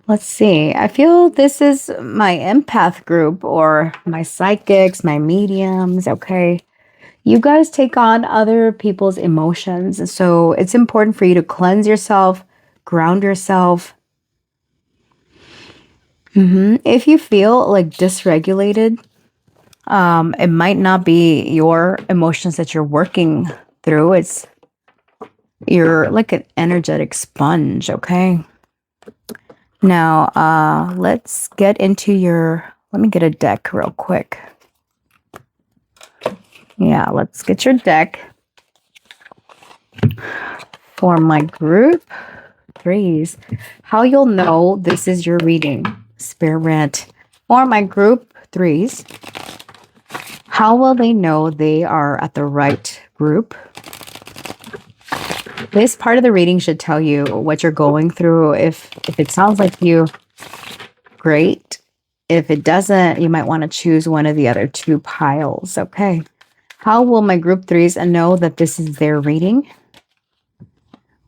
Let's see. I feel this is my empath group or my psychics, my mediums. Okay. You guys take on other people's emotions. So it's important for you to cleanse yourself, ground yourself. If you feel like dysregulated, it might not be your emotions that you're working through. You're like an energetic sponge, okay? Now, let's get into let me get a deck real quick. Yeah, let's get your deck for my group threes. How you'll know this is your reading, Spirit. For my group threes, how will they know they are at the right group? This part of the reading should tell you what you're going through. If it sounds like you, great. If it doesn't, you might want to choose one of the other two piles. Okay. How will my group threes know that this is their reading?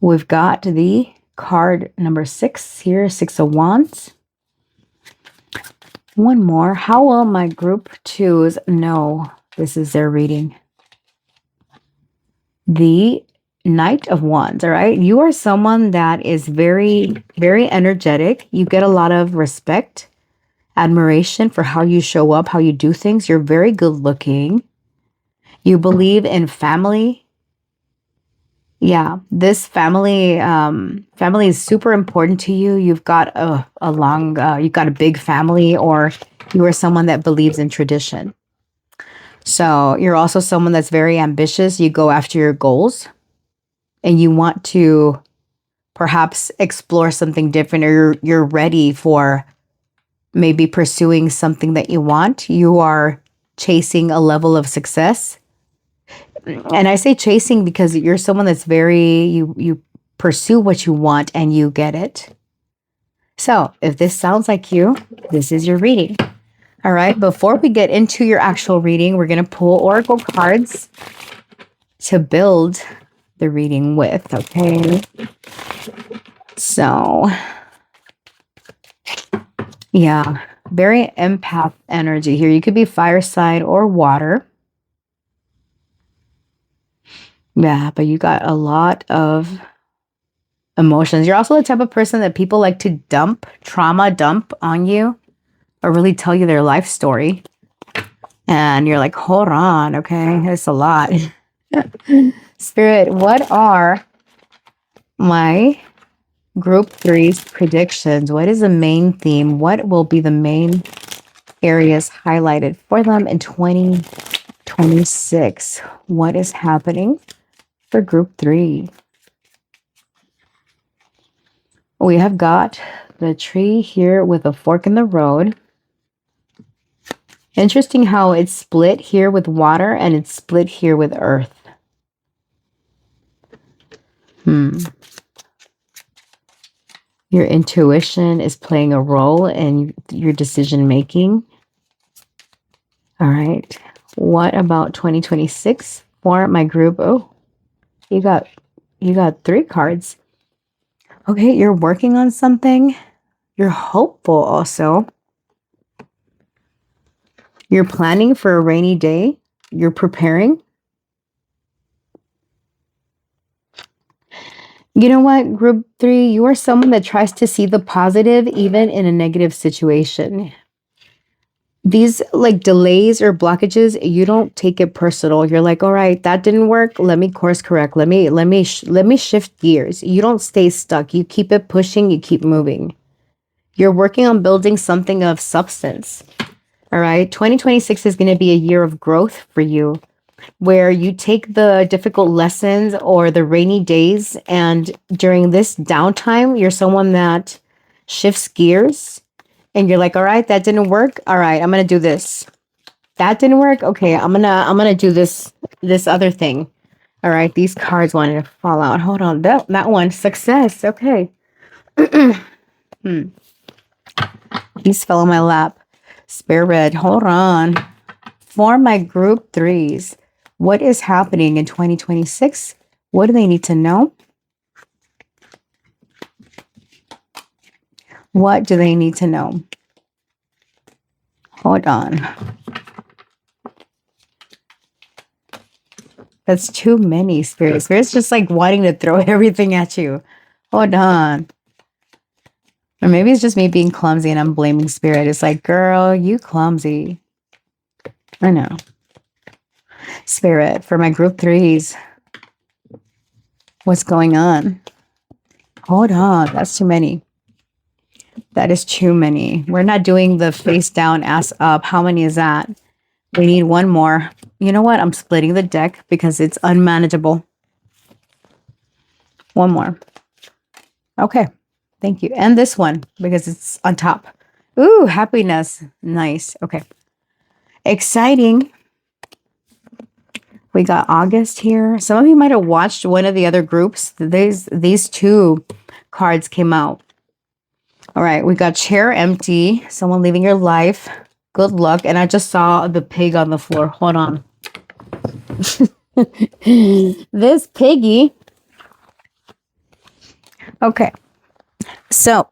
We've got the card number 6 here, 6 of Wands. One more. How will my group twos know this is their reading? The Knight of Wands, all right? You are someone that is very, very energetic. You get a lot of respect, admiration for how you show up, how you do things. You're very good looking. You believe in family. Yeah, this family is super important to you. You've got you've got a big family, or you are someone that believes in tradition. So you're also someone that's very ambitious. You go after your goals and you want to perhaps explore something different, or you're ready for maybe pursuing something that you want. You are chasing a level of success. And I say chasing because you're someone that's you pursue what you want and you get it. So if this sounds like you, this is your reading. All right. Before we get into your actual reading, we're going to pull oracle cards to build the reading with. Okay. So, yeah, very empath energy here. You could be fire sign or water. Yeah, but you got a lot of emotions. You're also the type of person that people like to trauma dump on you, or really tell you their life story. And you're like, hold on, okay? It's a lot. Spirit, what are my group three's predictions? What is the main theme? What will be the main areas highlighted for them in 2026? What is happening for group 3? We have got the tree here with a fork in the road. Interesting how it's split here with water and it's split here with earth. Your intuition is playing a role in your decision making. All right. What about 2026 for my group? Oh, you got 3 cards. Okay, you're working on something. You're hopeful also. You're planning for a rainy day. You're preparing. You know what, group 3, you are someone that tries to see the positive even in a negative situation. These like delays or blockages, you don't take it personal. You're like, all right, that didn't work. Let me course correct. Let me shift gears. You don't stay stuck. You keep it pushing. You keep moving. You're working on building something of substance. All right. 2026 is going to be a year of growth for you, where you take the difficult lessons or the rainy days, and during this downtime, you're someone that shifts gears. And you're like, all right, that didn't work. All right, I'm gonna do this. That didn't work. Okay, I'm gonna do this other thing. All right, these cards wanted to fall out. Hold on, that one, success. Okay. These fell on my lap. Spare red. Hold on. For my group 3s, what is happening in 2026? What do they need to know? What do they need to know? Hold on. That's too many, Spirit. Spirit's just like wanting to throw everything at you. Hold on. Or maybe it's just me being clumsy and I'm blaming Spirit. It's like, girl, you clumsy. I know. Spirit, for my group 3s, what's going on? Hold on. That's too many. That is too many. We're not doing the face down, ass up. How many is that? We need one more. You know what? I'm splitting the deck because it's unmanageable. One more. Okay. Thank you. And this one because it's on top. Ooh, happiness. Nice. Okay. Exciting. We got August here. Some of you might have watched one of the other groups. These two cards came out. All right. We got chair empty. Someone leaving your life. Good luck. And I just saw the pig on the floor. Hold on. This piggy. Okay. So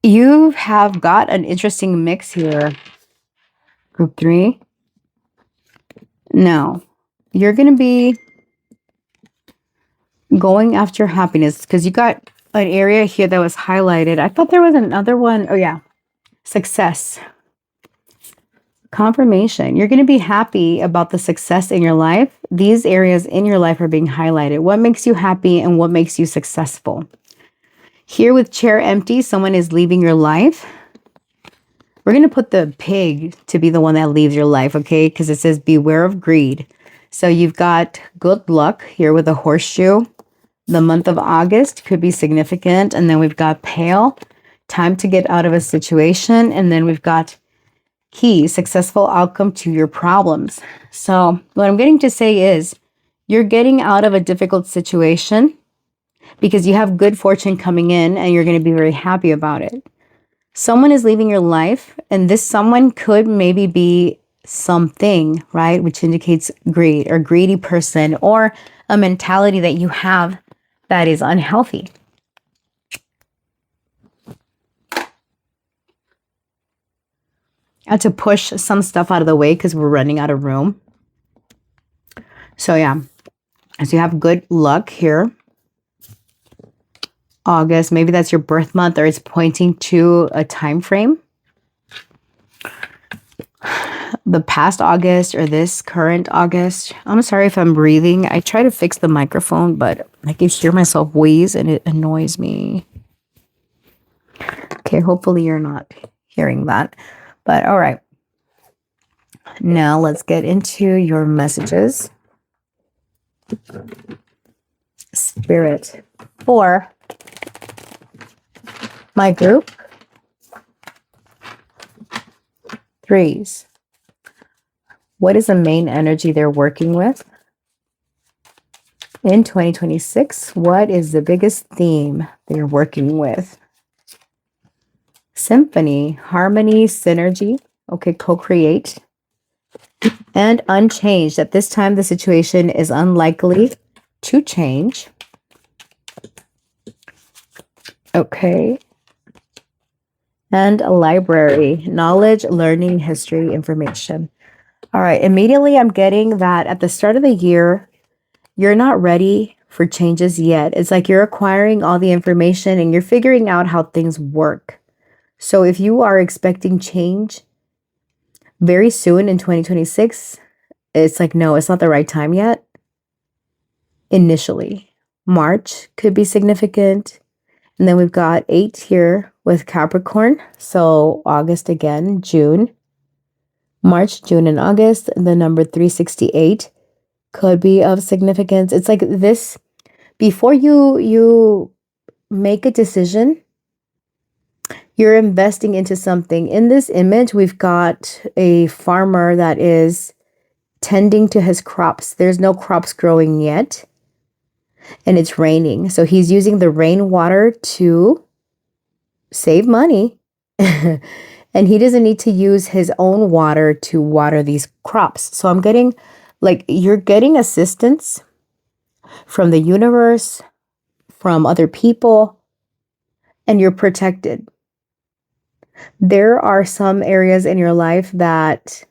you have got an interesting mix here. Group 3. Now, you're going to be going after happiness because you got an area here that was highlighted. I thought there was another one. Oh, yeah. Success. Confirmation. You're going to be happy about the success in your life. These areas in your life are being highlighted. What makes you happy and what makes you successful? Here with chair empty, someone is leaving your life. We're going to put the pig to be the one that leaves your life, okay? Because it says beware of greed. So you've got good luck here with a horseshoe. The month of August could be significant. And then we've got pale, time to get out of a situation. And then we've got key, successful outcome to your problems. So what I'm getting to say is you're getting out of a difficult situation because you have good fortune coming in and you're going to be very happy about it. Someone is leaving your life, and this someone could maybe be something, right? Which indicates greed or greedy person or a mentality that you have that is unhealthy. I had to push some stuff out of the way because we're running out of room. So yeah, so you have good luck here. August, maybe that's your birth month or it's pointing to a time frame. The past August or this current August. I'm sorry if I'm breathing. I try to fix the microphone, but I can hear myself wheeze and it annoys me. Okay, hopefully you're not hearing that. But all right. Now let's get into your messages. Spirit for my group 3s. What is the main energy they're working with in 2026? What is the biggest theme they're working with? Symphony, harmony, synergy. Okay, co-create. And unchanged. At this time, the situation is unlikely to change. Okay. And a library, knowledge, learning, history, information. All right. Immediately, I'm getting that at the start of the year, you're not ready for changes yet. It's like you're acquiring all the information and you're figuring out how things work. So if you are expecting change very soon in 2026, it's like, no, it's not the right time yet. Initially, March could be significant. And then we've got 8 here with Capricorn. So August again, June, March, June, and August. The number 368 could be of significance. It's like this, before you make a decision, you're investing into something. In this image, we've got a farmer that is tending to his crops. There's no crops growing yet. And it's raining. So he's using the rainwater to save money. And he doesn't need to use his own water to water these crops. So I'm getting, like, you're getting assistance from the universe, from other people, and you're protected. There are some areas in your life that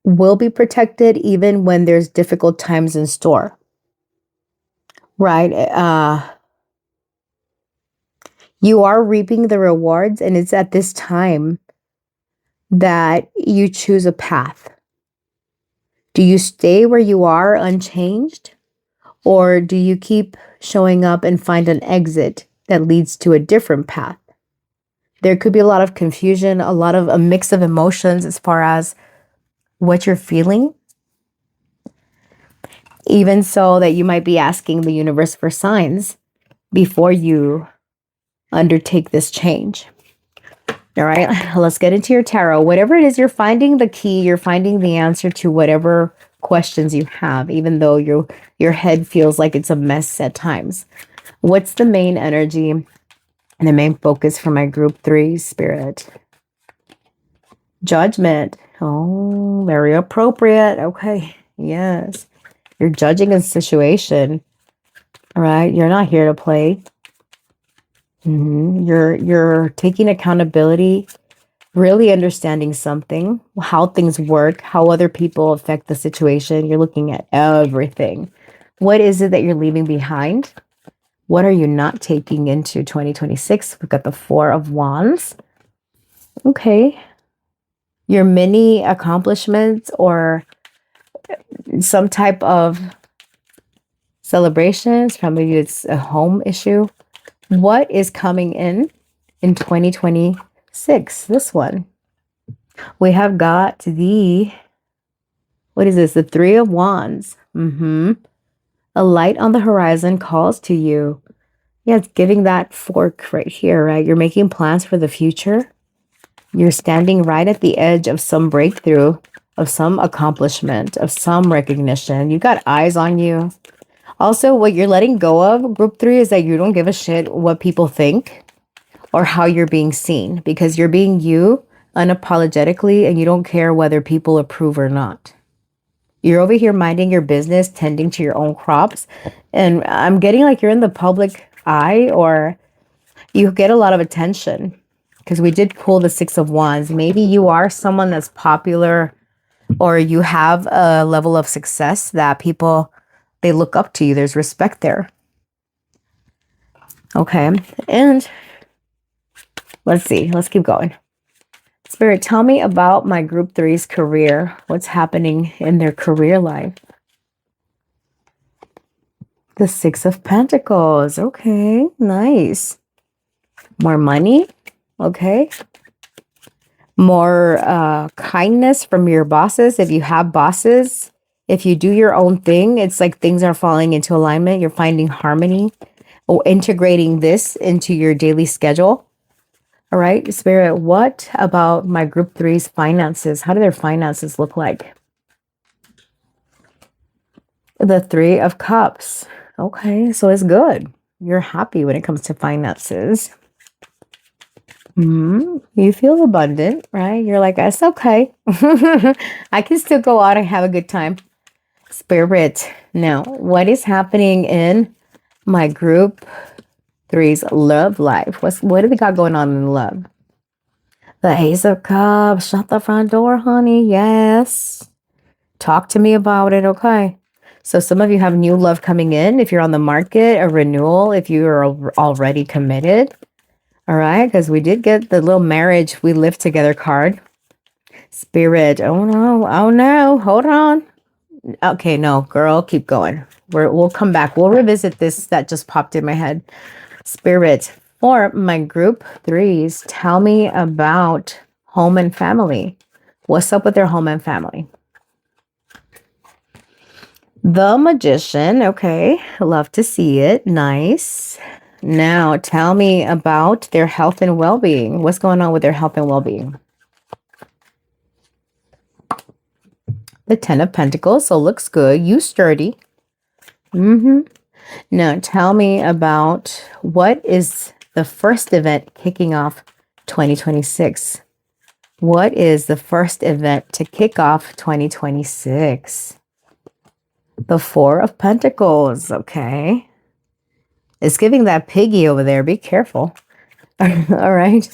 will be protected even when there's difficult times in store. Right? You are reaping the rewards, and it's at this time that you choose a path. Do you stay where you are unchanged? Or do you keep showing up and find an exit that leads to a different path? There could be a lot of confusion, a mix of emotions as far as what you're feeling. Even so that you might be asking the universe for signs before you undertake this change. All right, let's get into your tarot. Whatever it is, you're finding the key, you're finding the answer to whatever questions you have, even though your head feels like it's a mess at times. What's the main energy and the main focus for my group 3, Spirit? Judgment. Oh, very appropriate. Okay, yes. You're judging a situation. All right, you're not here to play. You're taking accountability, really understanding something, how things work, how other people affect the situation. You're looking at everything. What is it that you're leaving behind? What are you not taking into 2026? We've got the 4 of Wands. Okay. Your mini accomplishments or some type of celebrations. Probably it's a home issue. What is coming in 2026? This one. We have got what is this? The 3 of Wands. A light on the horizon calls to you. Yeah, it's giving that fork right here, right? You're making plans for the future. You're standing right at the edge of some breakthrough, of some accomplishment, of some recognition. You got eyes on you. Also, what you're letting go of, group 3, is that you don't give a shit what people think or how you're being seen, because you're being you unapologetically and you don't care whether people approve or not. You're over here minding your business, tending to your own crops. And I'm getting like you're in the public eye, or you get a lot of attention because we did pull the 6 of Wands. Maybe you are someone that's popular, or you have a level of success that people, they look up to you. There's respect there. Okay. And let's see. Let's keep going. Spirit, tell me about my group 3's career. What's happening in their career life? The 6 of Pentacles. Okay, nice. More money. Okay. More kindness from your bosses. If you have bosses, if you do your own thing, it's like things are falling into alignment. You're finding harmony or integrating this into your daily schedule. All right, Spirit, what about my group 3's finances? How do their finances look like? The 3 of Cups. Okay, so it's good. You're happy when it comes to finances. You feel abundant, right? You're like, it's okay. I can still go out and have a good time. Spirit, now, what is happening in my group 3's love life? What do we got going on in love? The Ace of Cups. Shut the front door, honey. Yes. Talk to me about it, okay? So some of you have new love coming in. If you're on the market, a renewal, if you are already committed. All right, because we did get the little marriage, we live together card. Spirit, oh no, hold on. Okay, no, girl, keep going. We'll come back. We'll revisit this that just popped in my head. Spirit, for my group 3's, tell me about home and family. What's up with their home and family? The Magician. Okay, love to see it. Nice. Now, tell me about their health and well-being. What's going on with their health and well-being? The 10 of Pentacles. So looks good. You sturdy. Now, tell me about what is the first event kicking off 2026? What is the first event to kick off 2026? The 4 of Pentacles. Okay. It's giving that piggy over there. Be careful. All right.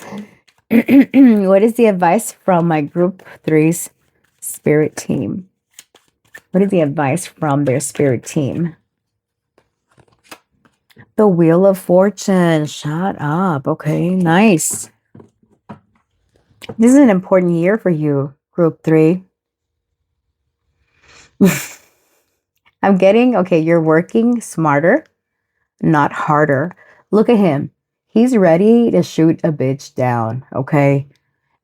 What is the advice from my group 3's spirit team? What is the advice from their spirit team? The Wheel of Fortune. Shut up. Okay, nice. This is an important year for you, group 3. I'm getting, okay, you're working smarter, not harder. Look at him. He's ready to shoot a bitch down, okay?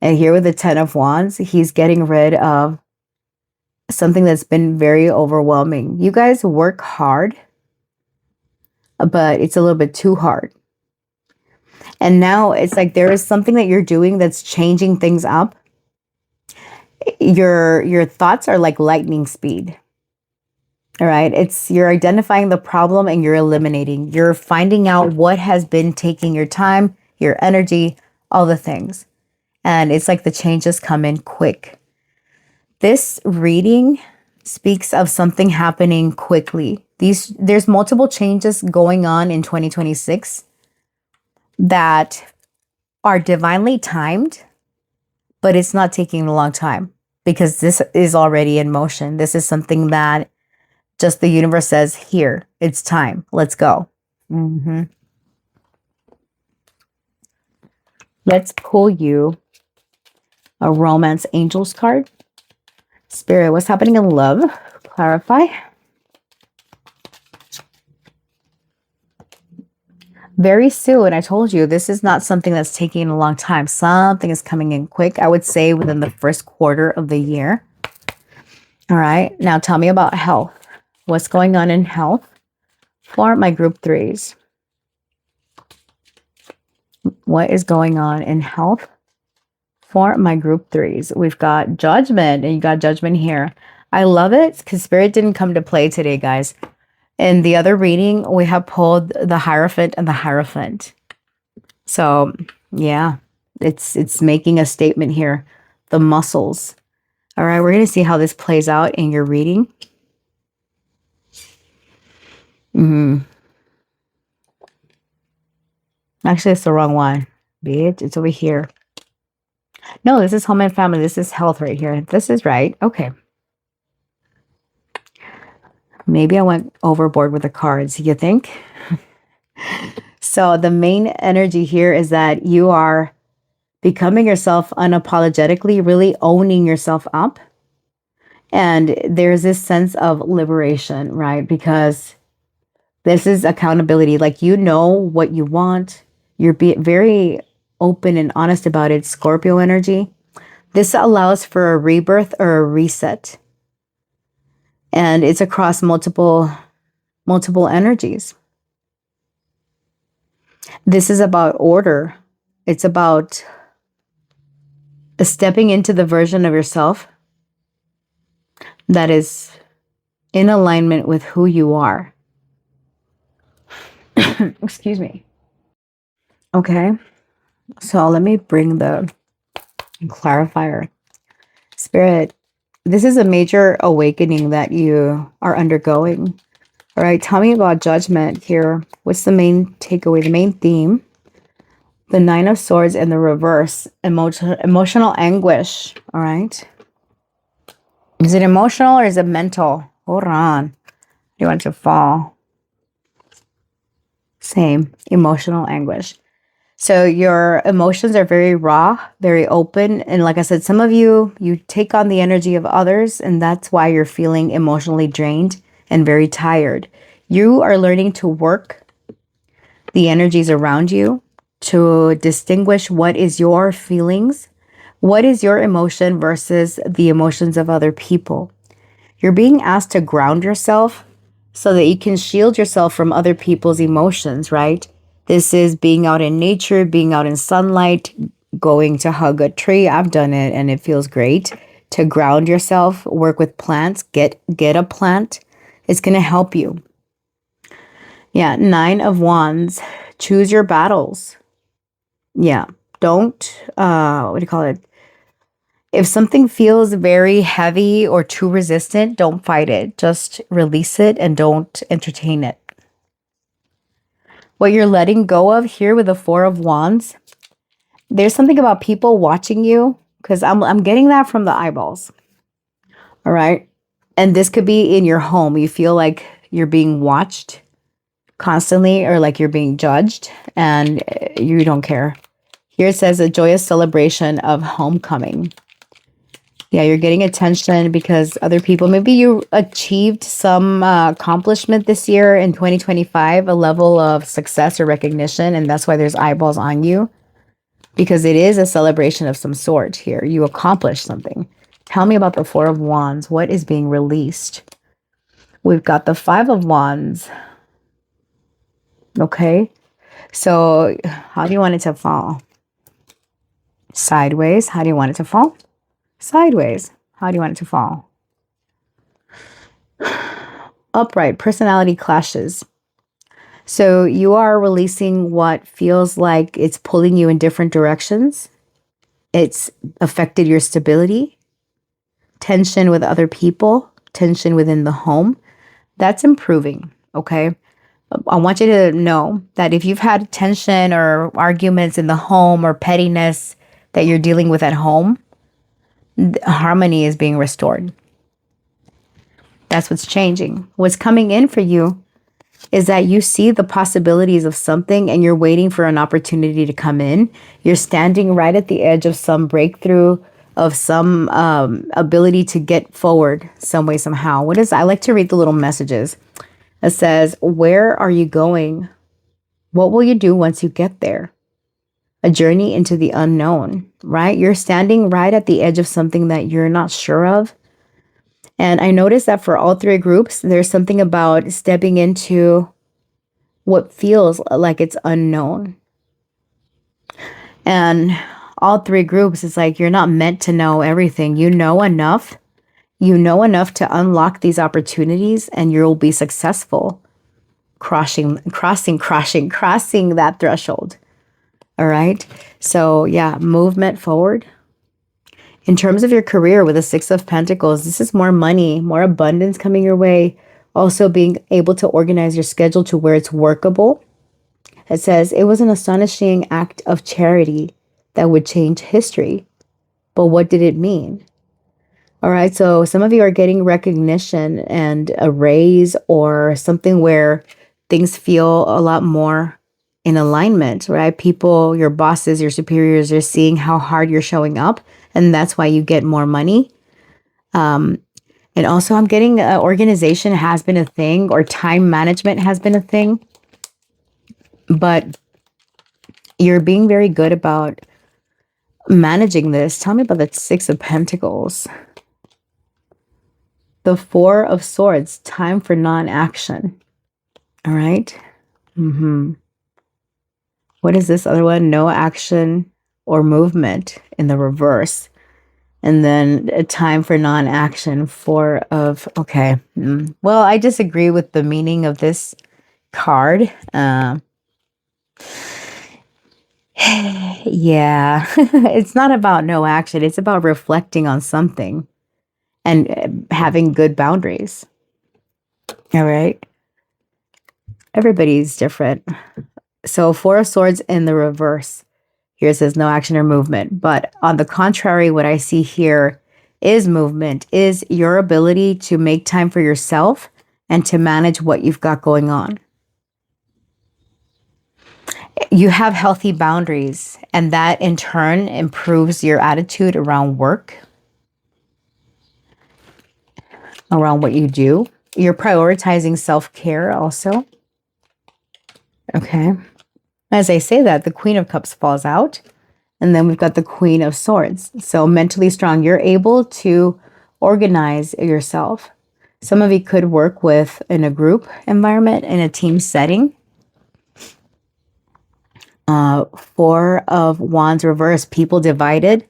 And here with the 10 of Wands, he's getting rid of something that's been very overwhelming. You guys work hard, but it's a little bit too hard. And now it's like there is something that you're doing that's changing things up. Your thoughts are like lightning speed. All right. It's you're identifying the problem and you're eliminating. You're finding out what has been taking your time, your energy, all the things. And it's like the changes come in quick. This reading speaks of something happening quickly. There's multiple changes going on in 2026 that are divinely timed, but it's not taking a long time because this is already in motion. This is something that just the universe says, here, it's time. Let's go. Let's pull you a romance angels card. Spirit, what's happening in love? Clarify. Very soon, I told you, this is not something that's taking a long time. Something is coming in quick. I would say within the first quarter of the year. All right. Now tell me about health. What's going on in health for my group threes? What is going on in health for my group threes? We've got judgment, and you got judgment here. I love it because Spirit didn't come to play today, guys. In the other reading, we have pulled the Hierophant and the Hierophant. So, yeah, it's making a statement here. The muscles. All right, we're going to see how this plays out in your reading. Actually, it's the wrong one. Bitch, it's over here. No, this is home and family. This is health right here. This is right. Okay. Maybe I went overboard with the cards, you think? So the main energy here is that you are becoming yourself unapologetically, really owning yourself up. And there's this sense of liberation, right? Because this is accountability. Like, you know what you want. You're very open and honest about it. Scorpio energy. This allows for a rebirth or a reset. And it's across multiple energies. This is about order. It's about stepping into the version of yourself that is in alignment with who you are. Excuse me. Okay. So let me bring the clarifier. Spirit, this is a major awakening that you are undergoing. All right. Tell me about judgment here. What's the main takeaway, the main theme? The Nine of Swords in the reverse. Emotional anguish. All right. Is it emotional or is it mental? Hold on. You want to fall. Same. Emotional anguish. So your emotions are very raw, very open. And like I said, some of you take on the energy of others, and that's why you're feeling emotionally drained and very tired. You are learning to work the energies around you to distinguish what is your feelings, what is your emotion versus the emotions of other people. You're being asked to ground yourself so that you can shield yourself from other people's emotions, right? This is being out in nature, being out in sunlight, going to hug a tree. I've done it and it feels great. To ground yourself, work with plants, get a plant. It's going to help you. Yeah, Nine of Wands. Choose your battles. Yeah, don't, what do you call it? If something feels very heavy or too resistant, don't fight it. Just release it and don't entertain it. What you're letting go of here with the Four of Wands, there's something about people watching you, because I'm getting that from the eyeballs. All right. And this could be in your home. You feel like you're being watched constantly or like you're being judged and you don't care. Here it says a joyous celebration of homecoming. Yeah, you're getting attention because other people, maybe you achieved some accomplishment this year in 2025, a level of success or recognition, and that's why there's eyeballs on you because it is a celebration of some sort here. You accomplished something. Tell me about the Four of Wands. What is being released? We've got the Five of Wands. Okay. So, how do you want it to fall? Sideways. How do you want it to fall? Sideways. How do you want it to fall? Upright. Personality clashes. So you are releasing what feels like it's pulling you in different directions. It's affected your stability, tension with other people, tension within the home. That's improving. Okay. I want you to know that if you've had tension or arguments in the home or pettiness that you're dealing with at home, harmony is being restored. That's what's changing. What's coming in for you is that you see the possibilities of something and you're waiting for an opportunity to come in. You're standing right at the edge of some breakthrough, of some ability to get forward some way, somehow. What is, I like to read the little messages. It says, where are you going? What will you do once you get there? A journey into the unknown, right? You're standing right at the edge of something that you're not sure of. And I noticed that for all three groups, there's something about stepping into what feels like it's unknown. And all three groups, it's like you're not meant to know everything. You know enough. You know enough to unlock these opportunities and you'll be successful crossing that threshold. All right. So yeah, movement forward. In terms of your career with the Six of Pentacles, this is more money, more abundance coming your way. Also being able to organize your schedule to where it's workable. It says, it was an astonishing act of charity that would change history. But what did it mean? All right, so some of you are getting recognition and a raise or something where things feel a lot more in alignment, right? People, your bosses, your superiors are seeing how hard you're showing up, and that's why you get more money. And also I'm getting organization has been a thing, or time management has been a thing, but you're being very good about managing this. Tell me about the Six of Pentacles. The Four of Swords, time for non-action. All right. What is this other one? No action or movement in the reverse. And then a time for non-action. Four of, okay. Well, I disagree with the meaning of this card. Yeah, it's not about no action. It's about reflecting on something and having good boundaries. All right. Everybody's different. So Four of Swords in the reverse. Here it says no action or movement. But on the contrary, what I see here is movement, is your ability to make time for yourself and to manage what you've got going on. You have healthy boundaries, and that in turn improves your attitude around work, around what you do. You're prioritizing self-care also. Okay. As I say that, the Queen of Cups falls out, and then we've got the Queen of Swords. So mentally strong, you're able to organize yourself. Some of you could work with in a group environment, in a team setting. Four of Wands reverse, people divided.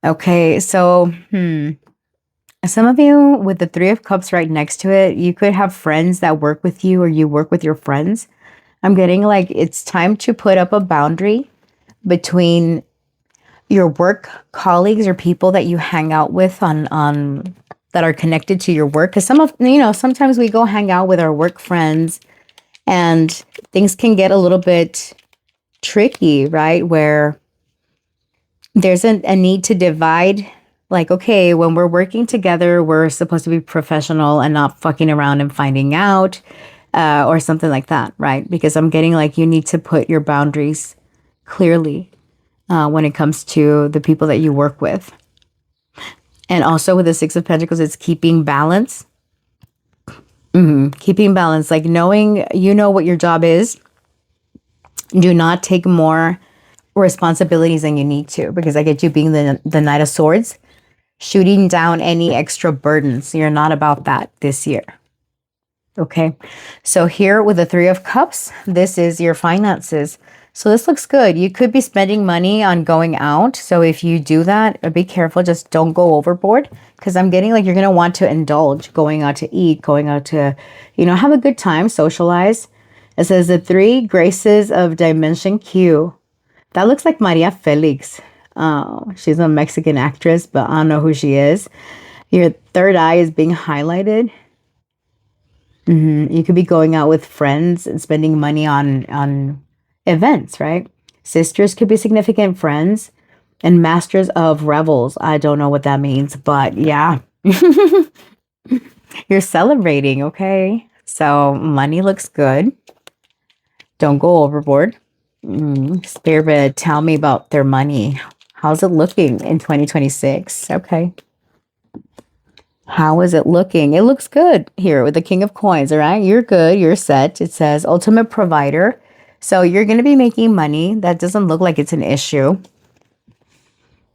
Okay, so some of you with the Three of Cups right next to it, you could have friends that work with you or you work with your friends. I'm getting like it's time to put up a boundary between your work colleagues or people that you hang out with on that are connected to your work. Because sometimes we go hang out with our work friends and things can get a little bit tricky, right? Where there's a need to divide. Like, okay, when we're working together, we're supposed to be professional and not fucking around and finding out or something like that, right? Because I'm getting like you need to put your boundaries clearly when it comes to the people that you work with. And also with the Six of Pentacles, it's keeping balance. Keeping balance, like knowing you know what your job is. Do not take more responsibilities than you need to, because I get you being the Knight of Swords, shooting down any extra burdens. You're not about that this year. Okay, so here with the Three of Cups, this is your finances. So this looks good. You could be spending money on going out. So if you do that, be careful. Just don't go overboard, because I'm getting like you're going to want to indulge, going out to eat, going out to, have a good time, socialize. It says the three graces of Dimension Q. That looks like Maria Felix. She's a Mexican actress, but I don't know who she is. Your third eye is being highlighted. You could be going out with friends and spending money on events, right? Sisters could be significant friends. And masters of revels. I don't know what that means, but yeah. You're celebrating, okay? So money looks good. Don't go overboard. Spirit, tell me about their money. How's it looking in 2026? Okay. How is it looking? It looks good here with the King of Coins, all right? You're good. You're set. It says ultimate provider. So you're going to be making money. That doesn't look like it's an issue.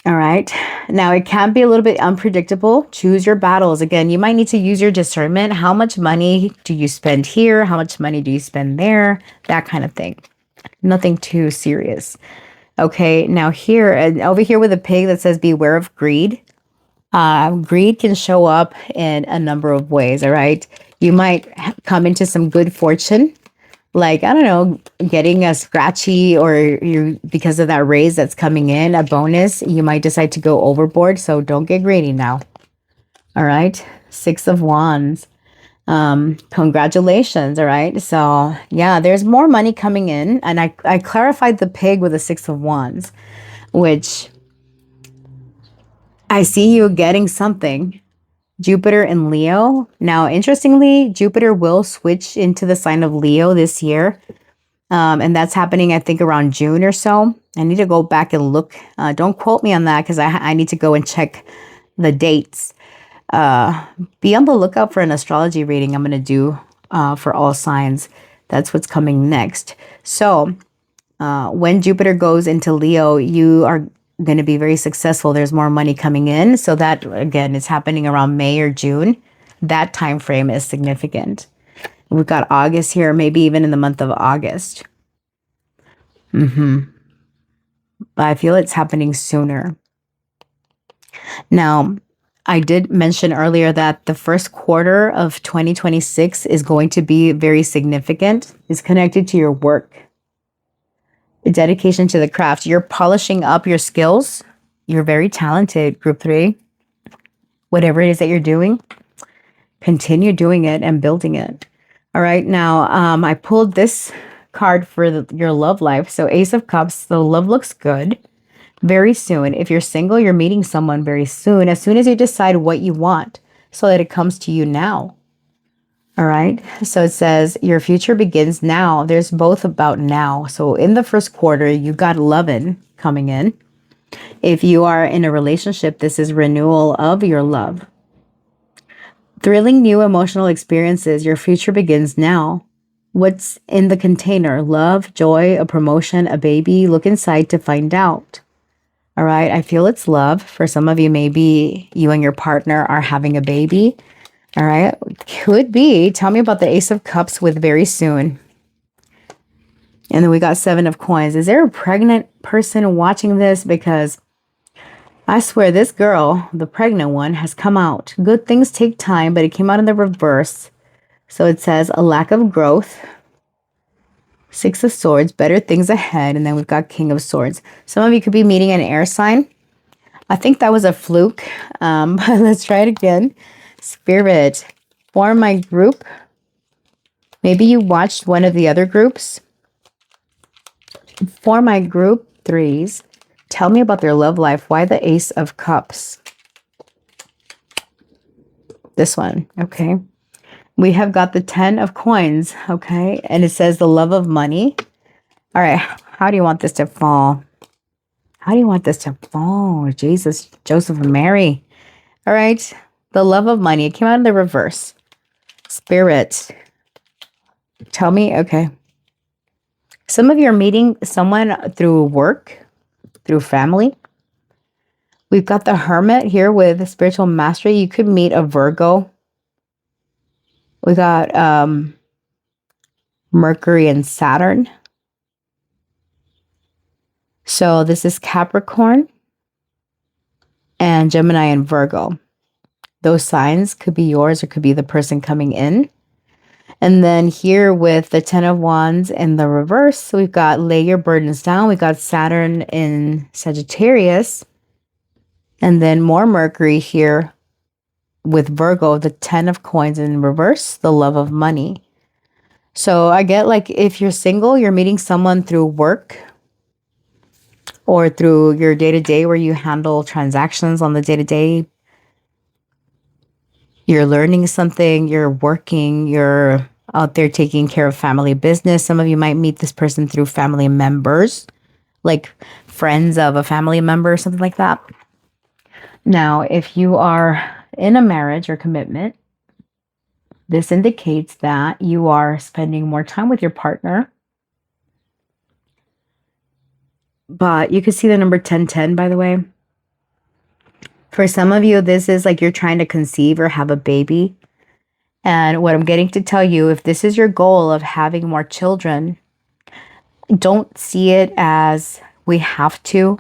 All right. Now, it can be a little bit unpredictable. Choose your battles. Again, you might need to use your discernment. How much money do you spend here? How much money do you spend there? That kind of thing. Nothing too serious. Okay. Now here, and over here with a pig that says beware of greed. Greed can show up in a number of ways. All right. You might come into some good fortune. Like, I don't know, getting a scratchy, or you, because of that raise that's coming in, a bonus, you might decide to go overboard. So don't get greedy now. All right. Six of Wands. Congratulations. All right. So yeah, there's more money coming in. And I clarified the pig with the Six of Wands, which I see you getting something. Jupiter in Leo. Now, interestingly, Jupiter will switch into the sign of Leo this year. And that's happening, I think, around June or so. I need to go back and look. Don't quote me on that, because I need to go and check the dates. Be on the lookout for an astrology reading I'm going to do for all signs. That's what's coming next. So when Jupiter goes into Leo, you are going to be very successful. There's more money coming in. So that, again, is happening around May or June. That time frame is significant. We've got August here, maybe even in the month of August. But I feel it's happening sooner. Now, I did mention earlier that the first quarter of 2026 is going to be very significant. It's connected to your work. Dedication to the craft. You're polishing up your skills. You're very talented, Group 3. Whatever it is that you're doing, continue doing it and building it. All right. Now, I pulled this card for your love life. So Ace of Cups, the love looks good very soon. If you're single, you're meeting someone very soon as you decide what you want, so that it comes to you now. All right. So it says your future begins now. There's both about now. So in the first quarter, you got loving coming in. If you are in a relationship, this is renewal of your love. Thrilling new emotional experiences. Your future begins now. What's in the container? Love, joy, a promotion, a baby. Look inside to find out. All right. I feel it's love. For some of you, maybe you and your partner are having a baby. All right. Could be. Tell me about the Ace of Cups with very soon. And then we got Seven of Coins. Is there a pregnant person watching this? Because I swear this girl, the pregnant one, has come out. Good things take time, but it came out in the reverse. So it says a lack of growth. Six of Swords, better things ahead. And then we've got King of Swords. Some of you could be meeting an air sign. I think that was a fluke. But let's try it again. Spirit, form my group. Maybe you watched one of the other groups. For my group 3s, tell me about their love life. Why the Ace of Cups? This one, okay. We have got the 10 of Coins, okay. And it says the love of money. All right, how do you want this to fall? How do you want this to fall? Jesus, Joseph and Mary. All right. The love of money. It came out in the reverse. Spirit. Tell me. Okay. Some of you are meeting someone through work, through family. We've got the Hermit here with spiritual mastery. You could meet a Virgo. We got Mercury and Saturn. So this is Capricorn and Gemini and Virgo. Those signs could be yours or could be the person coming in. And then here with the 10 of Wands in the reverse, we've got lay your burdens down. We've got Saturn in Sagittarius. And then more Mercury here with Virgo, the 10 of coins in reverse, the love of money. So I get like if you're single, you're meeting someone through work or through your day-to-day where you handle transactions on the day-to-day. You're learning something, you're working, you're out there taking care of family business. Some of you might meet this person through family members, like friends of a family member or something like that. Now, if you are in a marriage or commitment, this indicates that you are spending more time with your partner. But you can see the number 1010, by the way. For some of you, this is like you're trying to conceive or have a baby. And what I'm getting to tell you, if this is your goal of having more children, don't see it as we have to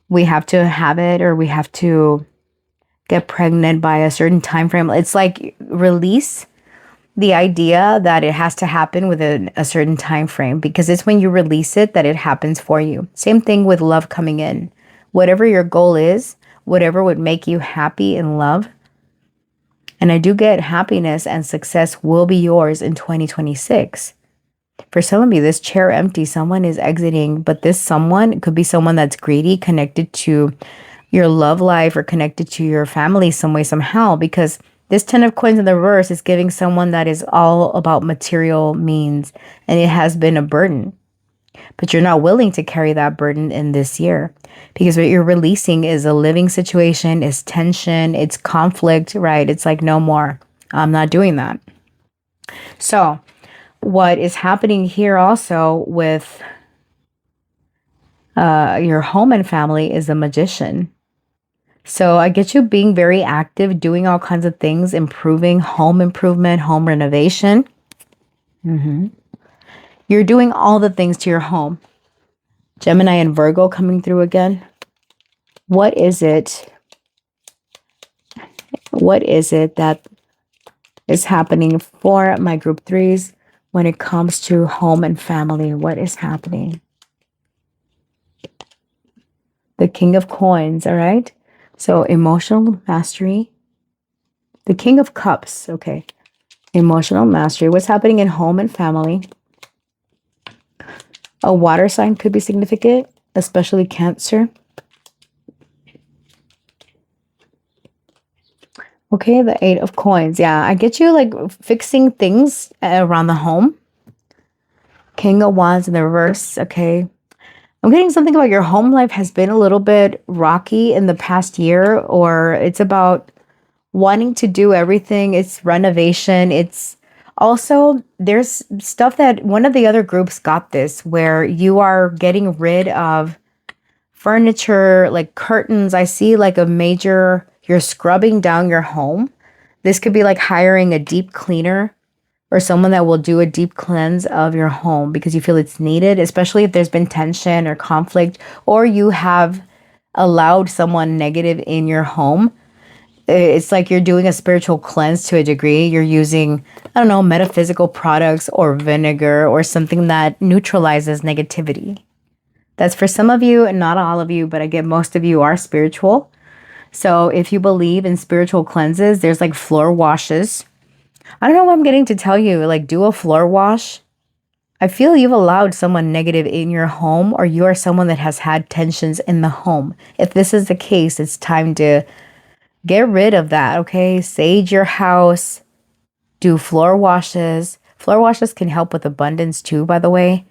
have it, or we have to get pregnant by a certain time frame. It's like release the idea that it has to happen within a certain time frame, because it's when you release it that it happens for you. Same thing with love coming in. Whatever your goal is, whatever would make you happy in love, and I do get happiness and success will be yours in 2026. For some of you, this chair empty, someone is exiting, but this someone could be someone that's greedy, connected to your love life or connected to your family some way, somehow, because this 10 of coins in the reverse is giving someone that is all about material means, and it has been a burden. But you're not willing to carry that burden in this year, because what you're releasing is a living situation, is tension, it's conflict, right? It's like, no more. I'm not doing that. So what is happening here also with your home and family is the Magician. So I get you being very active, doing all kinds of things, improving, home improvement, home renovation. You're doing all the things to your home. Gemini and Virgo coming through again. What is it? What is it that is happening for my group threes when it comes to home and family? What is happening? The King of Coins, all right? So emotional mastery. The King of Cups, okay. Emotional mastery. What's happening in home and family? A water sign could be significant, especially Cancer. Okay, the 8 of Coins. Yeah, I get you like fixing things around the home. King of Wands in the reverse, okay. I'm getting something about your home life has been a little bit rocky in the past year, or it's about wanting to do everything. It's renovation. It's also, there's stuff that one of the other groups got this, where you are getting rid of furniture, like curtains. I see like a major, you're scrubbing down your home. This could be like hiring a deep cleaner or someone that will do a deep cleanse of your home because you feel it's needed, especially if there's been tension or conflict, or you have allowed someone negative in your home. It's like you're doing a spiritual cleanse to a degree. You're using, I don't know, metaphysical products or vinegar or something that neutralizes negativity. That's for some of you and not all of you, but I get most of you are spiritual. So if you believe in spiritual cleanses, there's like floor washes. I don't know what I'm getting to tell you, like do a floor wash. I feel you've allowed someone negative in your home, or you are someone that has had tensions in the home. If this is the case, it's time to get rid of that, okay? Sage your house, do floor washes. Floor washes can help with abundance too, by the way.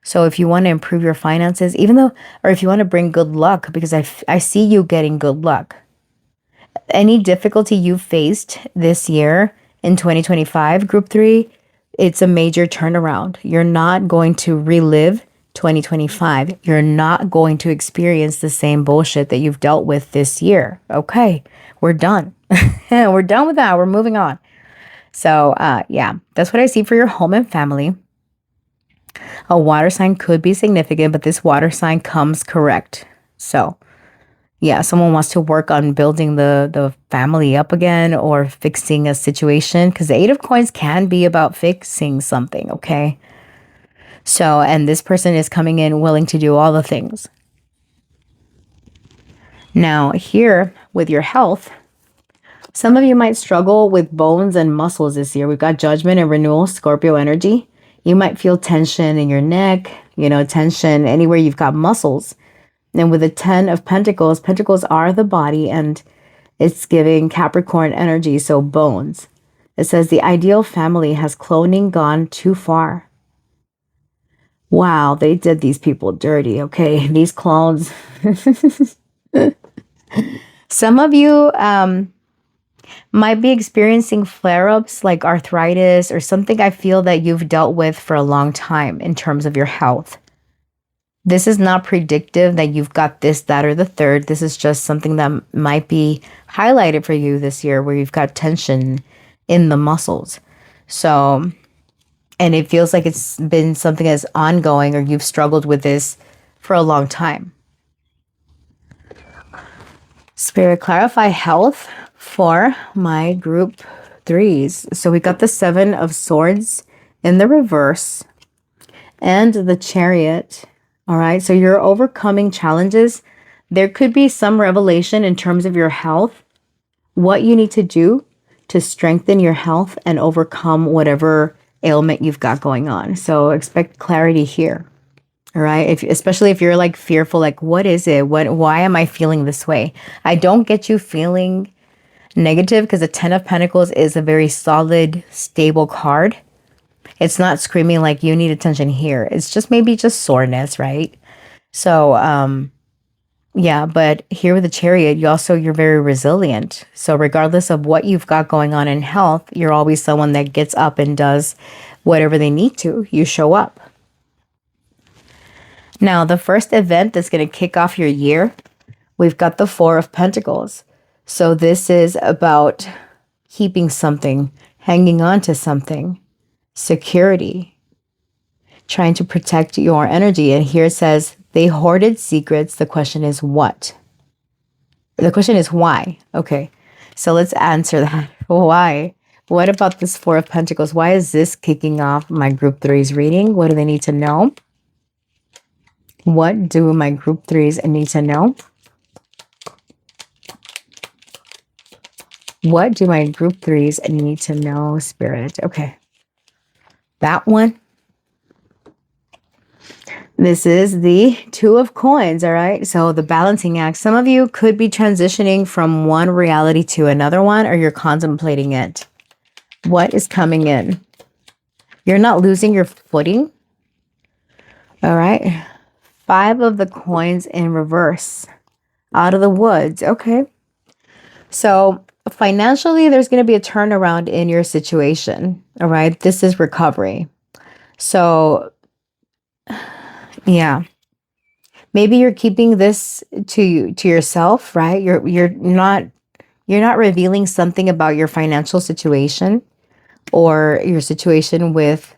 So if you want to improve your finances, even though, or if you want to bring good luck, because I see you getting good luck. Any difficulty you faced this year in 2025, group 3, it's a major turnaround. You're not going to relive 2025. You're not going to experience the same bullshit that you've dealt with this year. Okay, we're done. We're done with that. We're moving on. So, yeah, that's what I see for your home and family. A water sign could be significant, but this water sign comes correct. So, yeah, someone wants to work on building the family up again or fixing a situation, because the 8 of Coins can be about fixing something, okay? So, and this person is coming in willing to do all the things. Now, here with your health, some of you might struggle with bones and muscles this year. We've got Judgment and Renewal, Scorpio energy. You might feel tension in your neck, tension anywhere you've got muscles. And with the 10 of Pentacles, Pentacles are the body, and it's giving Capricorn energy, so bones. It says the ideal family has cloning gone too far. Wow, they did these people dirty, okay? These clones. Some of you might be experiencing flare-ups like arthritis or something I feel that you've dealt with for a long time in terms of your health. This is not predictive that you've got this, that, or the third. This is just something that might be highlighted for you this year where you've got tension in the muscles. So, and it feels like it's been something that's ongoing, or you've struggled with this for a long time. Spirit, clarify health for my group 3s. So we got the 7 of Swords in the reverse and the Chariot. All right, so you're overcoming challenges. There could be some revelation in terms of your health, what you need to do to strengthen your health and overcome whatever ailment you've got going on. So expect clarity here. All right, especially if you're like fearful, like, what is it? Why am I feeling this way? I don't get you feeling negative, because the 10 of Pentacles is a very solid, stable card. It's not screaming like you need attention here. It's just maybe just soreness, right? So, yeah, but here with the Chariot, you're very resilient. So regardless of what you've got going on in health, you're always someone that gets up and does whatever they need to. You show up. Now, the first event that's going to kick off your year, we've got the 4 of Pentacles. So this is about keeping something, hanging on to something, security, trying to protect your energy. And here it says they hoarded secrets. The question is what? The question is why? Okay, so let's answer that. Why? What about this 4 of Pentacles? Why is this kicking off my group 3's reading? What do they need to know? What do my group 3s need to know? What do my group 3s need to know, Spirit? Okay. That one. This is the 2 of Coins, all right? So the balancing act. Some of you could be transitioning from one reality to another one, or you're contemplating it. What is coming in? You're not losing your footing. All right. 5 of the Coins in reverse. Out of the woods. Okay. So financially, there's going to be a turnaround in your situation. All right. This is recovery. So, yeah. Maybe you're keeping this to yourself, right? You're not revealing something about your financial situation or your situation with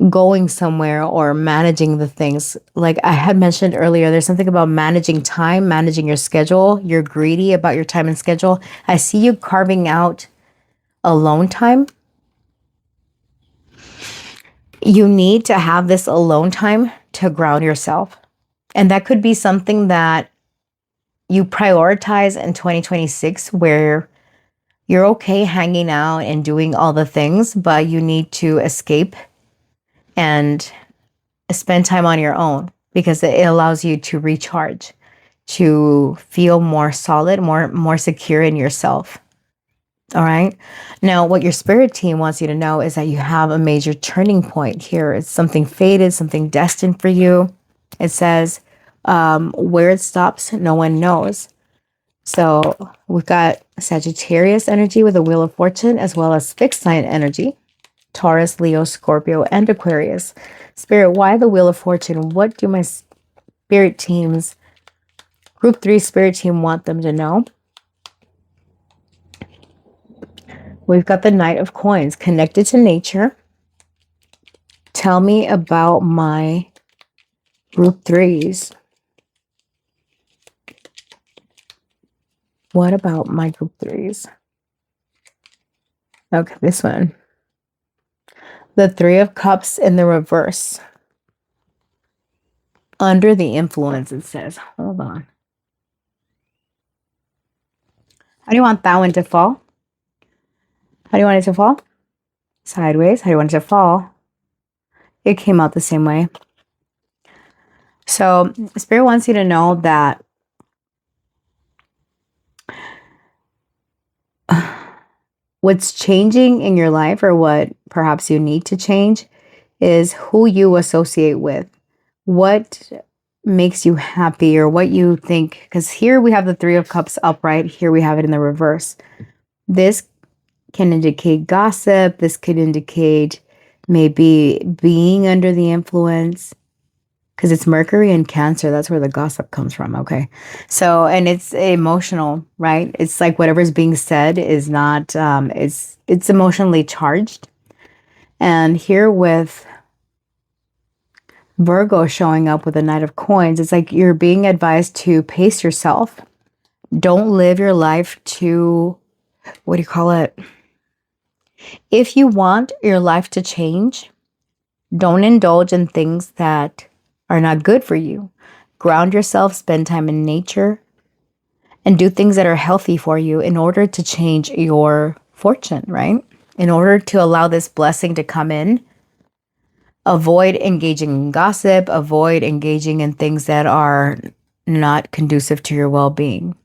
going somewhere or managing the things. Like I had mentioned earlier, there's something about managing time, managing your schedule. You're greedy about your time and schedule. I see you carving out alone time. You need to have this alone time to ground yourself. And that could be something that you prioritize in 2026, where you're okay hanging out and doing all the things, but you need to escape and spend time on your own, because it allows you to recharge, to feel more solid, more secure in yourself. All right. Now, what your spirit team wants you to know is that you have a major turning point here. It's something fated, something destined for you. It says, where it stops, no one knows. So we've got Sagittarius energy with the Wheel of Fortune, as well as fixed sign energy, Taurus, Leo, Scorpio, and Aquarius. Spirit, why the Wheel of Fortune? What do my spirit teams, group 3 spirit team, want them to know? We've got the Knight of Coins, connected to nature. Tell me about my group 3s. What about my group 3s? Okay, this one. The Three of Cups in the reverse. Under the influence, it says. Hold on. How do you want that one to fall? How do you want it to fall? Sideways. How do you want it to fall? It came out the same way. So Spirit wants you to know that what's changing in your life, or what perhaps you need to change, is who you associate with. What makes you happy, or what you think. Because here we have the Three of Cups upright. Here we have it in the reverse. This can indicate gossip. This could indicate maybe being under the influence, because it's Mercury and Cancer. That's where the gossip comes from. Okay. So, and it's emotional, right? It's like whatever's being said is not, it's emotionally charged. And here with Virgo showing up with the Knight of Coins, it's like you're being advised to pace yourself. Don't live your life to, what do you call it? If you want your life to change, don't indulge in things that are not good for you. Ground yourself, spend time in nature, and do things that are healthy for you in order to change your fortune, right? In order to allow this blessing to come in. Avoid engaging in gossip, avoid engaging in things that are not conducive to your well-being.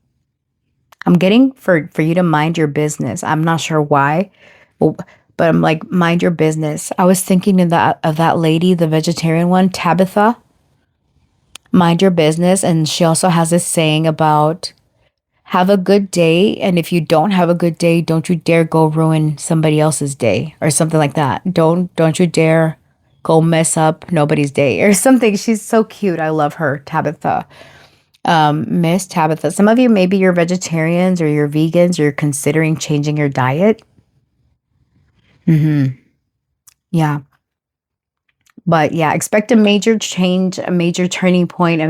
I'm getting for you to mind your business. I'm not sure why, but I'm like, mind your business. I was thinking of that lady, the vegetarian one, Tabitha. Mind your business. And she also has this saying about have a good day. And if you don't have a good day, don't you dare go ruin somebody else's day, or something like that. Don't you dare go mess up nobody's day, or something. She's so cute. I love her, Tabitha. Miss Tabitha. Some of you, maybe you're vegetarians or you're vegans, or you're considering changing your diet. Yeah. But yeah, expect a major change, a major turning point,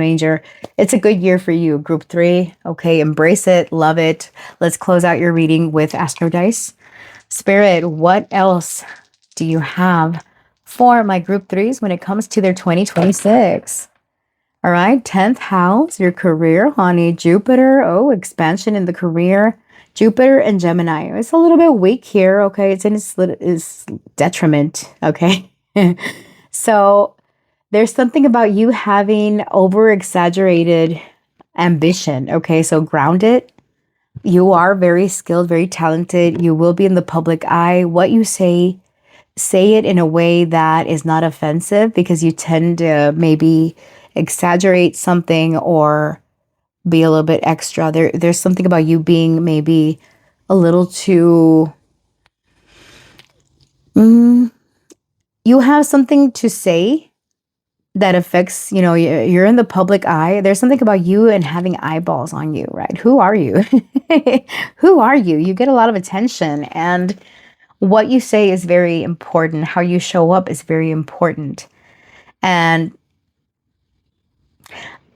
it's a good year for you. Group 3. Okay. Embrace it. Love it. Let's close out your reading with Astro Dice. Spirit, what else do you have for my group 3s when it comes to their 2026? All right. 10th house, your career, honey. Jupiter. Oh, expansion in the career. Jupiter and Gemini. It's a little bit weak here. Okay. It's in its detriment. Okay. So there's something about you having over-exaggerated ambition. Okay, so ground it. You are very skilled, very talented. You will be in the public eye. What you say it in a way that is not offensive, because you tend to maybe exaggerate something or be a little bit extra. There's something about you being maybe a little too... you have something to say that affects, you're in the public eye. There's something about you and having eyeballs on you, right? Who are you? Who are you? You get a lot of attention, and what you say is very important. How you show up is very important. And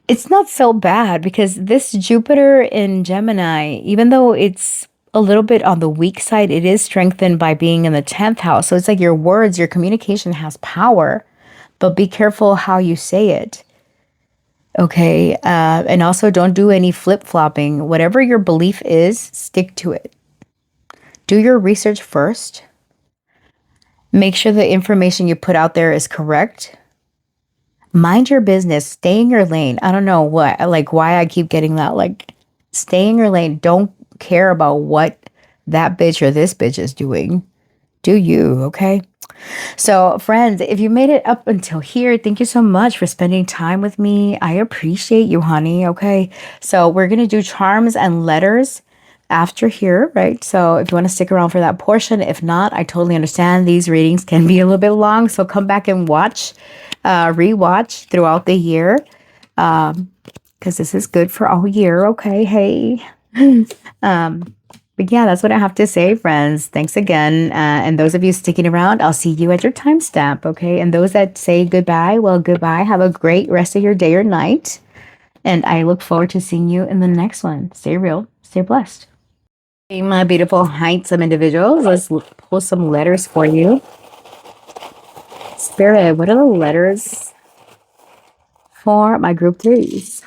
it's not so bad, because this Jupiter in Gemini, even though it's a little bit on the weak side, it is strengthened by being in the 10th house. So it's like your words, your communication has power, but be careful how you say it. Okay. And also don't do any flip-flopping. Whatever your belief is, stick to it. Do your research first. Make sure the information you put out there is correct. Mind your business. Stay in your lane. I don't know why I keep getting that. Like, stay in your lane. Don't care about what that bitch or this bitch is doing. Do you, okay? So, friends, if you made it up until here, thank you so much for spending time with me. I appreciate you, honey. Okay. So, we're going to do charms and letters after here, right? So, if you want to stick around for that portion, if not, I totally understand. These readings can be a little bit long. So, come back and watch, rewatch throughout the year because this is good for all year. Okay. Hey. But yeah, that's what I have to say, friends. Thanks again. And those of you sticking around, I'll see you at your timestamp, okay? And those that say goodbye, well, goodbye. Have a great rest of your day or night. And I look forward to seeing you in the next one. Stay real, stay blessed. Hey, my beautiful, handsome individuals, let's pull some letters for you. Spirit, what are the letters for my group threes?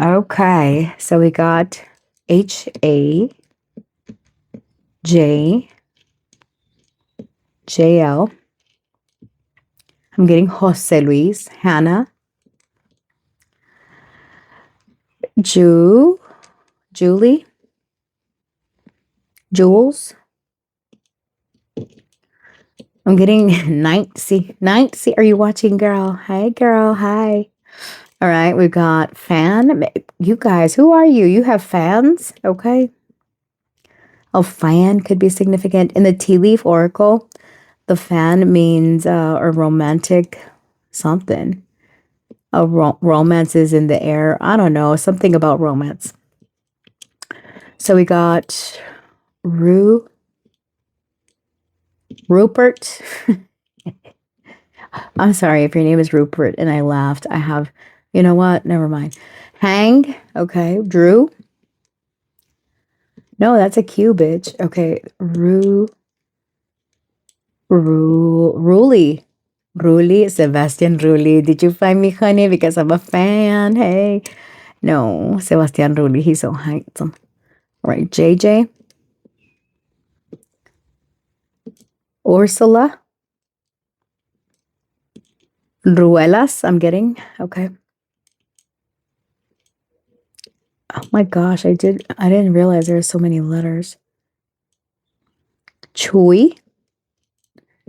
Okay, so we got HAJJL. I'm getting Jose Luis, Hannah, Julie, Jules. I'm getting Nancy. Are you watching, girl? Hi, girl. Hi. All right, we've got fan. You guys, who are you? You have fans? Okay. Oh, fan could be significant. In the tea leaf oracle, the fan means a romantic something. Romance is in the air. I don't know. Something about romance. So we got Rupert. I'm sorry if your name is Rupert and I laughed. I have, you know what? Never mind. Hang. Okay. Drew. No, that's a Q, bitch. Okay. Ruli. Sebastian Rulli. Did you find me, honey? Because I'm a fan. Hey. No, Sebastian Rulli. He's so handsome. All right. JJ. Ursula. Ruelas. I'm getting. Okay. Oh my gosh, I didn't realize there were so many letters. Chewy,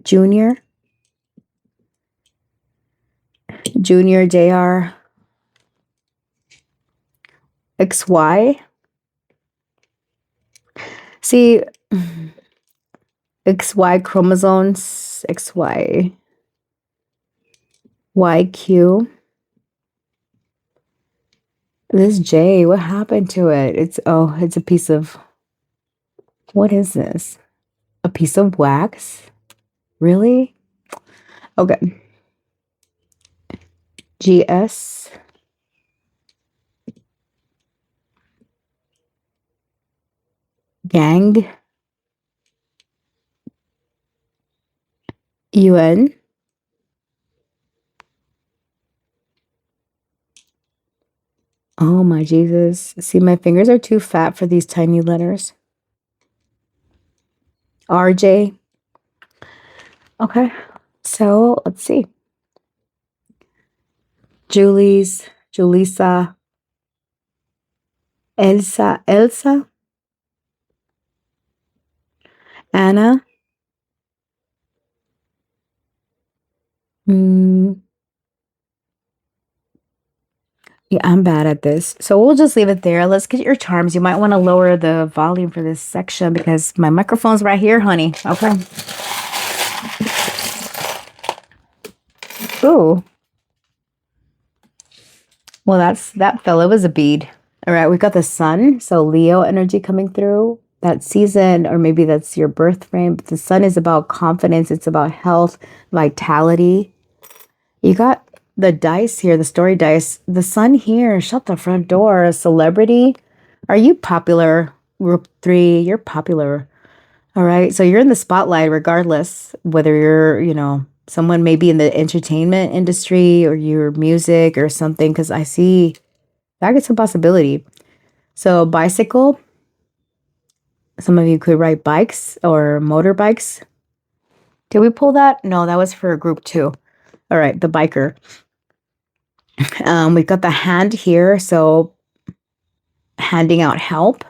Junior, JR, XY. See, XY chromosomes, XY, YQ. This J, what happened to it? It's a piece of, what is this? A piece of wax? Really? Okay. GS. Gang. UN. Oh my Jesus. See, my fingers are too fat for these tiny letters. RJ. Okay. So let's see. Julissa, Elsa, Anna. Yeah, I'm bad at this. So we'll just leave it there. Let's get your charms. You might want to lower the volume for this section because my microphone's right here, honey. Okay. Ooh. Well, that fella was a bead. All right, we got the sun. So Leo energy coming through that season, or maybe that's your birth frame. But the sun is about confidence. It's about health, vitality. You got the dice here, the story dice. The sun here, shut the front door. A celebrity. Are you popular? Group 3, you're popular. All right. So you're in the spotlight regardless, whether you're, someone maybe in the entertainment industry or your music or something, because I see that gets some possibility. So bicycle, some of you could ride bikes or motorbikes. Did we pull that? No, that was for group 2. All right, the biker. We've got the hand here, so handing out help.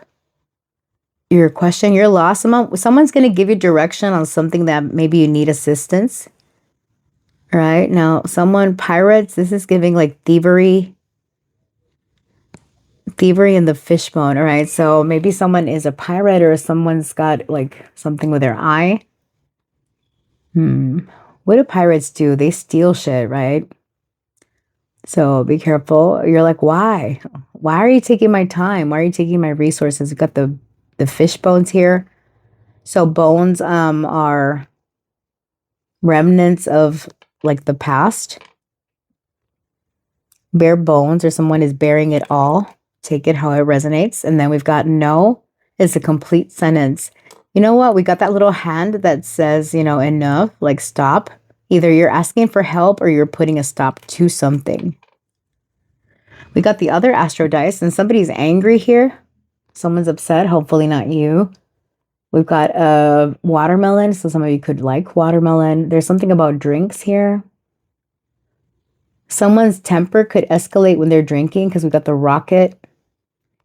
your question, you're lost. Someone's going to give you direction on something that maybe you need assistance. All right. Now, pirates, this is giving like thievery in the fishbone. All right. So maybe someone is a pirate or someone's got like something with their eye. What do pirates do? They steal shit, right? So be careful. You're like, why? Why are you taking my time? Why are you taking my resources? You've got the fish bones here. So bones are remnants of like the past. Bare bones, or someone is bearing it all. Take it how it resonates. And then we've got no is a complete sentence. You know what? We got that little hand that says, enough, like stop. Either you're asking for help or you're putting a stop to something. We got the other astro dice, and somebody's angry here. Someone's upset, hopefully not you. We've got a watermelon, so some of you could like watermelon. There's something about drinks here. Someone's temper could escalate when they're drinking because we've got the rocket.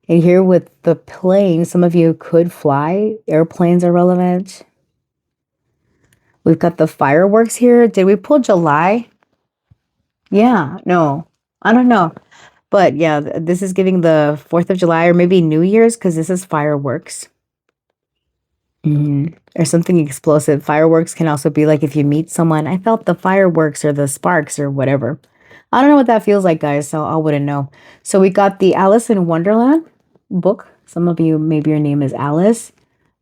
And here with the plane, some of you could fly. Airplanes are relevant. We've got the fireworks here. Did we pull July? Yeah, no, I don't know. But yeah, this is giving the 4th of July or maybe New Year's because this is fireworks. Or something explosive. Fireworks can also be like if you meet someone, I felt the fireworks or the sparks or whatever. I don't know what that feels like, guys, so I wouldn't know. So we got the Alice in Wonderland book. Some of you, maybe your name is Alice.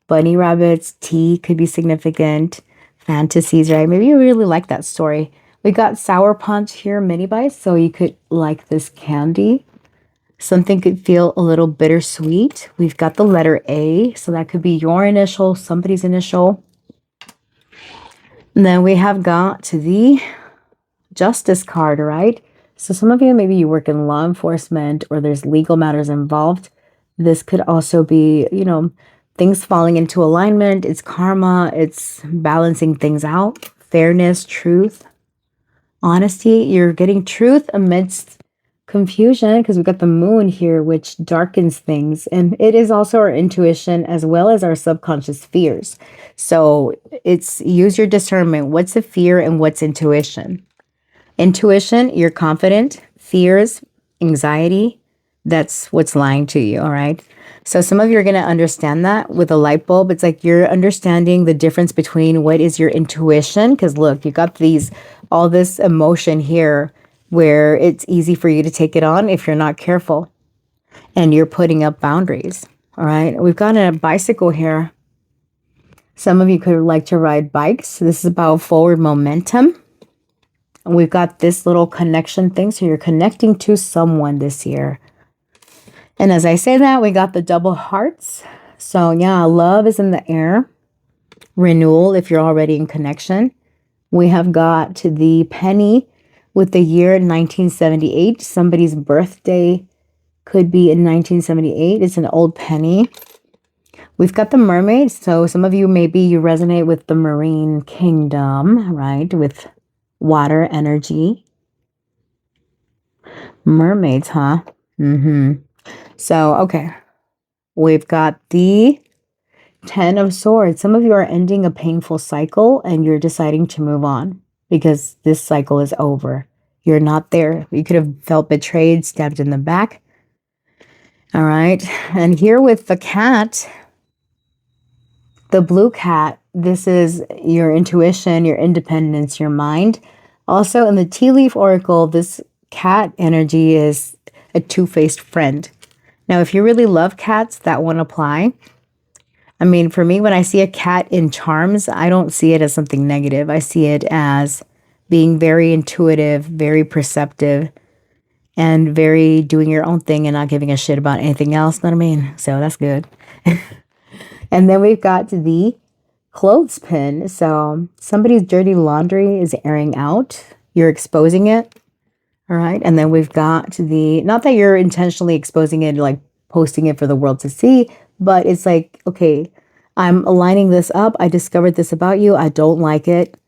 Bunny rabbits, tea could be significant. Fantasies, right? Maybe you really like that story. We got Sour Punch here, mini bites, so you could like this candy. Something could feel a little bittersweet. We've got the letter A, so that could be your initial, somebody's initial. And then we have got the Justice card, right? So some of you, maybe you work in law enforcement or there's legal matters involved. This could also be, things falling into alignment. It's karma. It's balancing things out. Fairness, truth, honesty. You're getting truth amidst confusion because we've got the moon here, which darkens things. And it is also our intuition as well as our subconscious fears. So it's use your discernment. What's a fear and what's intuition? Intuition, you're confident. Fears, anxiety, that's what's lying to you, all right? So some of you are going to understand that with a light bulb. It's like you're understanding the difference between what is your intuition. Because look, you got all this emotion here where it's easy for you to take it on if you're not careful. And you're putting up boundaries, all right? We've got a bicycle here. Some of you could like to ride bikes. This is about forward momentum. And we've got this little connection thing. So you're connecting to someone this year. And as I say that, we got the double hearts. So yeah, love is in the air. Renewal if you're already in connection. We have got the penny with the year 1978. Somebody's birthday could be in 1978. It's an old penny. We've got the mermaid. So some of you, maybe you resonate with the marine kingdom, right? With water energy. Mermaids, huh? So, okay. We've got the 10 of Swords. Some of you are ending a painful cycle and you're deciding to move on because this cycle is over. You're not there. You could have felt betrayed, stabbed in the back. All right. And here with the cat, the blue cat, this is your intuition, your independence, your mind. Also in the tea leaf oracle, this cat energy is a two-faced friend. Now, if you really love cats, that won't apply. I mean, for me, when I see a cat in charms, I don't see it as something negative. I see it as being very intuitive, very perceptive, and very doing your own thing and not giving a shit about anything else. Know what I mean? So that's good. And then we've got the clothespin. So somebody's dirty laundry is airing out. You're exposing it. All right. And then we've got not that you're intentionally exposing it, like posting it for the world to see, but it's like, okay, I'm aligning this up. I discovered this about you. I don't like it.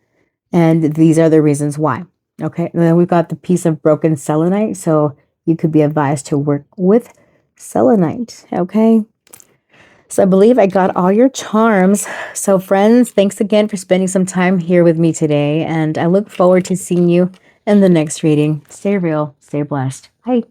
And these are the reasons why. Okay. And then we've got the piece of broken selenite. So you could be advised to work with selenite. Okay. So I believe I got all your charms. So friends, thanks again for spending some time here with me today. And I look forward to seeing you in the next reading. Stay real, stay blessed. Bye.